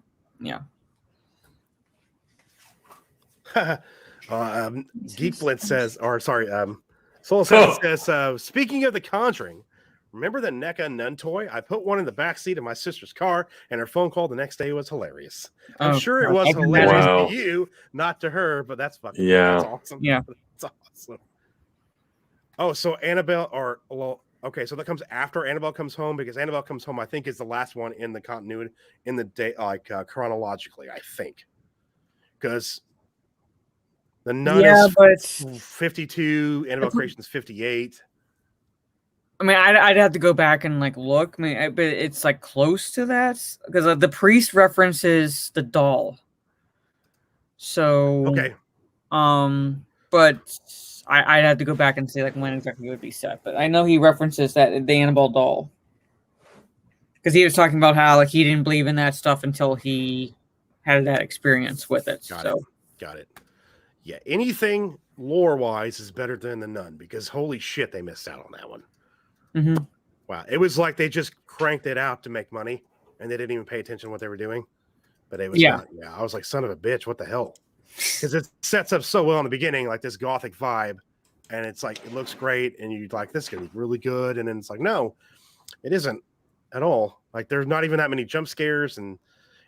Geek Blitz says, Soul says, speaking of the Conjuring, remember the NECA nun toy? I put one in the back seat of my sister's car, and her phone call the next day was hilarious. I'm sure it was hilarious to you, not to her, but that's fucking that's awesome. Yeah. That's awesome. Oh, so Annabelle, so that comes after Annabelle Comes Home, because Annabelle Comes Home, I think, is the last one in the continuity, in the day, chronologically, I think. Because the Nun is 52, Annabelle Creation is 58. I mean, I'd have to go back and like look. I mean, but it's like close to that because the priest references the doll. So okay, but I'd have to go back and see like when exactly it would be set. But I know he references that the Annabelle doll because he was talking about how like he didn't believe in that stuff until he had that experience with it. Got it. Yeah, anything lore wise is better than the Nun because holy shit, they missed out on that one. Mm-hmm. Wow, it was like they just cranked it out to make money, and they didn't even pay attention to what they were doing. But it was not, I was like, son of a bitch, what the hell? Because it sets up so well in the beginning, like this gothic vibe, and it's like it looks great, and you're like, this is gonna be really good, and then it's like, no, it isn't at all. Like there's not even that many jump scares, and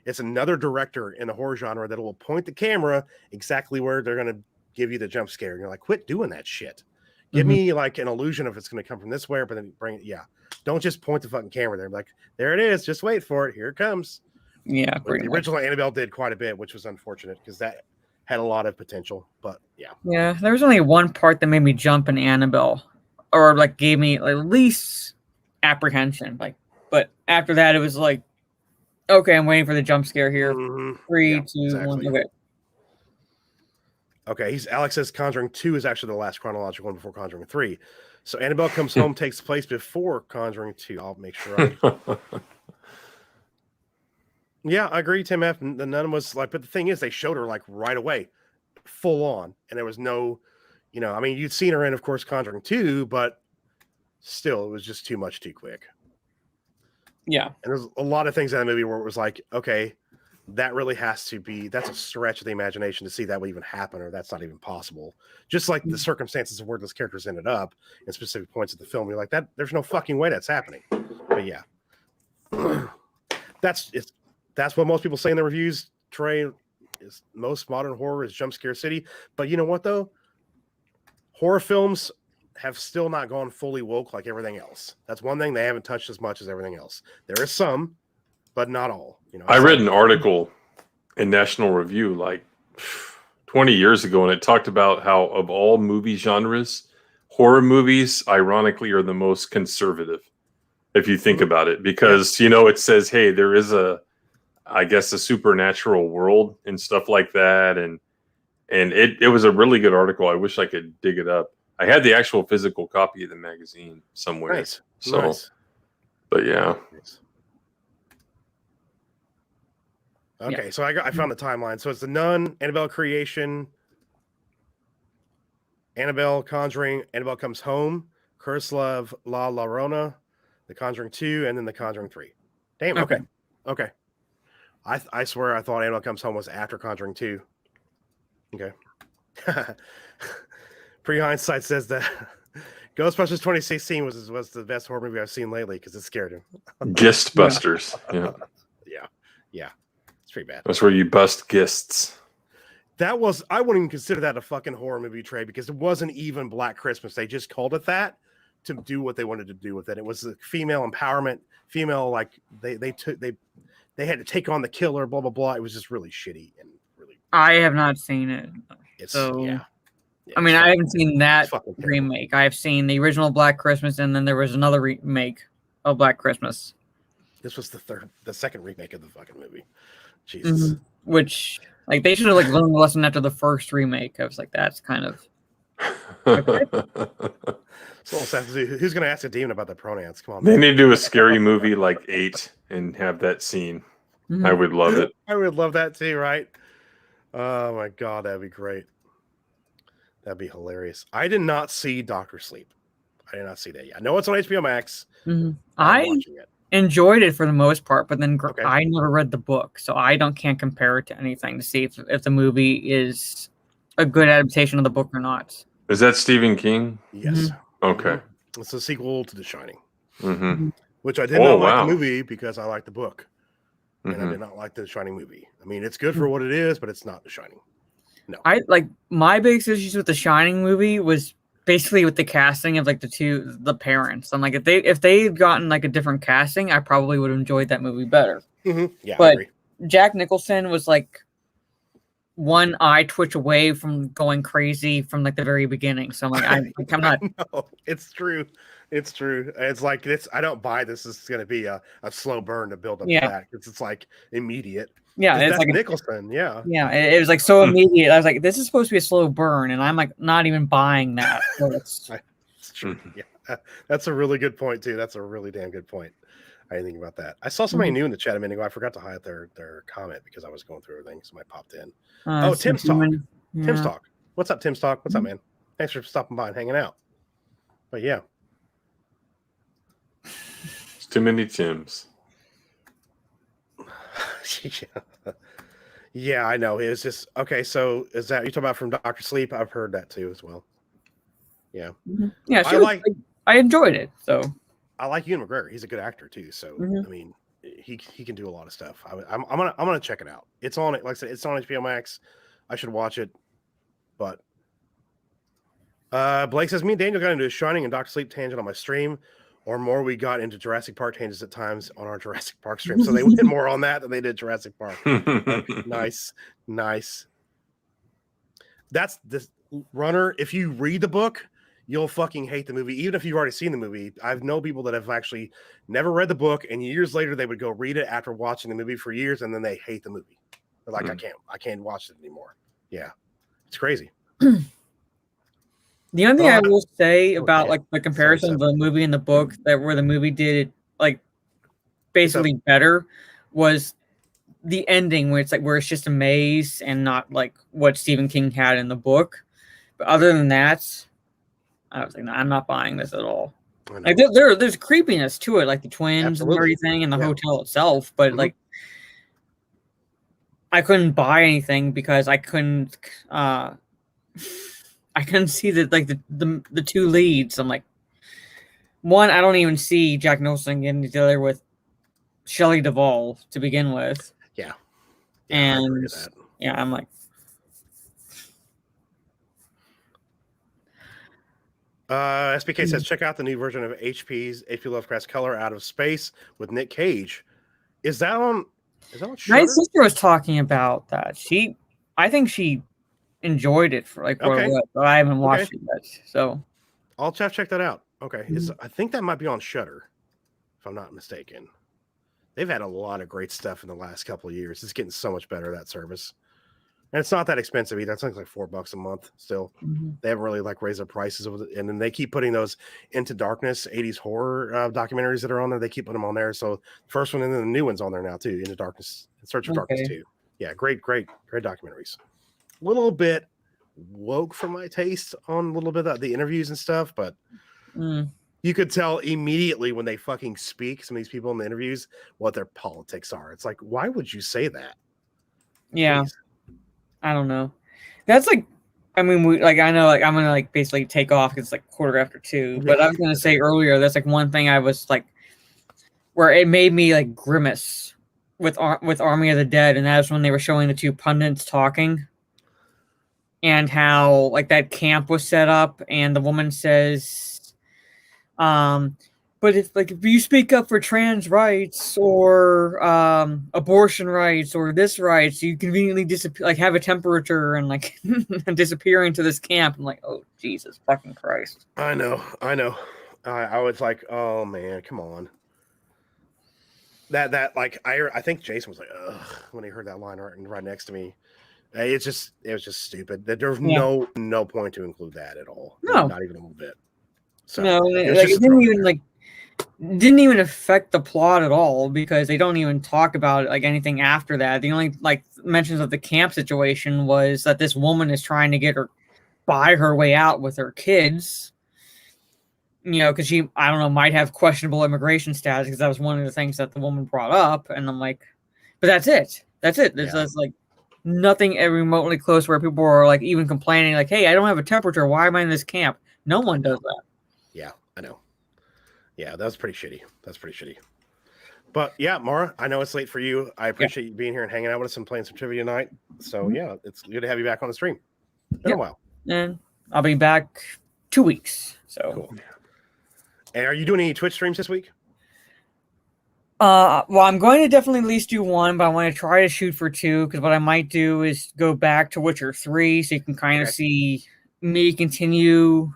it's another director in the horror genre that will point the camera exactly where they're gonna give you the jump scare. And you're like, quit doing that shit. Give me like an illusion of it's gonna come from this way, but then bring it. Yeah, don't just point the fucking camera there. Like there it is. Just wait for it. Here it comes. Yeah, the original Annabelle did quite a bit, which was unfortunate because that had a lot of potential. But yeah, there was only one part that made me jump in Annabelle, or like gave me at least apprehension. Like, but after that, it was like, okay, I'm waiting for the jump scare here. 3, 2, 1. Okay. Okay, Alex says Conjuring 2 is actually the last chronological one before Conjuring 3. So Annabelle Comes Home takes place before Conjuring 2. I'll make sure. Yeah, I agree, Tim F. The nun was like, but the thing is, they showed her like right away, full on, and there was no, I mean, you'd seen her in, of course, Conjuring 2, but still, it was just too much too quick. Yeah. And there's a lot of things in that movie where it was like, okay, that really has to be, that's a stretch of the imagination to see that would even happen, or that's not even possible. Just like the circumstances of where those characters ended up in specific points of the film, you're like, that there's no fucking way that's happening. But yeah, that's what most people say in the reviews. Trey, is most modern horror is jump scare city. But you know what though? Horror films have still not gone fully woke like everything else. That's one thing they haven't touched as much as everything else. There is some, but not all. I read an article in National Review like 20 years ago, and it talked about how of all movie genres, horror movies, ironically, are the most conservative, if you think about it, because it says, hey, there is a supernatural world and stuff like that, and it was a really good article. I wish I could dig it up. I had the actual physical copy of the magazine somewhere. Nice. So, nice. But yeah. Okay, so I found the timeline. So it's the Nun, Annabelle Creation, Annabelle Conjuring, Annabelle Comes Home, Curse of La Llorona, The Conjuring 2, and then The Conjuring 3. Damn. Okay. I swear I thought Annabelle Comes Home was after Conjuring 2. Okay. Pre-hindsight says that Ghostbusters 2016 was the best horror movie I've seen lately because it scared him. Ghostbusters. Yeah. It's pretty bad. That's where you bust ghists. I wouldn't even consider that a fucking horror movie, Trey, because it wasn't even Black Christmas. They just called it that to do what they wanted to do with it. It was the female empowerment, like they had to take on the killer, blah blah blah. It was just really shitty and really. I have not seen it. I mean, I haven't seen that remake. I've seen the original Black Christmas, and then there was another remake of Black Christmas. This was the second remake of the fucking movie. Jesus. Which, like, they should have learned the lesson after the first remake. I was like, that's kind of. So who's going to ask a demon about the pronouns? Come on. They need to do a scary movie like 8 and have that scene. I would love it. I would love that too, right? Oh my god, that'd be great. That'd be hilarious. I did not see Dr. Sleep. I did not see that yet. I know it's on HBO Max. I enjoyed it for the most part, but then I never read the book, so can't compare it to anything to see if the movie is a good adaptation of the book or not. Is that Stephen King? Yes. Okay. It's a sequel to The Shining, which I did not like the movie because I like the book, and I did not like The Shining movie. I mean, it's good for what it is, but it's not The Shining. No. My biggest issues with The Shining movie was basically with the casting of the parents. I'm like, if they had gotten like a different casting, I probably would have enjoyed that movie better. Yeah, but Jack Nicholson was like one eye twitch away from going crazy from like the very beginning. So I'm like, I'm not. No, it's true. It's true. It's like I don't buy this. This is going to be a slow burn to build up that. It's like immediate. Yeah, it's like Nicholson. Yeah, it was like so immediate. I was like, this is supposed to be a slow burn, and I'm like not even buying that. So it's true. Yeah, that's a really good point too. That's a really damn good point. I didn't think about that. I saw somebody new in the chat a minute ago. I forgot to hide their comment because I was going through everything. Somebody popped in. Tim's Talk. Yeah. Tim's Talk. What's up, Tim's Talk? What's up, man? Thanks for stopping by and hanging out. But yeah. It's too many Tims. Yeah, I know. It was just okay. So is that you talking about from Dr. Sleep? I've heard that too as well. Yeah. Yeah, I enjoyed it. So I like Ewan McGregor. He's a good actor too. So I mean, he can do a lot of stuff. I'm gonna check it out. It's on it. Like I said, it's on HBO Max. I should watch it. But Blake says, me and Daniel got into a Shining and Doctor Sleep tangent on my stream, or more. We got into Jurassic Park tangents at times on our Jurassic Park stream. So they went more on that than they did Jurassic Park. Nice. That's this Runner. If you read the book, you'll fucking hate the movie, even if you've already seen the movie. I've known people that have actually never read the book, and years later they would go read it after watching the movie for years, and then they hate the movie. They're like, I can't watch it anymore. Yeah, it's crazy. The only thing I will say about like the comparison of the movie and the book, that where the movie did it like basically better, was the ending where it's just a maze and not like what Stephen King had in the book. But other than that, I was like, no, I'm not buying this at all. Like there's creepiness to it, like the twins and everything, and the hotel itself. But like, I couldn't buy anything because I couldn't see that like the two leads. I'm like, one, I don't even see Jack Nicholson getting together with Shelley Duvall to begin with. Yeah. And I'm like, SPK says, check out the new version of H.P. Lovecraft's Color Out of Space with Nick Cage. Is that on Shudder? My sister was talking about that. I think she enjoyed it for like what it was, but I haven't watched it yet. So I'll check that out. Okay. I think that might be on Shudder, if I'm not mistaken. They've had a lot of great stuff in the last couple of years. It's getting so much better, that service. And it's not that expensive either. It's like $4 a month still. They haven't really like raised their prices with it. And then they keep putting those Into Darkness 80s horror documentaries that are on there. They keep putting them on there. So the first one and then the new one's on there now too. Into Darkness, In Search of Darkness too. Yeah, great documentaries. A little bit woke for my taste on a little bit of the interviews and stuff, but you could tell immediately when they fucking speak, some of these people in the interviews, what their politics are. It's like, why would you say that? Yeah. Please. I don't know. That's like, I mean, I know, like, I'm gonna like basically take off because it's like 2:15. But I was gonna say earlier, that's like one thing I was like, where it made me like grimace with Army of the Dead, and that's when they were showing the two pundits talking, and how like that camp was set up, and the woman says, but if you speak up for trans rights or abortion rights or this rights, you conveniently disappear, like have a temperature and like disappear into this camp. I'm like, oh Jesus fucking Christ! I know. I was like, oh man, come on. That like I think Jason was like, ugh, when he heard that line right next to me. It was just stupid. That there's no point to include that at all. No, not even a little bit. So no, it didn't even affect the plot at all because they don't even talk about like anything after that. The only like mentions of the camp situation was that this woman is trying to buy her way out with her kids. You know, because she, I don't know, might have questionable immigration status because that was one of the things that the woman brought up. And I'm like, but that's it. There's like nothing remotely close where people are like even complaining like, hey, I don't have a temperature. Why am I in this camp? No one does that. Yeah, I know. Yeah, that was pretty shitty. But yeah, Mara, I know it's late for you. I appreciate you being here and hanging out with us and playing some trivia tonight. So yeah, it's good to have you back on the stream. Been a while. And I'll be back 2 weeks. So cool. And are you doing any Twitch streams this week? Well, I'm going to definitely at least do one, but I want to try to shoot for 2 because what I might do is go back to Witcher 3 so you can kind of see me continue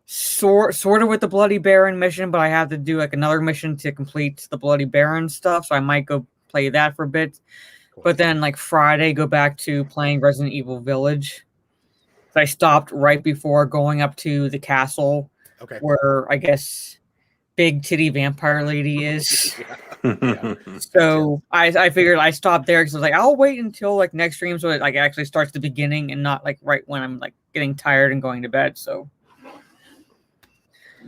sort of with the Bloody Baron mission, but I have to do like another mission to complete the Bloody Baron stuff, so I might go play that for a bit. Cool. But then like Friday, go back to playing Resident Evil Village. So I stopped right before going up to the castle, where I guess big titty vampire lady is. So I figured I stopped there because I was like, I'll wait until like next stream so it like actually starts the beginning and not like right when I'm like getting tired and going to bed. So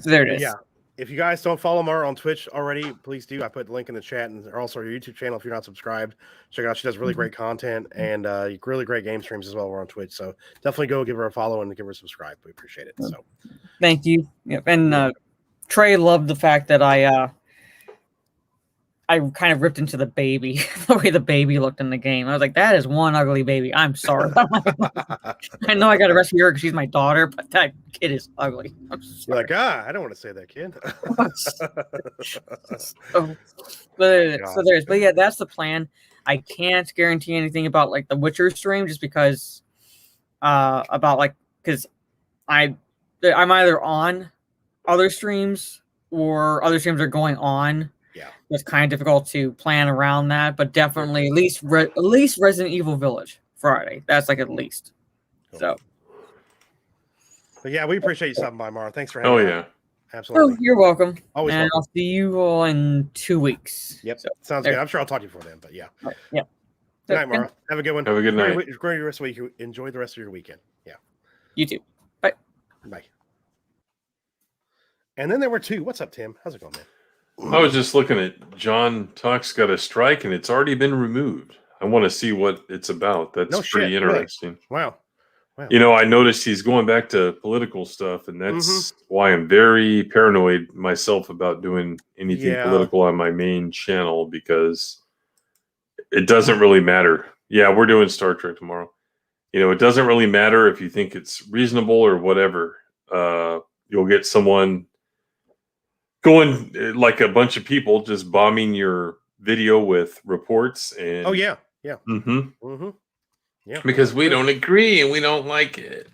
there it is. if you guys don't follow Mara on Twitch already, please do. I put the link in the chat, and also her YouTube channel. If you're not subscribed, check it out. She does really great content and really great game streams as well. We're on Twitch, so definitely go give her a follow and give her a subscribe. We appreciate it. So, thank you. Yep. And Trey loved the fact that I kind of ripped into the baby, the way the baby looked in the game. I was like, that is one ugly baby. I'm sorry. I know I got to rescue her because she's my daughter, but that kid is ugly. You're like, I don't want to say that, kid. But yeah, that's the plan. I can't guarantee anything about like the Witcher stream just because because I'm either on other streams or other streams are going on. Yeah, it's kind of difficult to plan around that, but definitely at least Resident Evil Village Friday. That's like at least. Cool. So. But yeah, we appreciate you stopping by, Mara. Thanks for having yeah, absolutely. Oh, you're welcome. Always and welcome. I'll see you all in 2 weeks. Yep, so, sounds good. I'm sure I'll talk to you before then. But yeah, yeah. Good night, Mara. Have a good one. Have a good night. Enjoy the rest of the week. Enjoy the rest of your weekend. Yeah. You too. Bye. Bye. And then there were two. What's up, Tim? How's it going, man? I was just looking at John Talk's got a strike and it's already been removed. I want to see what it's about. That's pretty interesting. Really? Wow. You know, I noticed he's going back to political stuff, and that's why I'm very paranoid myself about doing anything political on my main channel, because it doesn't really matter. Yeah, we're doing Star Trek tomorrow. You know, it doesn't really matter if you think it's reasonable or whatever. You'll get someone going, like a bunch of people just bombing your video with reports and yeah, because we don't agree and we don't like it.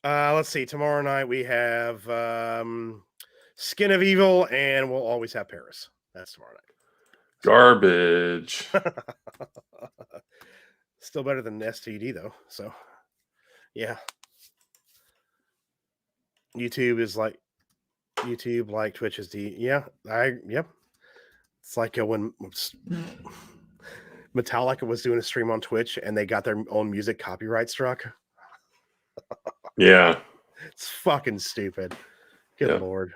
Let's see, tomorrow night we have Skin of Evil, and we'll always have Paris. That's tomorrow night. Garbage. Still better than STD though, so yeah. YouTube, like Twitch is yep. It's like when Metallica was doing a stream on Twitch and they got their own music copyright struck. Yeah. It's fucking stupid. Good Lord.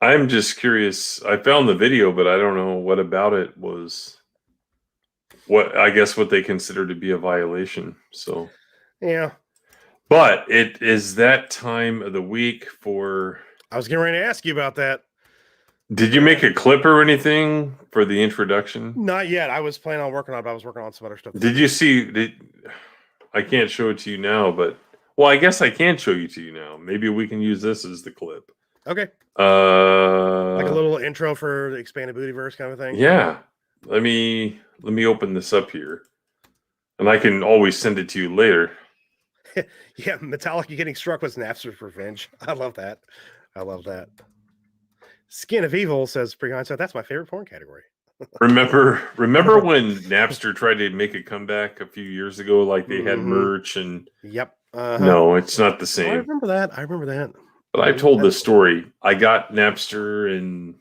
I'm just curious. I found the video, but I don't know what about it was what they consider to be a violation. So yeah. But it is that time of the week for... I was getting ready to ask you about that. Did you make a clip or anything for the introduction? Not yet. I was planning on working on it, but I was working on some other stuff. Did you see... I can't show it to you now, but... Well, I guess I can show you to you now. Maybe we can use this as the clip. Okay. Like a little intro for the expanded Bootyverse kind of thing? Yeah. Let me open this up here. And I can always send it to you later. Yeah, Metallica getting struck was Napster's revenge. I love that. Skin of Evil says pre-hindsight. That's my favorite porn category. Remember when Napster tried to make a comeback a few years ago? Like they had merch and yep. No, it's not the same. I remember that. But I told the story. I got Napster in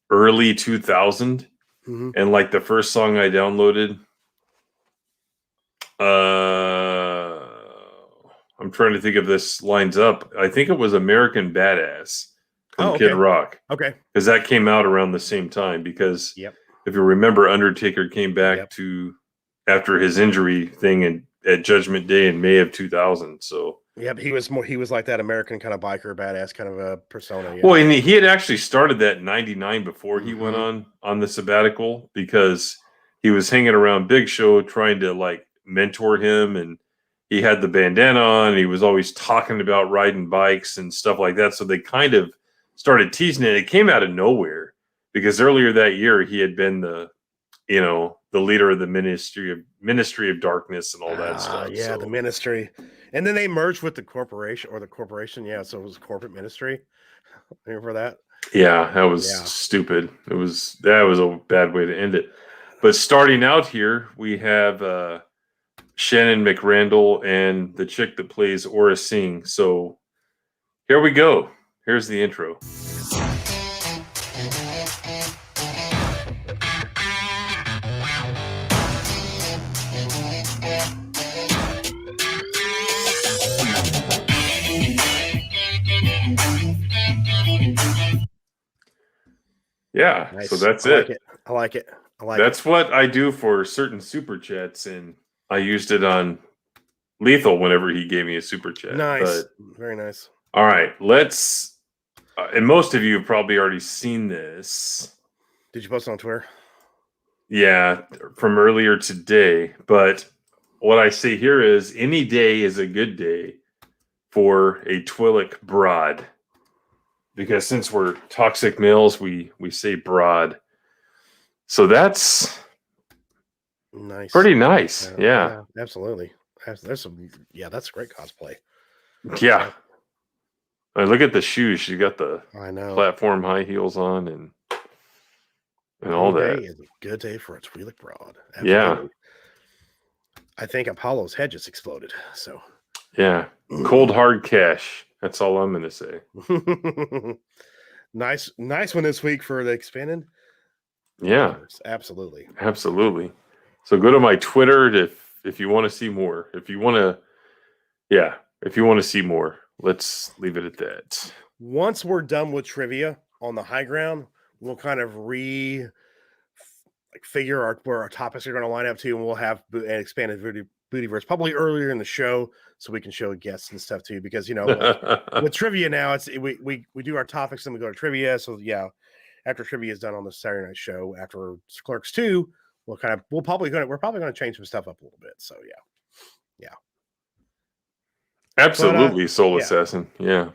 early 2000, and like the first song I downloaded, I'm trying to think if this lines up. I think it was American Badass from Kid Rock. Okay. Because that came out around the same time. Because if you remember, Undertaker came back to after his injury thing at Judgment Day in May of 2000. So yeah, but he was like that American kind of biker badass kind of a persona. Yeah. Well, and he had actually started that in '99 before he went on the sabbatical, because he was hanging around Big Show trying to like mentor him, and he had the bandana on, and he was always talking about riding bikes and stuff like that. So they kind of started teasing it. It came out of nowhere because earlier that year he had been the leader of the Ministry of Darkness and all that stuff. Yeah, so. The Ministry. And then they merged with the corporation. Yeah, so it was corporate ministry. Remember that? Yeah, that was stupid. That was a bad way to end it. But starting out here, we have Shannon McRandall and the chick that plays Aura Singh. So here we go. Here's the intro. Yeah. Nice. So that's I it. like it. I like it. I like That's what I do for certain super chats, and I used it on Lethal whenever he gave me a super chat. it. Nice. But, Very nice. all right, let's. And most of you have probably already seen this. Did you post it on Twitter? Yeah, from earlier today. But what I say here is any day is a good day for a Twillic broad. Because since we're toxic males, we say broad. So that's Nice. pretty nice. Yeah. Absolutely. There's some. Yeah, that's great cosplay. Yeah. Look at the shoes. She got the I know. platform high heels on and all Today that. is a good day for a Twi'lek broad. Yeah. Absolutely. I think Apollo's Hedges exploded. So Yeah. Cold hard cash. That's all I'm going to say. nice one this week for the expanded. Yeah. Absolutely. Absolutely. So go to my Twitter if you want to see more. If you want to see more, let's leave it at that. Once we're done with trivia on the high ground, we'll kind of figure where our topics are going to line up to, and we'll have an expanded Bootyverse probably earlier in the show so we can show guests and stuff too. Because with trivia now, it's we do our topics and we go to trivia. So yeah, after trivia is done on the Saturday night show, after Clerks 2, we're probably going to change some stuff up a little bit. So yeah. Absolutely, Soul yeah. Assassin. Yeah.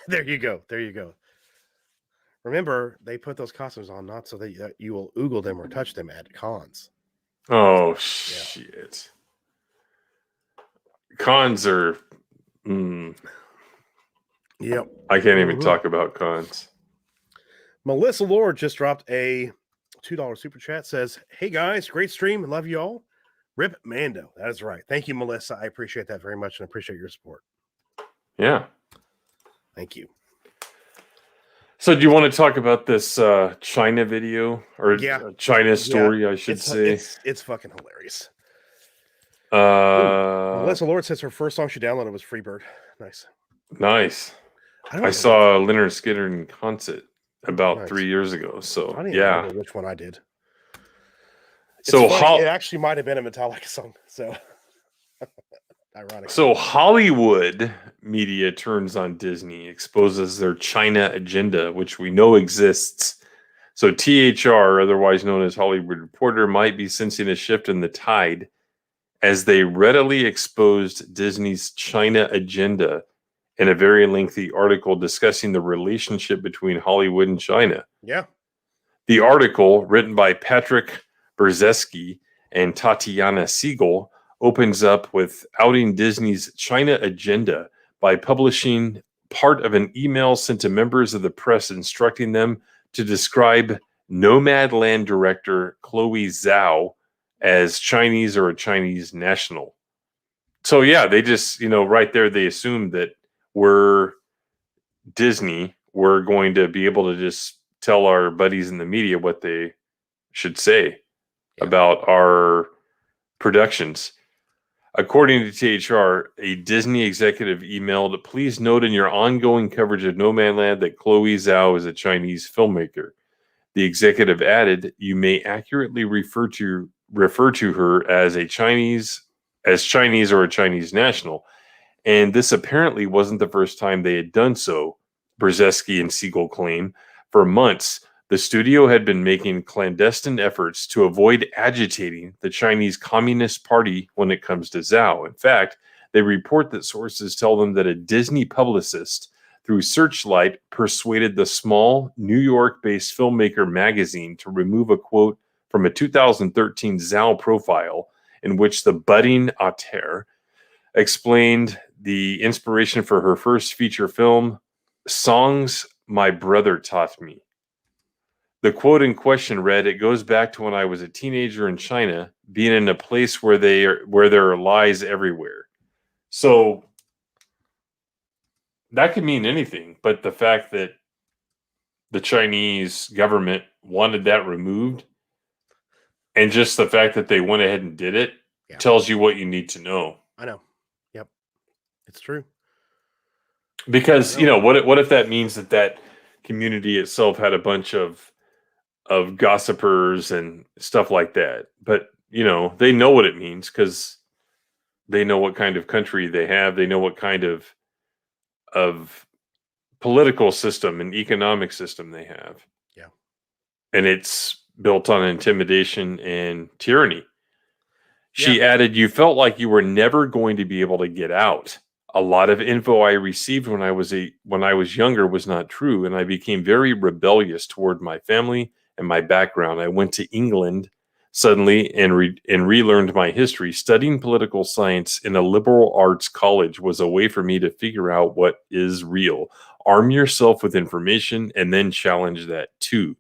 There you go. Remember, they put those costumes on not so that you will oogle them or touch them at cons. Oh, shit. Cons are... Yep. I can't even talk about cons. Melissa Lord just dropped a $2 super chat. Says, hey guys, great stream. Love you all. Rip Mando. That is right. Thank you, Melissa. I appreciate that very much and appreciate your support. Yeah. Thank you. So do you want to talk about this China video or China story, I should say? It's fucking hilarious. Melissa Melissa Lord says her first song she downloaded was Freebird. Nice. I saw Leonard Skinner in concert about 3 years ago. So I don't even remember which one I did. It actually might have been a Metallica song. So ironic. So Hollywood media turns on Disney, exposes their China agenda, which we know exists. So THR, otherwise known as Hollywood Reporter, might be sensing a shift in the tide as they readily exposed Disney's China agenda in a very lengthy article discussing the relationship between Hollywood and China. Yeah. The article, written by Patrick Berzeski and Tatiana Siegel, opens up with outing Disney's China agenda by publishing part of an email sent to members of the press instructing them to describe Nomadland director Chloe Zhao as Chinese or a Chinese national. So yeah, they just, right there, they assumed that we're Disney. We're going to be able to just tell our buddies in the media what they should say about our productions. According to THR, a Disney executive emailed, please note in your ongoing coverage of Nomadland that Chloe Zhao is a Chinese filmmaker. The executive added, you may accurately refer to her as Chinese or a Chinese national. And this apparently wasn't the first time they had done so, Brzezinski and Siegel claim. For months, the studio had been making clandestine efforts to avoid agitating the Chinese Communist Party when it comes to Zhao. In fact, they report that sources tell them that a Disney publicist, through Searchlight, persuaded the small New York-based filmmaker magazine to remove a quote from a 2013 Zhao profile in which the budding auteur explained the inspiration for her first feature film, Songs My Brother Taught Me. The quote in question read, it goes back to when I was a teenager in China, being in a place where there are lies everywhere. So that could mean anything, but the fact that the Chinese government wanted that removed, and just the fact that they went ahead and did it, tells you what you need to know. I know. Yep. It's true. Because, what if that means that community itself had a bunch of gossipers and stuff like that. But, you know, they know what it means because they know what kind of country they have. They know what kind of political system and economic system they have. Yeah. And it's built on intimidation and tyranny. She added, "You felt like you were never going to be able to get out. A lot of info I received when I was younger was not true, and I became very rebellious toward my family and my background. I went to England suddenly and relearned my history. Studying political science in a liberal arts college was a way for me to figure out what is real. Arm yourself with information and then challenge that too."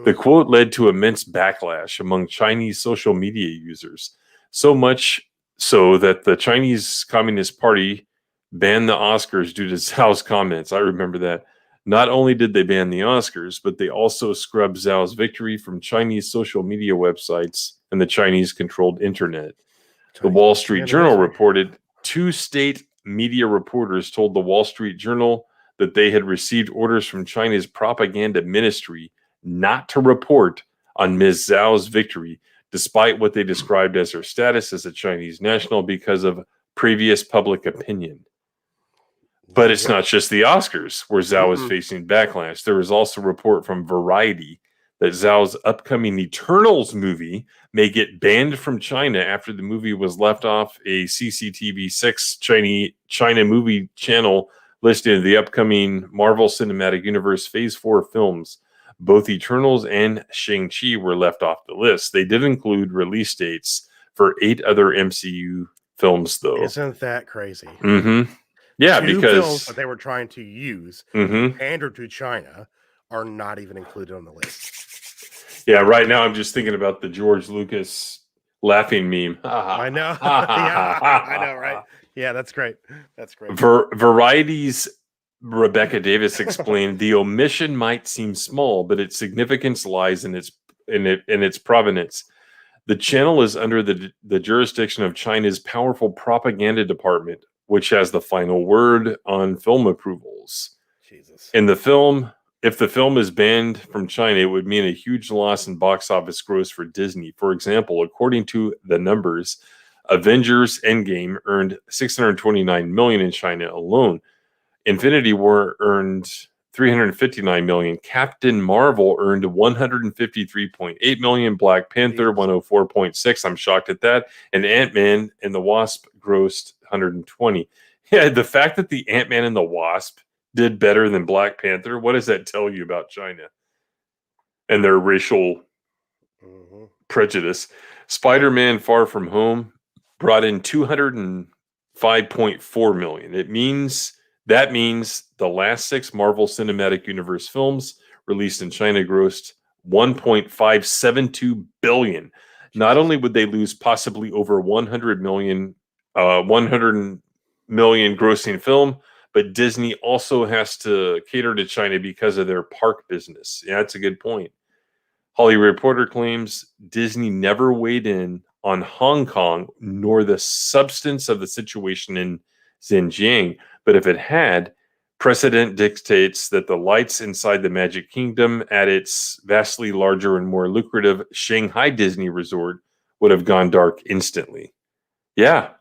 The quote led to immense backlash among Chinese social media users, so much so that the Chinese Communist Party banned the Oscars due to Zhao's comments. I remember that. Not only did they ban the Oscars, but they also scrubbed Zhao's victory from Chinese social media websites and the Chinese-controlled internet. The Wall Street Journal reported 2 state media reporters told the Wall Street Journal that they had received orders from China's propaganda ministry not to report on Ms. Zhao's victory, despite what they described as her status as a Chinese national because of previous public opinion. But it's not just the Oscars where Zhao is facing backlash. There was also a report from Variety that Zhao's upcoming Eternals movie may get banned from China after the movie was left off a CCTV 6 China movie channel listed in the upcoming Marvel Cinematic Universe Phase 4 films. Both Eternals and Shang-Chi were left off the list. They did include release dates for 8 other MCU films, though. Isn't that crazy? Yeah, 2 because films that they were trying to use pander to China are not even included on the list. Yeah, right now I'm just thinking about the George Lucas laughing meme. I know. Yeah, I know, right? Yeah, that's great. That's great. Variety's Rebecca Davis explained the omission might seem small, but its significance lies in its provenance. The channel is under the jurisdiction of China's powerful propaganda department, which has the final word on film approvals. Jesus. If the film is banned from China, it would mean a huge loss in box office gross for Disney. For example, according to the numbers, Avengers Endgame earned $629 million in China alone. Infinity War earned $359 million. Captain Marvel earned $153.8 million. Black Panther $104.6. I'm shocked at that. And Ant-Man and the Wasp grossed $120. Yeah, the fact that the Ant-Man and the Wasp did better than Black Panther, what does that tell you about China and their racial prejudice? Spider-Man Far From Home brought in $205.4 million. That means the last 6 Marvel Cinematic Universe films released in China grossed $1.572 billion. Not only would they lose possibly over 100 million grossing film, but Disney also has to cater to China because of their park business. Yeah, that's a good point. Hollywood Reporter claims Disney never weighed in on Hong Kong nor the substance of the situation in Xinjiang. But if it had, precedent dictates that the lights inside the Magic Kingdom at its vastly larger and more lucrative Shanghai Disney Resort would have gone dark instantly. Yeah.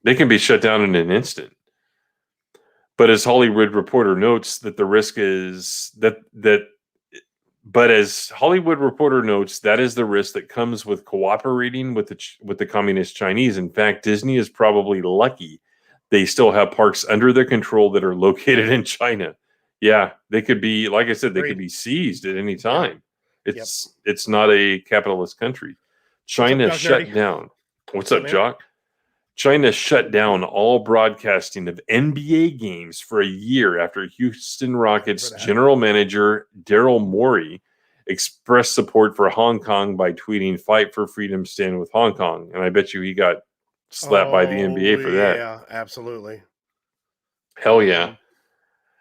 They can be shut down in an instant. But as Hollywood Reporter notes, that the risk is that as Hollywood Reporter notes, that is the risk that comes with cooperating with the communist Chinese. In fact, Disney is probably lucky they still have parks under their control that are located in China. Yeah, they could be, like I said, they could be seized at any time. It's not a capitalist country. China shut down. What's up, Jock? China shut down all broadcasting of NBA games for a year after Houston Rockets general manager Daryl Morey expressed support for Hong Kong by tweeting, "Fight for freedom, stand with Hong Kong." And I bet you he got slapped by the NBA for that. Yeah, absolutely. Hell yeah.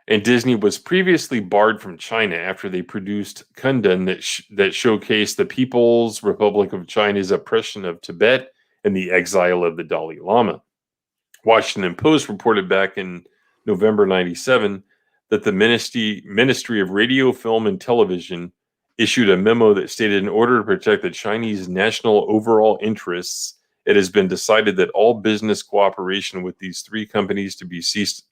And Disney was previously barred from China after they produced Kundan that showcased the People's Republic of China's oppression of Tibet and the exile of the Dalai Lama. Washington Post reported back in November 97 that the Ministry of Radio, Film, and Television issued a memo that stated, in order to protect the Chinese national overall interests, it has been decided that all business cooperation with these three companies to be ceased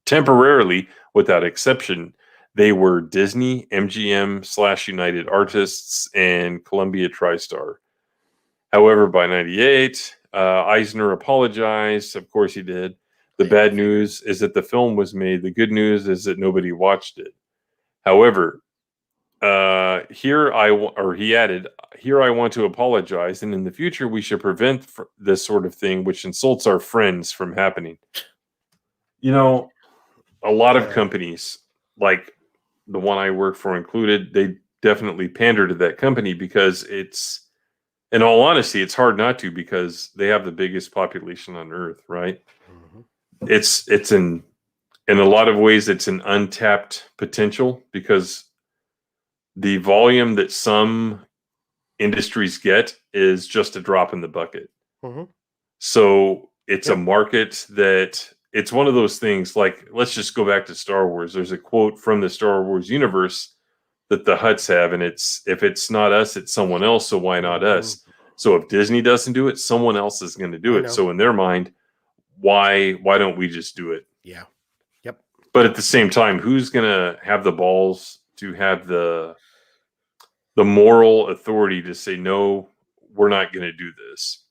temporarily without exception. They were Disney, MGM/United Artists, and Columbia TriStar. However, by 98, Eisner apologized. Of course he did. The bad news is that the film was made. The good news is that nobody watched it. However, he added, here I want to apologize, and in the future we should prevent this sort of thing which insults our friends from happening. You know, a lot of companies, like the one I work for included, they definitely pander to that company because it's, in all honesty, it's hard not to, because they have the biggest population on earth, right? It's in a lot of ways, it's an untapped potential, because the volume that some industries get is just a drop in the bucket. So it's a market that, it's one of those things, like, let's just go back to Star Wars. There's a quote from the Star Wars universe that the Hutts have, and it's, if it's not us, it's someone else, so why not us? So if Disney doesn't do it, someone else is going to do it. So in their mind, why don't we just do it? Yeah. Yep. But at the same time, who's going to have the balls to have the moral authority to say, no, we're not going to do this.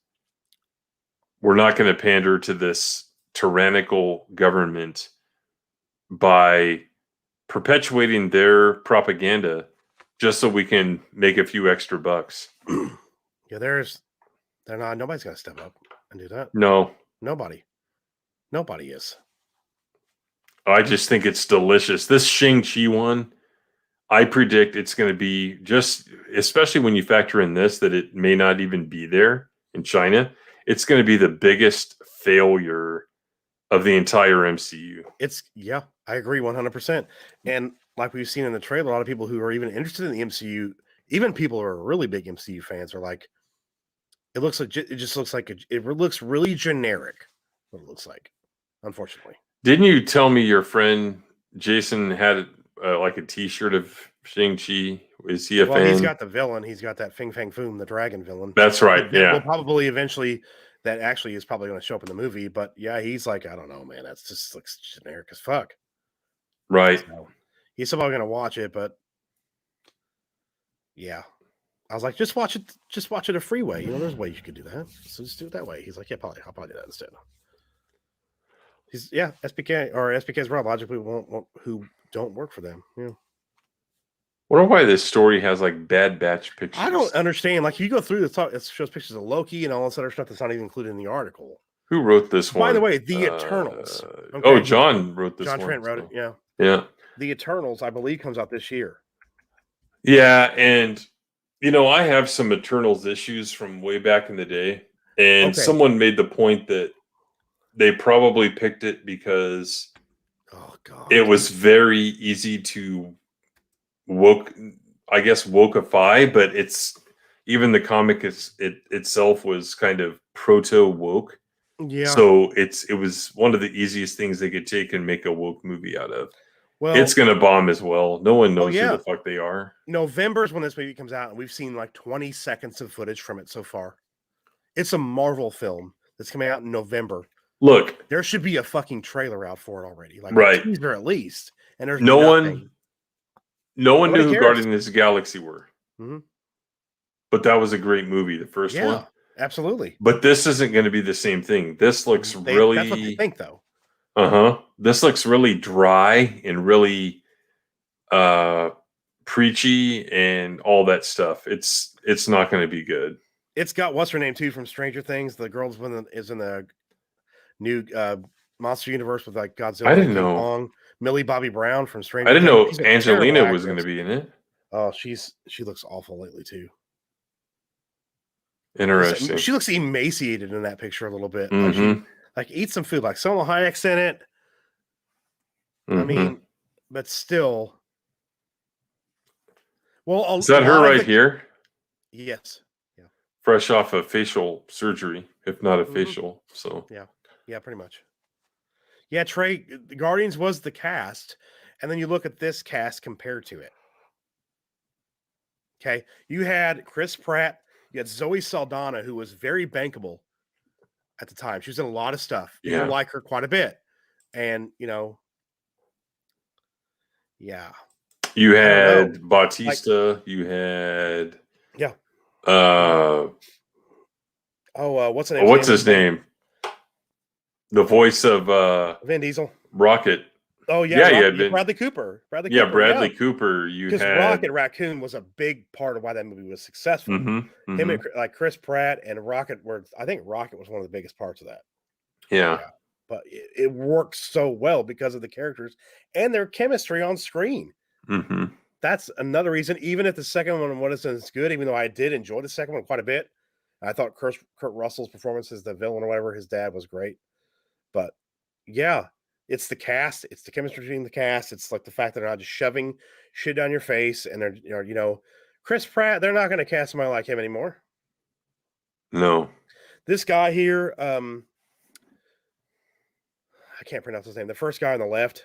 We're not going to pander to this tyrannical government by perpetuating their propaganda just so we can make a few extra bucks. Yeah, nobody's going to step up and do that. No. Nobody is. I just think it's delicious. This Shang-Chi one, I predict it's going to be just, especially when you factor in this, that it may not even be there in China. It's going to be the biggest failure of the entire MCU. Yeah, I agree 100%. And like we've seen in the trailer, a lot of people who are even interested in the MCU, even people who are really big MCU fans, are like, it looks really generic. What it looks like, unfortunately. Didn't you tell me your friend Jason had like a T-shirt of Shang-Chi? Is he a fan? He's got the villain. He's got that Fing Fang Foom, the dragon villain. That's right. Yeah. We'll probably eventually, that actually is probably going to show up in the movie. But yeah, he's like, I don't know, man. That's just looks generic as fuck. Right. So, he's probably going to watch it, but yeah. I was like, just watch it a freeway. You know, there's a way you could do that. So just do it that way. He's like, yeah, I'll probably do that instead. SPK or SPK's Rob logically won't who don't work for them. Yeah. Wonder why this story has like Bad Batch pictures. I don't understand. Like, you go through the talk, it shows pictures of Loki and all this other stuff that's not even included in the article. Who wrote this one? By the way, the Eternals. Okay. Oh, John wrote this one. John Trent wrote it. Yeah. Yeah. The Eternals, I believe, comes out this year. Yeah, and you know, I have some Eternals issues from way back in the day, and someone made the point that they probably picked it because it was very easy to wokeify, but it's even the comic itself was kind of proto woke. Yeah. So it was one of the easiest things they could take and make a woke movie out of. Well, it's gonna bomb as well. No one knows who the fuck they are. November is when this movie comes out, and we've seen like 20 seconds of footage from it so far. It's a Marvel film that's coming out in November. Look, there should be a fucking trailer out for it already, like right? A teaser at least. And there's no nothing. one knew who Guardians of the Galaxy were. Mm-hmm. But that was a great movie, the first one. Absolutely. But this isn't going to be the same thing. This looks really. That's what they think, though. This looks really dry and really preachy and all that stuff. It's not going to be good. It's got what's her name too from Stranger Things. The girl is in the new Monster Universe with like Godzilla. I didn't know. Kong, Millie Bobby Brown from Stranger. I didn't Things. know Angelina was going to be in it. Oh, she looks awful lately too. Interesting. She looks emaciated in that picture a little bit. Mm-hmm. Like eat some food. Like Salma Hayek's in it. Mm-hmm. I mean, but still. Well, is that her right here? Yes. Yeah. Fresh off a facial surgery, if not a facial. So yeah, pretty much. Yeah, Trey, Guardians was the cast, And then you look at this cast compared to it. Okay. You had Chris Pratt, you had Zoe Saldana, who was very bankable at the time. She was in a lot of stuff. People Yeah. like her quite a bit. And, yeah. You I don't had Bautista. You had Yeah. what's his name? what's his name? The voice of Vin Diesel. Rocket. Oh yeah, Yeah, Rocket, Bradley Cooper. Bradley Cooper. You because had Rocket Raccoon was a big part of why that movie was successful. Him and like Chris Pratt and Rocket were. I think Rocket was one of the biggest parts of that. Yeah. But it works so well because of the characters and their chemistry on screen. That's another reason. Even if the second one wasn't as good, even though I did enjoy the second one quite a bit, I thought Kurt Russell's performance as the villain or whatever, his dad, was great. But yeah, it's the cast, it's the chemistry between the cast. It's like the fact that they're not just shoving shit down your face, and they're Chris Pratt. They're not going to cast somebody like him anymore. No. This guy here, I can't pronounce his name. The first guy on the left.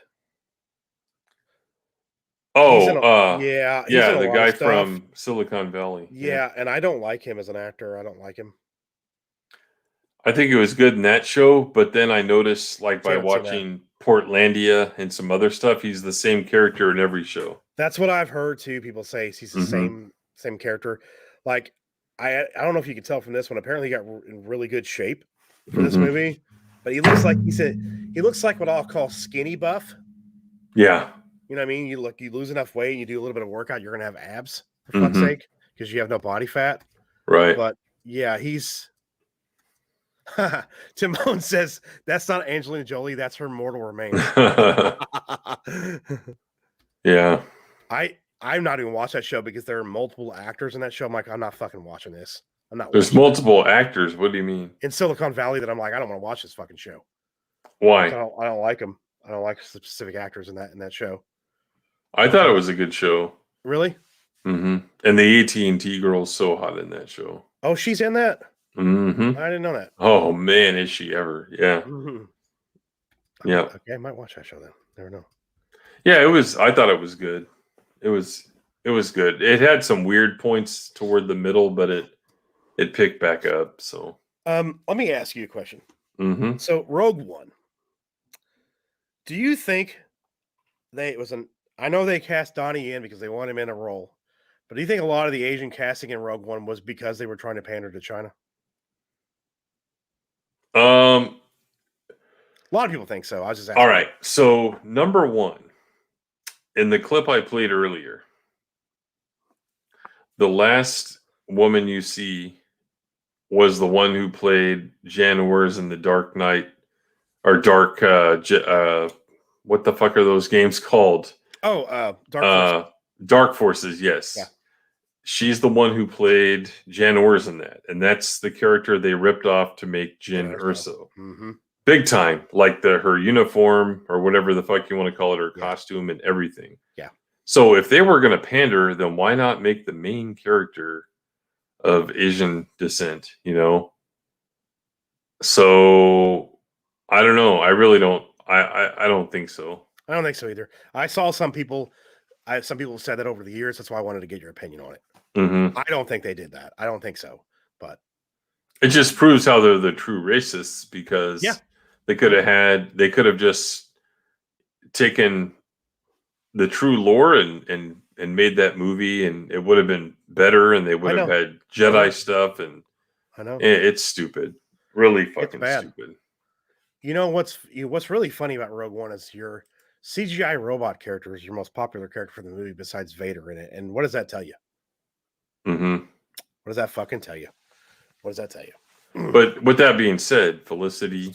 Oh, the guy from Silicon Valley. Yeah, and I don't like him as an actor. I don't like him. I think it was good in that show, but then I noticed, like, by watching Portlandia and some other stuff, he's the same character in every show. That's what I've heard too. People say he's the same character. Like, I don't know if you can tell from this one. Apparently, he got in really good shape for this movie, but he looks like what I'll call skinny buff. Yeah. You know what I mean? You lose enough weight and you do a little bit of workout, you're gonna have abs, for fuck's sake, because you have no body fat. Right. But yeah, he's Timon says that's not Angelina Jolie, that's her mortal remains. Yeah. I'm not even watch that show because there are multiple actors in that show. I'm like, I'm not fucking watching this. I'm not. There's multiple actors. What do you mean? In Silicon Valley that I'm like, I don't want to watch this fucking show. Why? I don't like them. I don't like specific actors in that show. I thought it was a good show. Really? And the AT&T girl's so hot in that show. Oh, she's in that? I didn't know that. Oh man, is she ever? Yeah. Yeah. Okay, I might watch that show then. Never know. Yeah, it was. I thought it was good. It was good. It had some weird points toward the middle, but it picked back up. So let me ask you a question. So Rogue One. Do you think I know they cast Donnie in because they want him in a role, but do you think a lot of the Asian casting in Rogue One was because they were trying to pander to China? A lot of people think so. I was just asking. All right. So number one, in the clip I played earlier, the last woman you see was the one who played Januars in the Dark Knight, or Dark. What the fuck are those games called? Oh, Dark Forces. Dark Forces. Yes. Yeah. She's the one who played Januars in that, and that's the character they ripped off to make Jyn Erso. Big time, like her uniform or whatever the fuck you want to call it, her costume and everything. Yeah. So if they were going to pander, then why not make the main character of Asian descent? So I don't know. I really don't. I don't think so. I don't think so either. I saw some people said that over the years. That's why I wanted to get your opinion on it. I don't think they did that. I don't think so. But it just proves how they're the true racists, because they could have just taken the true lore and made that movie, and it would have been better, and they would have had Jedi stuff, and I know it's stupid. Really fucking stupid. You know what's really funny about Rogue One is your CGI robot character is your most popular character for the movie besides Vader in it. And what does that tell you? What does that fucking tell you? What does that tell you? But with that being said, Felicity,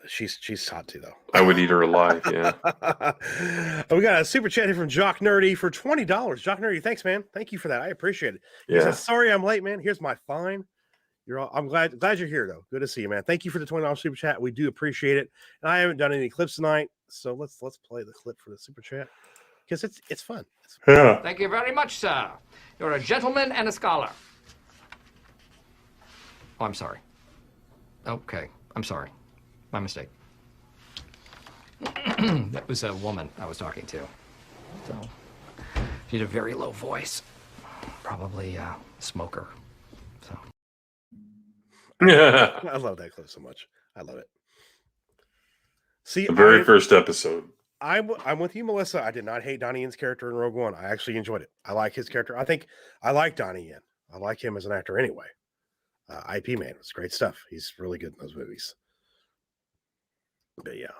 she's hot too, though. I would eat her alive. Yeah. We got a super chat here from Jock Nerdy for $20. Jock Nerdy, thanks, man. Thank you for that. I appreciate it. He says, sorry I'm late, man. Here's my fine. I'm glad you're here, though. Good to see you, man. Thank you for the $20 super chat. We do appreciate it. And I haven't done any clips tonight, so let's play the clip for the super chat because it's fun. Yeah. Thank you very much, sir. You're a gentleman and a scholar. Oh, I'm sorry. Okay, I'm sorry. My mistake. That was a woman I was talking to. So, she had a very low voice. Probably a smoker. So. Yeah. I love that clip so much. I love it. See, The very first episode. I'm with you, Melissa. I did not hate Donnie Yen's character in Rogue One. I actually enjoyed it. I like his character. I think I like Donnie Yen. I like him as an actor anyway. IP Man, it's great stuff. He's really good in those movies. But yeah,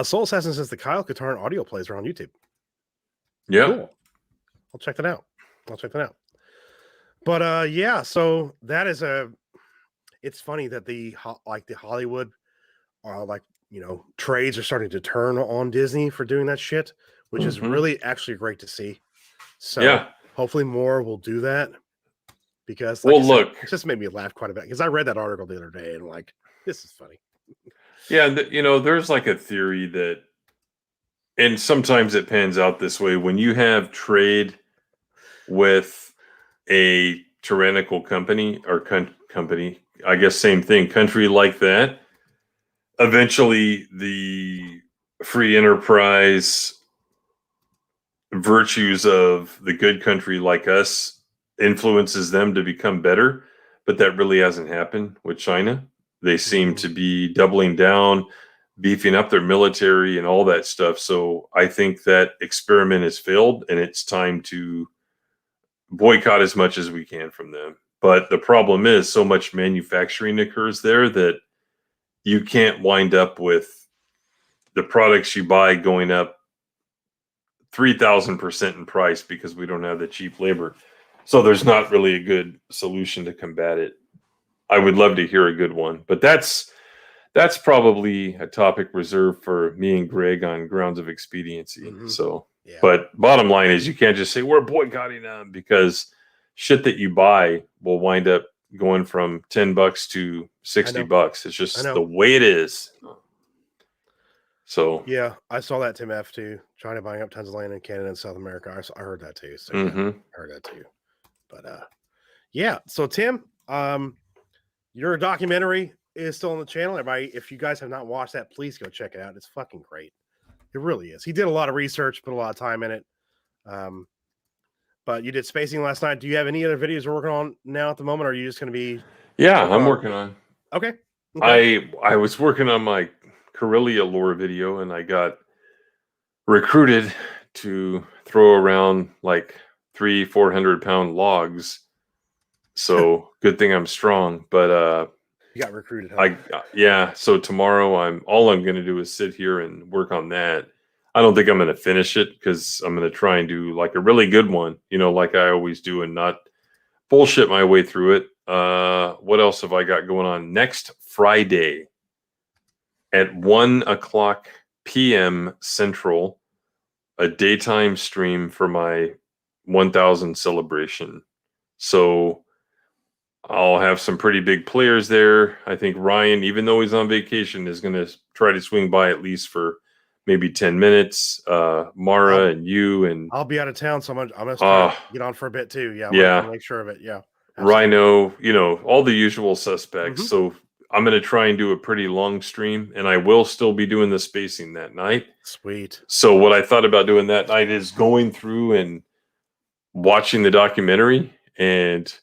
Soul Assassin says the Kyle Katarn audio plays are on YouTube. Yeah. Cool. I'll check that out. But yeah, so that is it's funny that the Hollywood trades are starting to turn on Disney for doing that shit, which is really actually great to see. So yeah, hopefully more will do that, because look, it just made me laugh quite a bit because I read that article the other day and like, this is funny. Yeah, there's like a theory that, and sometimes it pans out this way, when you have trade with a tyrannical company or company, I guess same thing, country like that, eventually the free enterprise virtues of the good country like us influences them to become better. But that really hasn't happened with China. They seem to be doubling down, beefing up their military and all that stuff. So I think that experiment has failed, and it's time to boycott as much as we can from them. But the problem is so much manufacturing occurs there that you can't wind up with the products you buy going up 3,000% in price because we don't have the cheap labor. So there's not really a good solution to combat it. I would love to hear a good one, but that's probably a topic reserved for me and Greg on grounds of expediency. So, yeah. But bottom line is you can't just say we're boycotting them, because shit that you buy will wind up going from $10 to $60. It's just the way it is. So yeah, I saw that Tim F too. China buying up tons of land in Canada and South America. I heard that too. So yeah, I heard that too. But yeah. So Tim, your documentary is still on the channel. Everybody, if you guys have not watched that, please go check it out. It's fucking great. It really is. He did a lot of research, put a lot of time in it. But you did spacing last night. Do you have any other videos you're working on now at the moment? Or are you just going to be? Yeah, I'm working on. Okay. I was working on my Corellia lore video, and I got recruited to throw around like 300-400 pound logs. So good thing I'm strong. But you got recruited, huh? Yeah. So tomorrow all I'm going to do is sit here and work on that. I don't think I'm going to finish it because I'm going to try and do like a really good one, like I always do, and not bullshit my way through it. What else have I got going on? Next Friday at 1:00 p.m. Central, a daytime stream for my 1000 celebration. So I'll have some pretty big players there. I think Ryan, even though he's on vacation, is going to try to swing by at least for maybe 10 minutes. Mara and you, and I'll be out of town, so I'm gonna try to get on for a bit too. Yeah, yeah. Make sure of it. Yeah, absolutely. Rhino, all the usual suspects. So I'm going to try and do a pretty long stream, and I will still be doing the spacing that night. Sweet. So what I thought about doing that night is going through and watching the documentary and.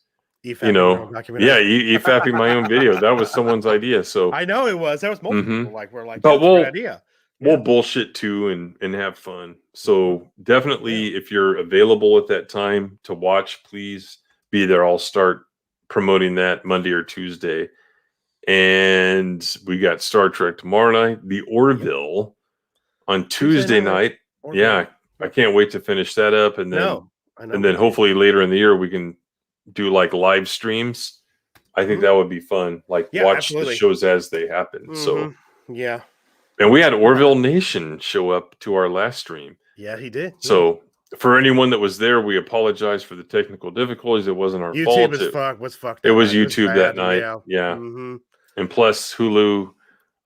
EFAPing my own video. That was someone's idea. So I know it was. That was multiple people. We're like, but that's a good idea. We'll bullshit too and have fun. So definitely, if you're available at that time to watch, please be there. I'll start promoting that Monday or Tuesday. And we got Star Trek tomorrow night. The Orville on Tuesday night. Yeah, I can't wait to finish that up, and then hopefully later in the year we can do like live streams. I think that would be fun. Like watch the shows as they happen. So yeah. And we had Orville Nation show up to our last stream. Yeah, he did. So for anyone that was there, we apologize for the technical difficulties. It wasn't our fault. YouTube was fucked. It was YouTube that night. Yeah. And plus Hulu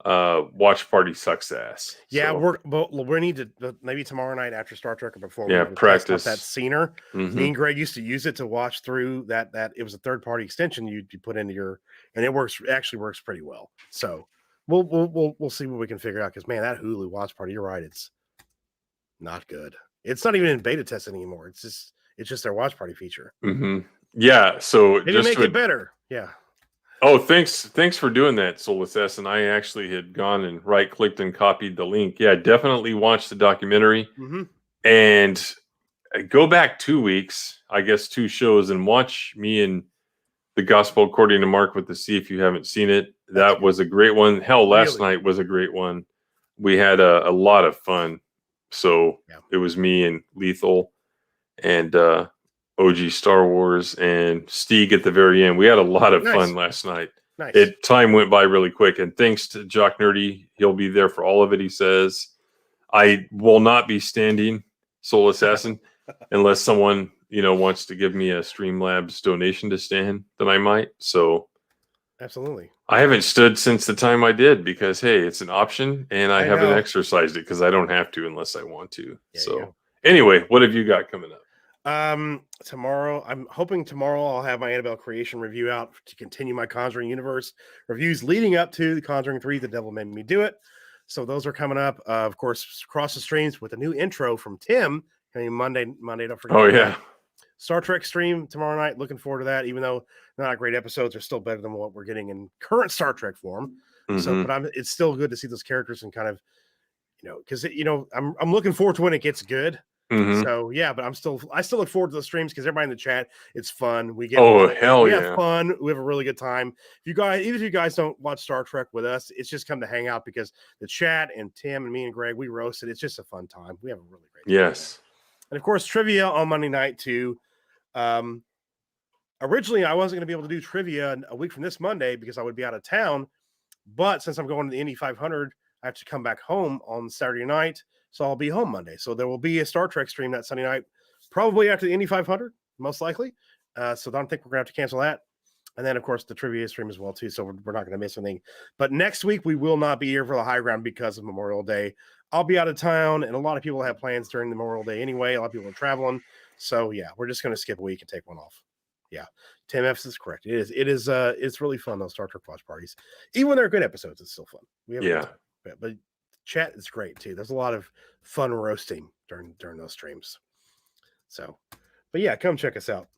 watch party sucks ass. Yeah, we need to maybe tomorrow night after Star Trek or before. Yeah, practice that scener. Me and Greg used to use it to watch through that. It was a third party extension you put into your, and it actually works pretty well. So we'll see what we can figure out. Because man, that Hulu watch party, you're right, it's not good. It's not even in beta testing anymore. It's just their watch party feature. Mm-hmm. Yeah. So Maybe just make it better. Yeah. Oh, thanks for doing that, Solus S. And I actually had gone and right-clicked and copied the link. Yeah, definitely watch the documentary and go back 2 weeks, I guess 2 shows, and watch me and the Gospel According to Mark with the C if you haven't seen it. That was a great one. Hell, last night was a great one. We had a lot of fun. So it was me and Lethal and OG Star Wars and Steeg at the very end. We had a lot of fun last night. Nice. Time went by really quick. And thanks to Jock Nerdy, he'll be there for all of it, he says. I will not be standing, Soul Assassin, unless someone, wants to give me a Streamlabs donation to stand, then I might. So absolutely. I haven't stood since the time I did because, hey, it's an option and I haven't exercised it because I don't have to unless I want to. Anyway, what have you got coming up? Tomorrow, I'm hoping tomorrow I'll have my Annabelle Creation review out to continue my Conjuring Universe reviews leading up to the Conjuring 3, The Devil Made Me Do It. So those are coming up. Of course, across the streams with a new intro from Tim coming Monday, don't forget. Oh, yeah. Star Trek stream tomorrow night. Looking forward to that, even though not great episodes, they're still better than what we're getting in current Star Trek form. So, but it's still good to see those characters and kind of, because, I'm looking forward to when it gets good. So yeah, but I still look forward to the streams because everybody in the chat, it's fun. We get we have fun. We have a really good time. Even if you guys don't watch Star Trek with us, it's just come to hang out because the chat and Tim and me and Greg, we roast it. It's just a fun time. We have a really great time. Yes. And of course, trivia on Monday night too. Originally I wasn't going to be able to do trivia a week from this Monday because I would be out of town. But since I'm going to the Indy 500, I have to come back home on Saturday night. So I'll be home Monday. So there will be a Star Trek stream that Sunday night, probably after the Indy 500, most likely. So I don't think we're going to have to cancel that. And then, of course, the trivia stream as well, too. So we're not going to miss anything. But next week, we will not be here for the high ground because of Memorial Day. I'll be out of town, and a lot of people have plans during the Memorial Day anyway. A lot of people are traveling. So, yeah, we're just going to skip a week and take one off. Yeah, Tim F is correct. It's really fun, those Star Trek watch parties. Even when they're good episodes, it's still fun. But chat is great too. There's a lot of fun roasting during those streams. So, but yeah, come check us out.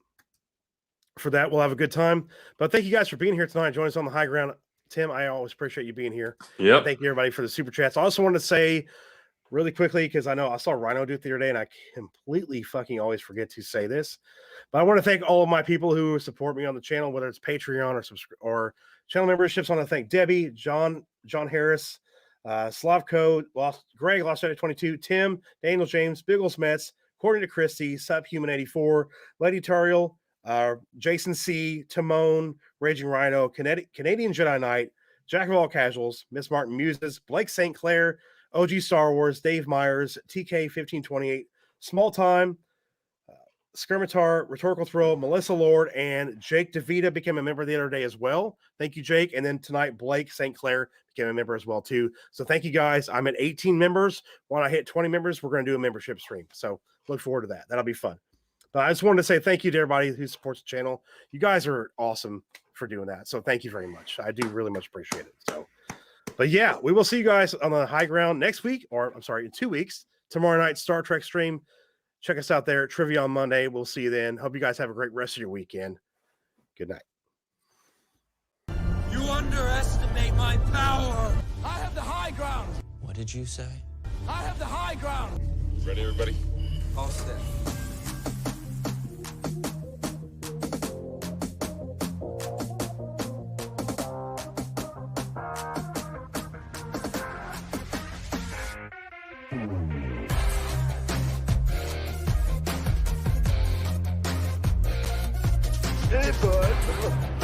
For that, we'll have a good time. But thank you guys for being here tonight. Join us on the high ground. Tim, I always appreciate you being here. Yeah. Thank you everybody for the super chats. I also want to say really quickly, because I know I saw Rhino do it the other day, and I completely fucking always forget to say this. But I want to thank all of my people who support me on the channel, whether it's Patreon or channel memberships. I want to thank Debbie, John Harris, Slavko, Greg, Lost 22, Tim, Daniel James, Biggles Mets, According to Christie, Subhuman 84, Lady Tariel, Jason C, Timon, Raging Rhino, Canadian Jedi Knight, Jack of All Casuals, Miss Martin Muses, Blake St Clair, OG Star Wars, Dave Meyers, TK 1528, Small Time, Skirmitar, Rhetorical Thrill, Melissa Lord, and Jake DeVita became a member the other day as well. Thank you, Jake. And then tonight, Blake St. Clair became a member as well, too. So thank you, guys. I'm at 18 members. When I hit 20 members, we're going to do a membership stream. So look forward to that. That'll be fun. But I just wanted to say thank you to everybody who supports the channel. You guys are awesome for doing that. So thank you very much. I do really much appreciate it. So, but yeah, we will see you guys on the high ground next week, or I'm sorry, in 2 weeks. Tomorrow night, Star Trek stream. Check us out there. Trivia on Monday. We'll see you then. Hope you guys have a great rest of your weekend. Good night. You underestimate my power. I have the high ground. What did you say? I have the high ground. Ready, everybody? All set. Hey, bud.